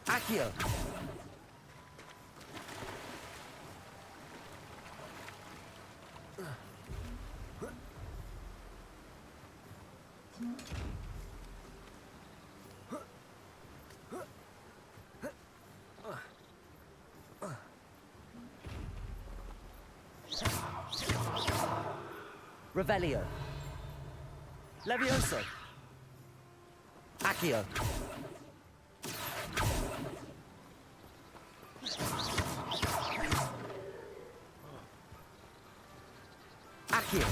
Accio. Revelio. Levioso. Accio. Accio.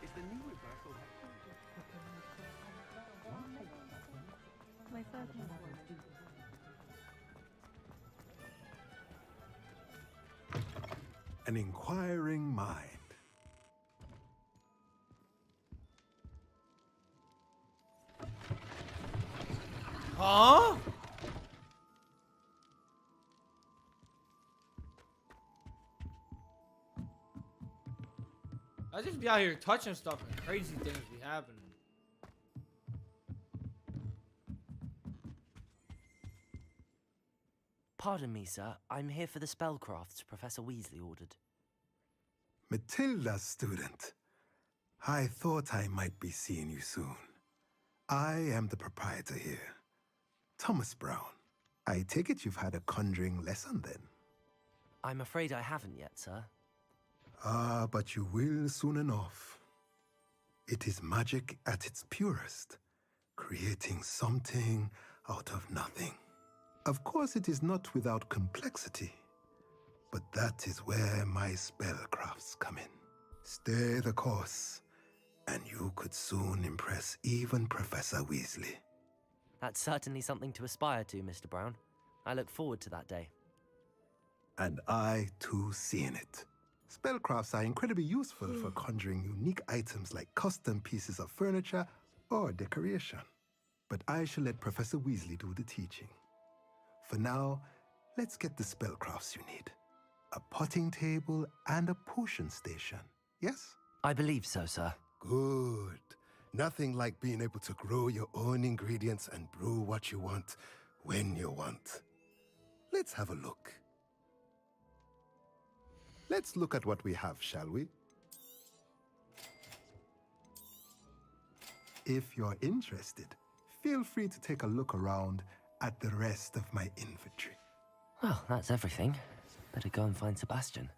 Is the new reversal
My first one.
An inquiring mind.
Huh? I just be out here touching stuff and crazy things be happening.
Pardon me, sir. I'm here for the spellcrafts Professor Weasley ordered.
Matilda, student. I thought I might be seeing you soon. I am the proprietor here, Thomas Brown. I take it you've had a conjuring lesson then?
I'm afraid I haven't yet, sir.
Ah, but you will soon enough. It is magic at its purest, creating something out of nothing. Of course, it is not without complexity, but that is where my spellcrafts come in. Stay the course, and you could soon impress even Professor Weasley.
That's certainly something to aspire to, Mr. Brown. I look forward to that day.
And I, too, see in it. Spellcrafts are incredibly useful for conjuring unique items like custom pieces of furniture or decoration. But I shall let Professor Weasley do the teaching. For now, let's get the spellcrafts you need. A potting table and a potion station, yes?
I believe so, sir.
Good. Nothing like being able to grow your own ingredients and brew what you want when you want. Let's have a look. Let's look at what we have, shall we? If you're interested, feel free to take a look around at the rest of my inventory.
Well, that's everything. Better go and find Sebastian.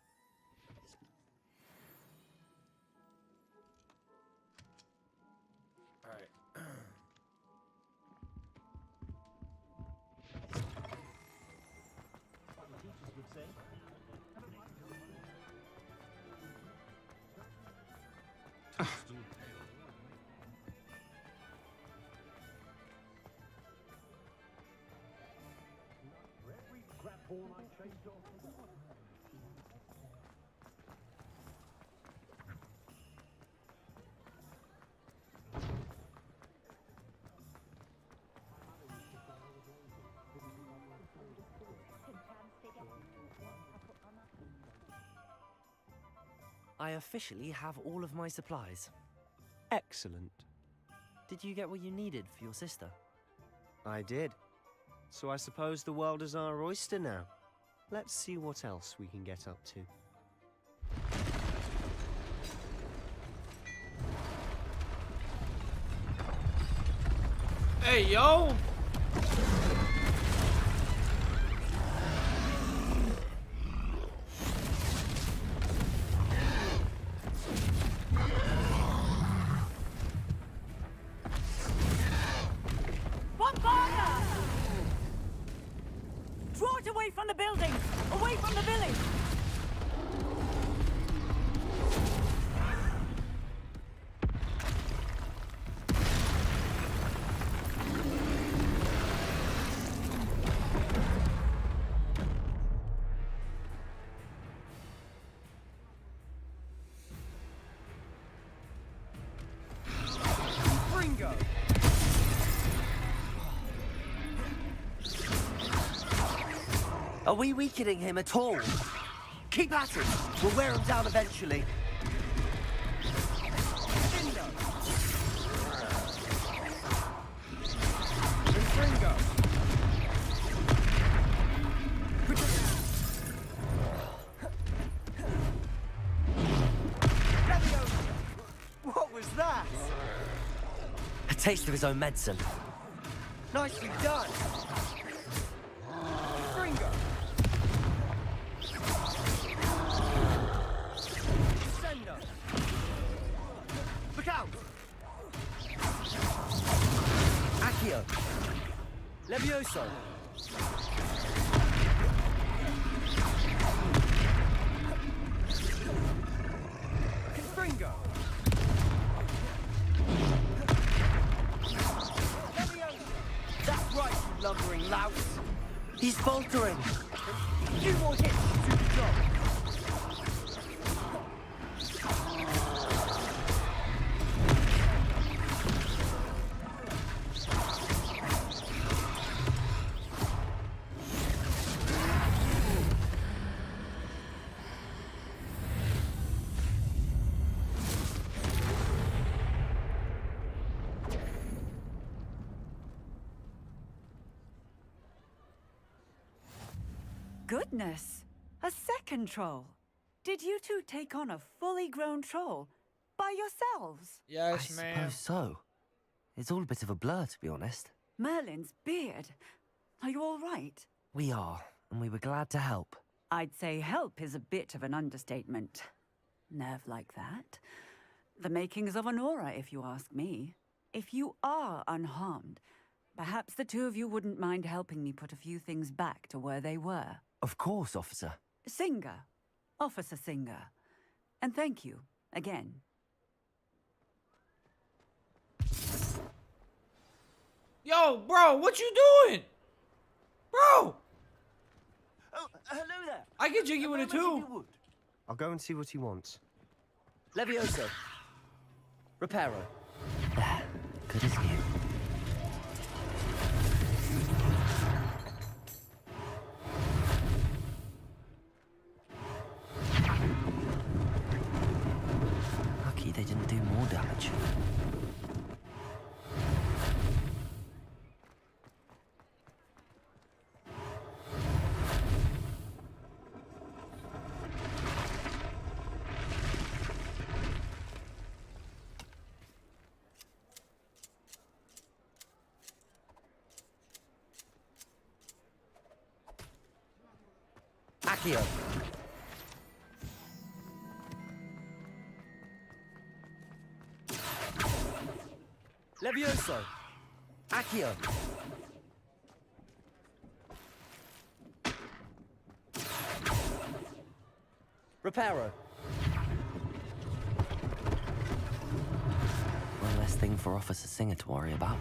I officially have all of my supplies.
Excellent.
Did you get what you needed for your sister?
I did. So I suppose the world is our oyster now. Let's see what else we can get up to.
Hey, yo!
Draw it away from the building! Away from the village!
Ringo! Are we weakening him at all? Keep at it! We'll wear him down eventually. Ringo! What was that? A taste of his own medicine. Nicely done! Ringo! Sender! Look out! Accio! Levioso! Confringo! That's right, you lumbering lout! He's faltering! A few more hits to do the job!
Goodness! A second troll! Did you two take on a fully grown troll? By yourselves?
Yes,
I suppose so. It's all a bit of a blur, to be honest.
Merlin's beard. Are you all right?
We are, and we were glad to help.
I'd say help is a bit of an understatement. Nerve like that. The makings of an aura, if you ask me. If you are unharmed, perhaps the two of you wouldn't mind helping me put a few things back to where they were.
Of course, officer.
Singer. Officer Singer. And thank you, again.
Yo, bro, what you doing? Bro!
Oh, hello there.
I get jiggy with it too.
I'll go and see what he wants.
Levioso. Reparo. There. Good as new. Lucky they didn't do more damage. Accio. Levioso. Accio. Reparo. less thing for Officer Singer to worry about.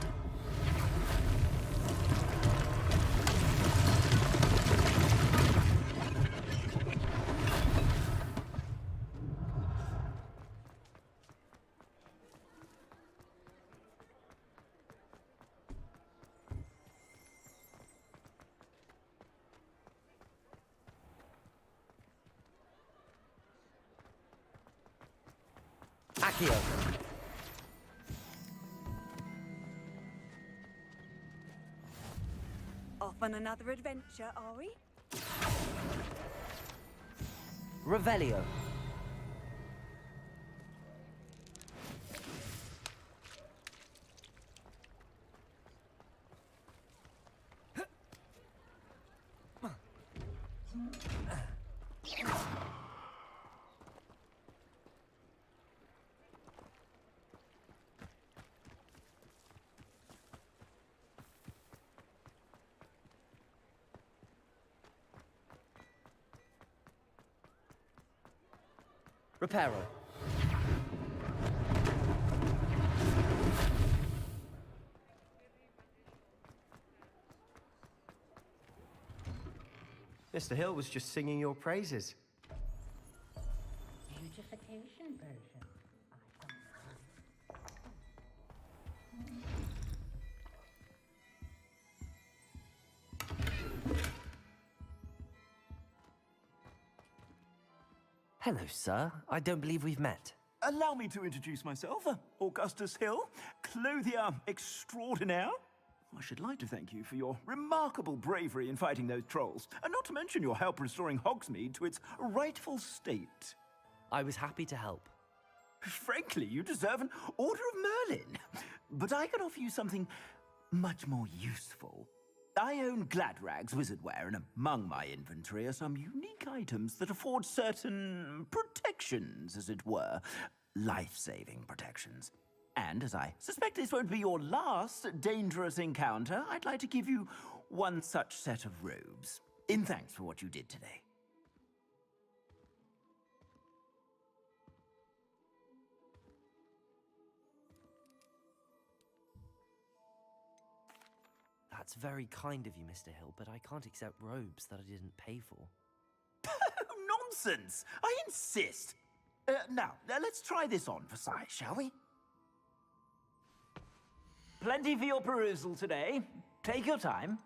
Accio.
Off on another adventure, are we?
Revelio. Reparo.
Mr. Hill was just singing your praises.
Beautification version.
Hello, sir. I don't believe we've met.
Allow me to introduce myself, Augustus Hill, clothier extraordinaire. I should like to thank you for your remarkable bravery in fighting those trolls, and not to mention your help restoring Hogsmeade to its rightful state.
I was happy to help.
Frankly, you deserve an Order of Merlin. But I can offer you something much more useful. I own Gladrag's wizardware, and among my inventory are some unique items that afford certain protections, as it were. Life-saving protections. And as I suspect this won't be your last dangerous encounter, I'd like to give you one such set of robes, in thanks for what you did today.
That's very kind of you, Mr. Hill, but I can't accept robes that I didn't pay for.
Nonsense! I insist! Now, let's try this on for size, shall we? Plenty for your perusal today. Take your time.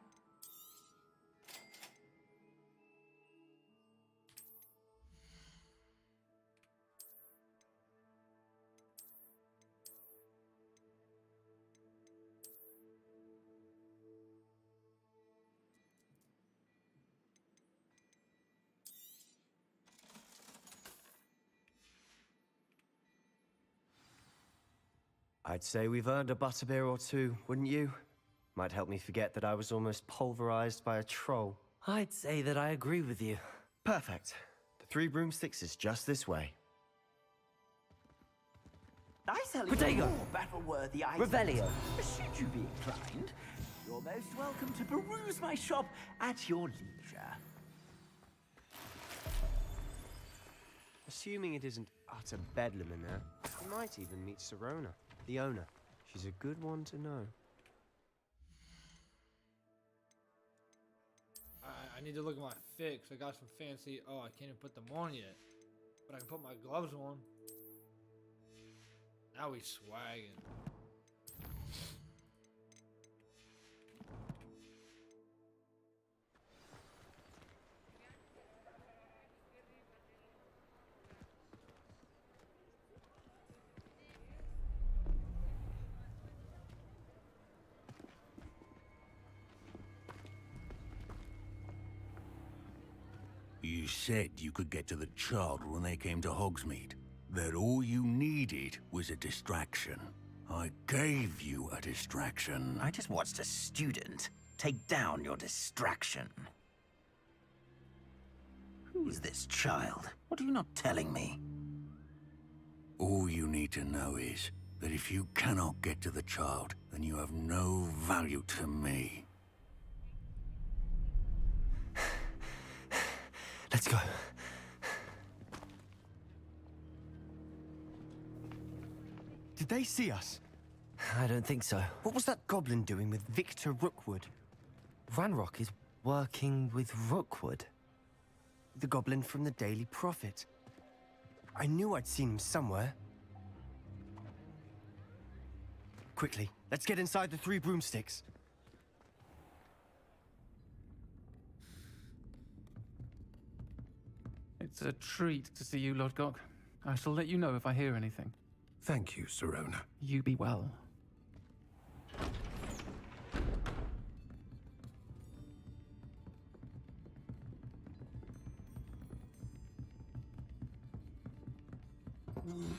I'd say we've earned a butterbeer or two, wouldn't you? Might help me forget that I was almost pulverized by a troll.
I'd say that I agree with you.
Perfect. The 3 broomsticks is just this way.
I sell
Protego.
you more battle-worthy items.
Revelio.
Should you be inclined, you're most welcome to peruse my shop at your leisure.
Assuming it isn't utter bedlam in there, you might even meet Serona, the owner. She's a good one to know.
I need to look at my fix. I got some fancy. Oh, I can't even put them on yet. But I can put my gloves on. Now we swagging.
You said you could get to the child when they came to Hogsmeade. That all you needed was a distraction. I gave you a distraction.
I just watched a student take down your distraction. Who is this child? What are you not telling me?
All you need to know is that if you cannot get to the child, then you have no value to me.
Let's go.
Did they see us?
I don't think so.
What was that goblin doing with Victor Rookwood?
Ranrock is working with Rookwood.
The goblin from the Daily Prophet. I knew I'd seen him somewhere. Quickly, let's get inside the 3 broomsticks.
It's a treat to see you, Lodgok. I shall let you know if I hear anything.
Thank you, Serona.
You be well.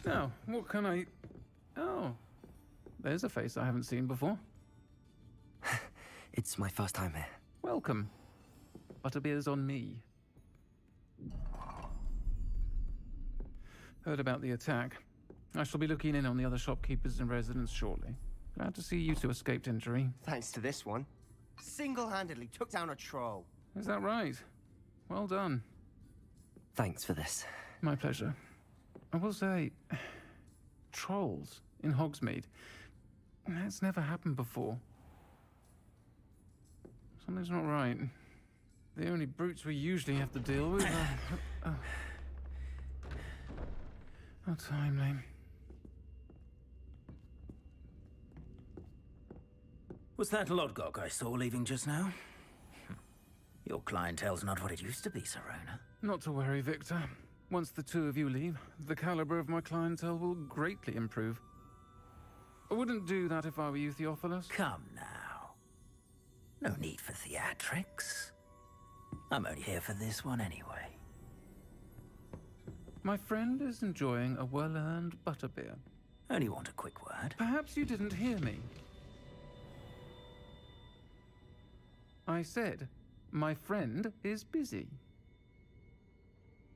Now, what can I... Oh, there's a face I haven't seen before.
It's my first time here.
Welcome. Butterbeer's on me. Heard about the attack. I shall be looking in on the other shopkeepers and residents shortly. Glad to see you two escaped injury.
Thanks to this one. Single-handedly took down a troll.
Is that right? Well done.
Thanks for this.
My pleasure. I will say, trolls in Hogsmeade. That's never happened before. Something's not right. The only brutes we usually have to deal with are... How timely.
Was that Lodgok I saw leaving just now? Your clientele's not what it used to be, Serona.
Not to worry, Victor. Once the two of you leave, the caliber of my clientele will greatly improve. I wouldn't do that if I were you, Theophilus.
Come now. No need for theatrics. I'm only here for this one anyway.
My friend is enjoying a well-earned butterbeer.
Only want a quick word.
Perhaps you didn't hear me. I said, my friend is busy.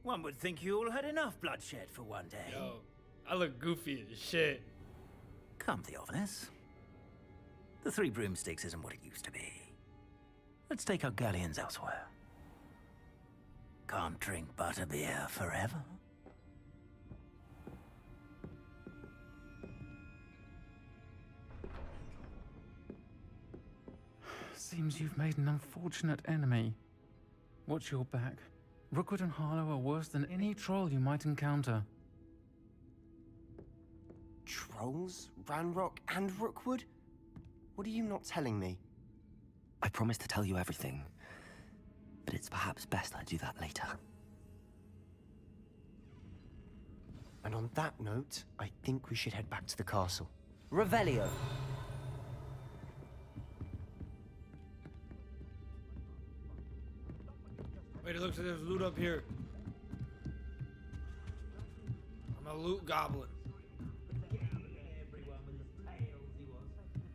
One would think you all had enough bloodshed for one day.
Yo, I look goofy as shit.
Come, Theophilus. The 3 broomsticks isn't what it used to be. Let's take our galleons elsewhere. Can't drink butterbeer forever.
Seems you've made an unfortunate enemy. Watch your back. Rookwood and Harlow are worse than any troll you might encounter.
Trolls? Ranrock and Rookwood? What are you not telling me?
I promise to tell you everything, but it's perhaps best I do that later.
And on that note, I think we should head back to the castle.
Revelio.
Wait, it looks like there's loot up here. I'm a loot goblin.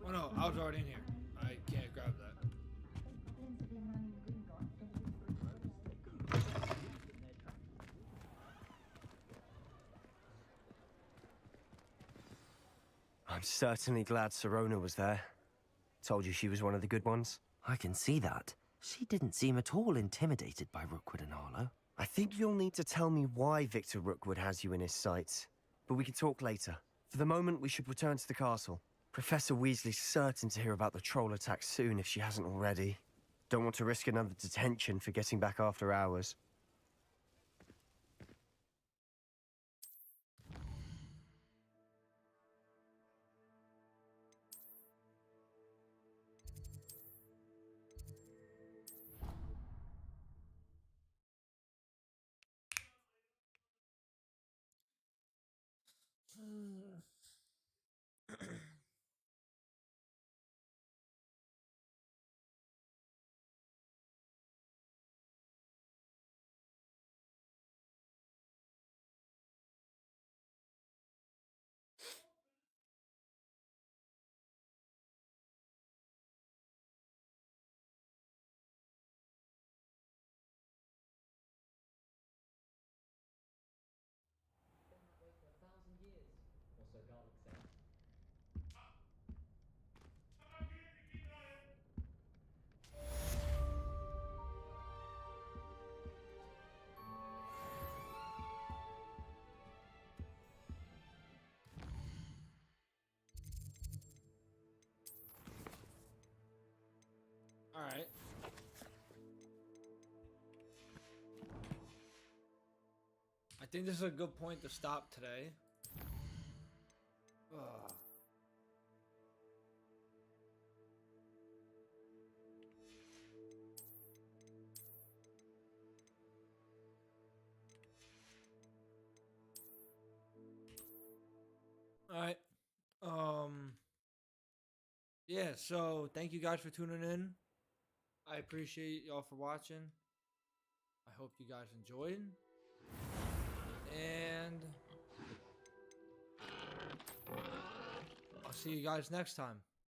Oh no, I was already in here. I can't grab that.
I'm certainly glad Serona was there. Told you she was one of the good ones.
I can see that. She didn't seem at all intimidated by Rookwood and Harlow.
I think you'll need to tell me why Victor Rookwood has you in his sights. But we can talk later. For the moment, we should return to the castle. Professor Weasley's certain to hear about the troll attack soon if she hasn't already. Don't want to risk another detention for getting back after hours.
Alright. I think this is a good point to stop today. Ugh. Alright. Yeah, so thank you guys for tuning in. I appreciate y'all for watching. I hope you guys enjoyed. And I'll see you guys next time.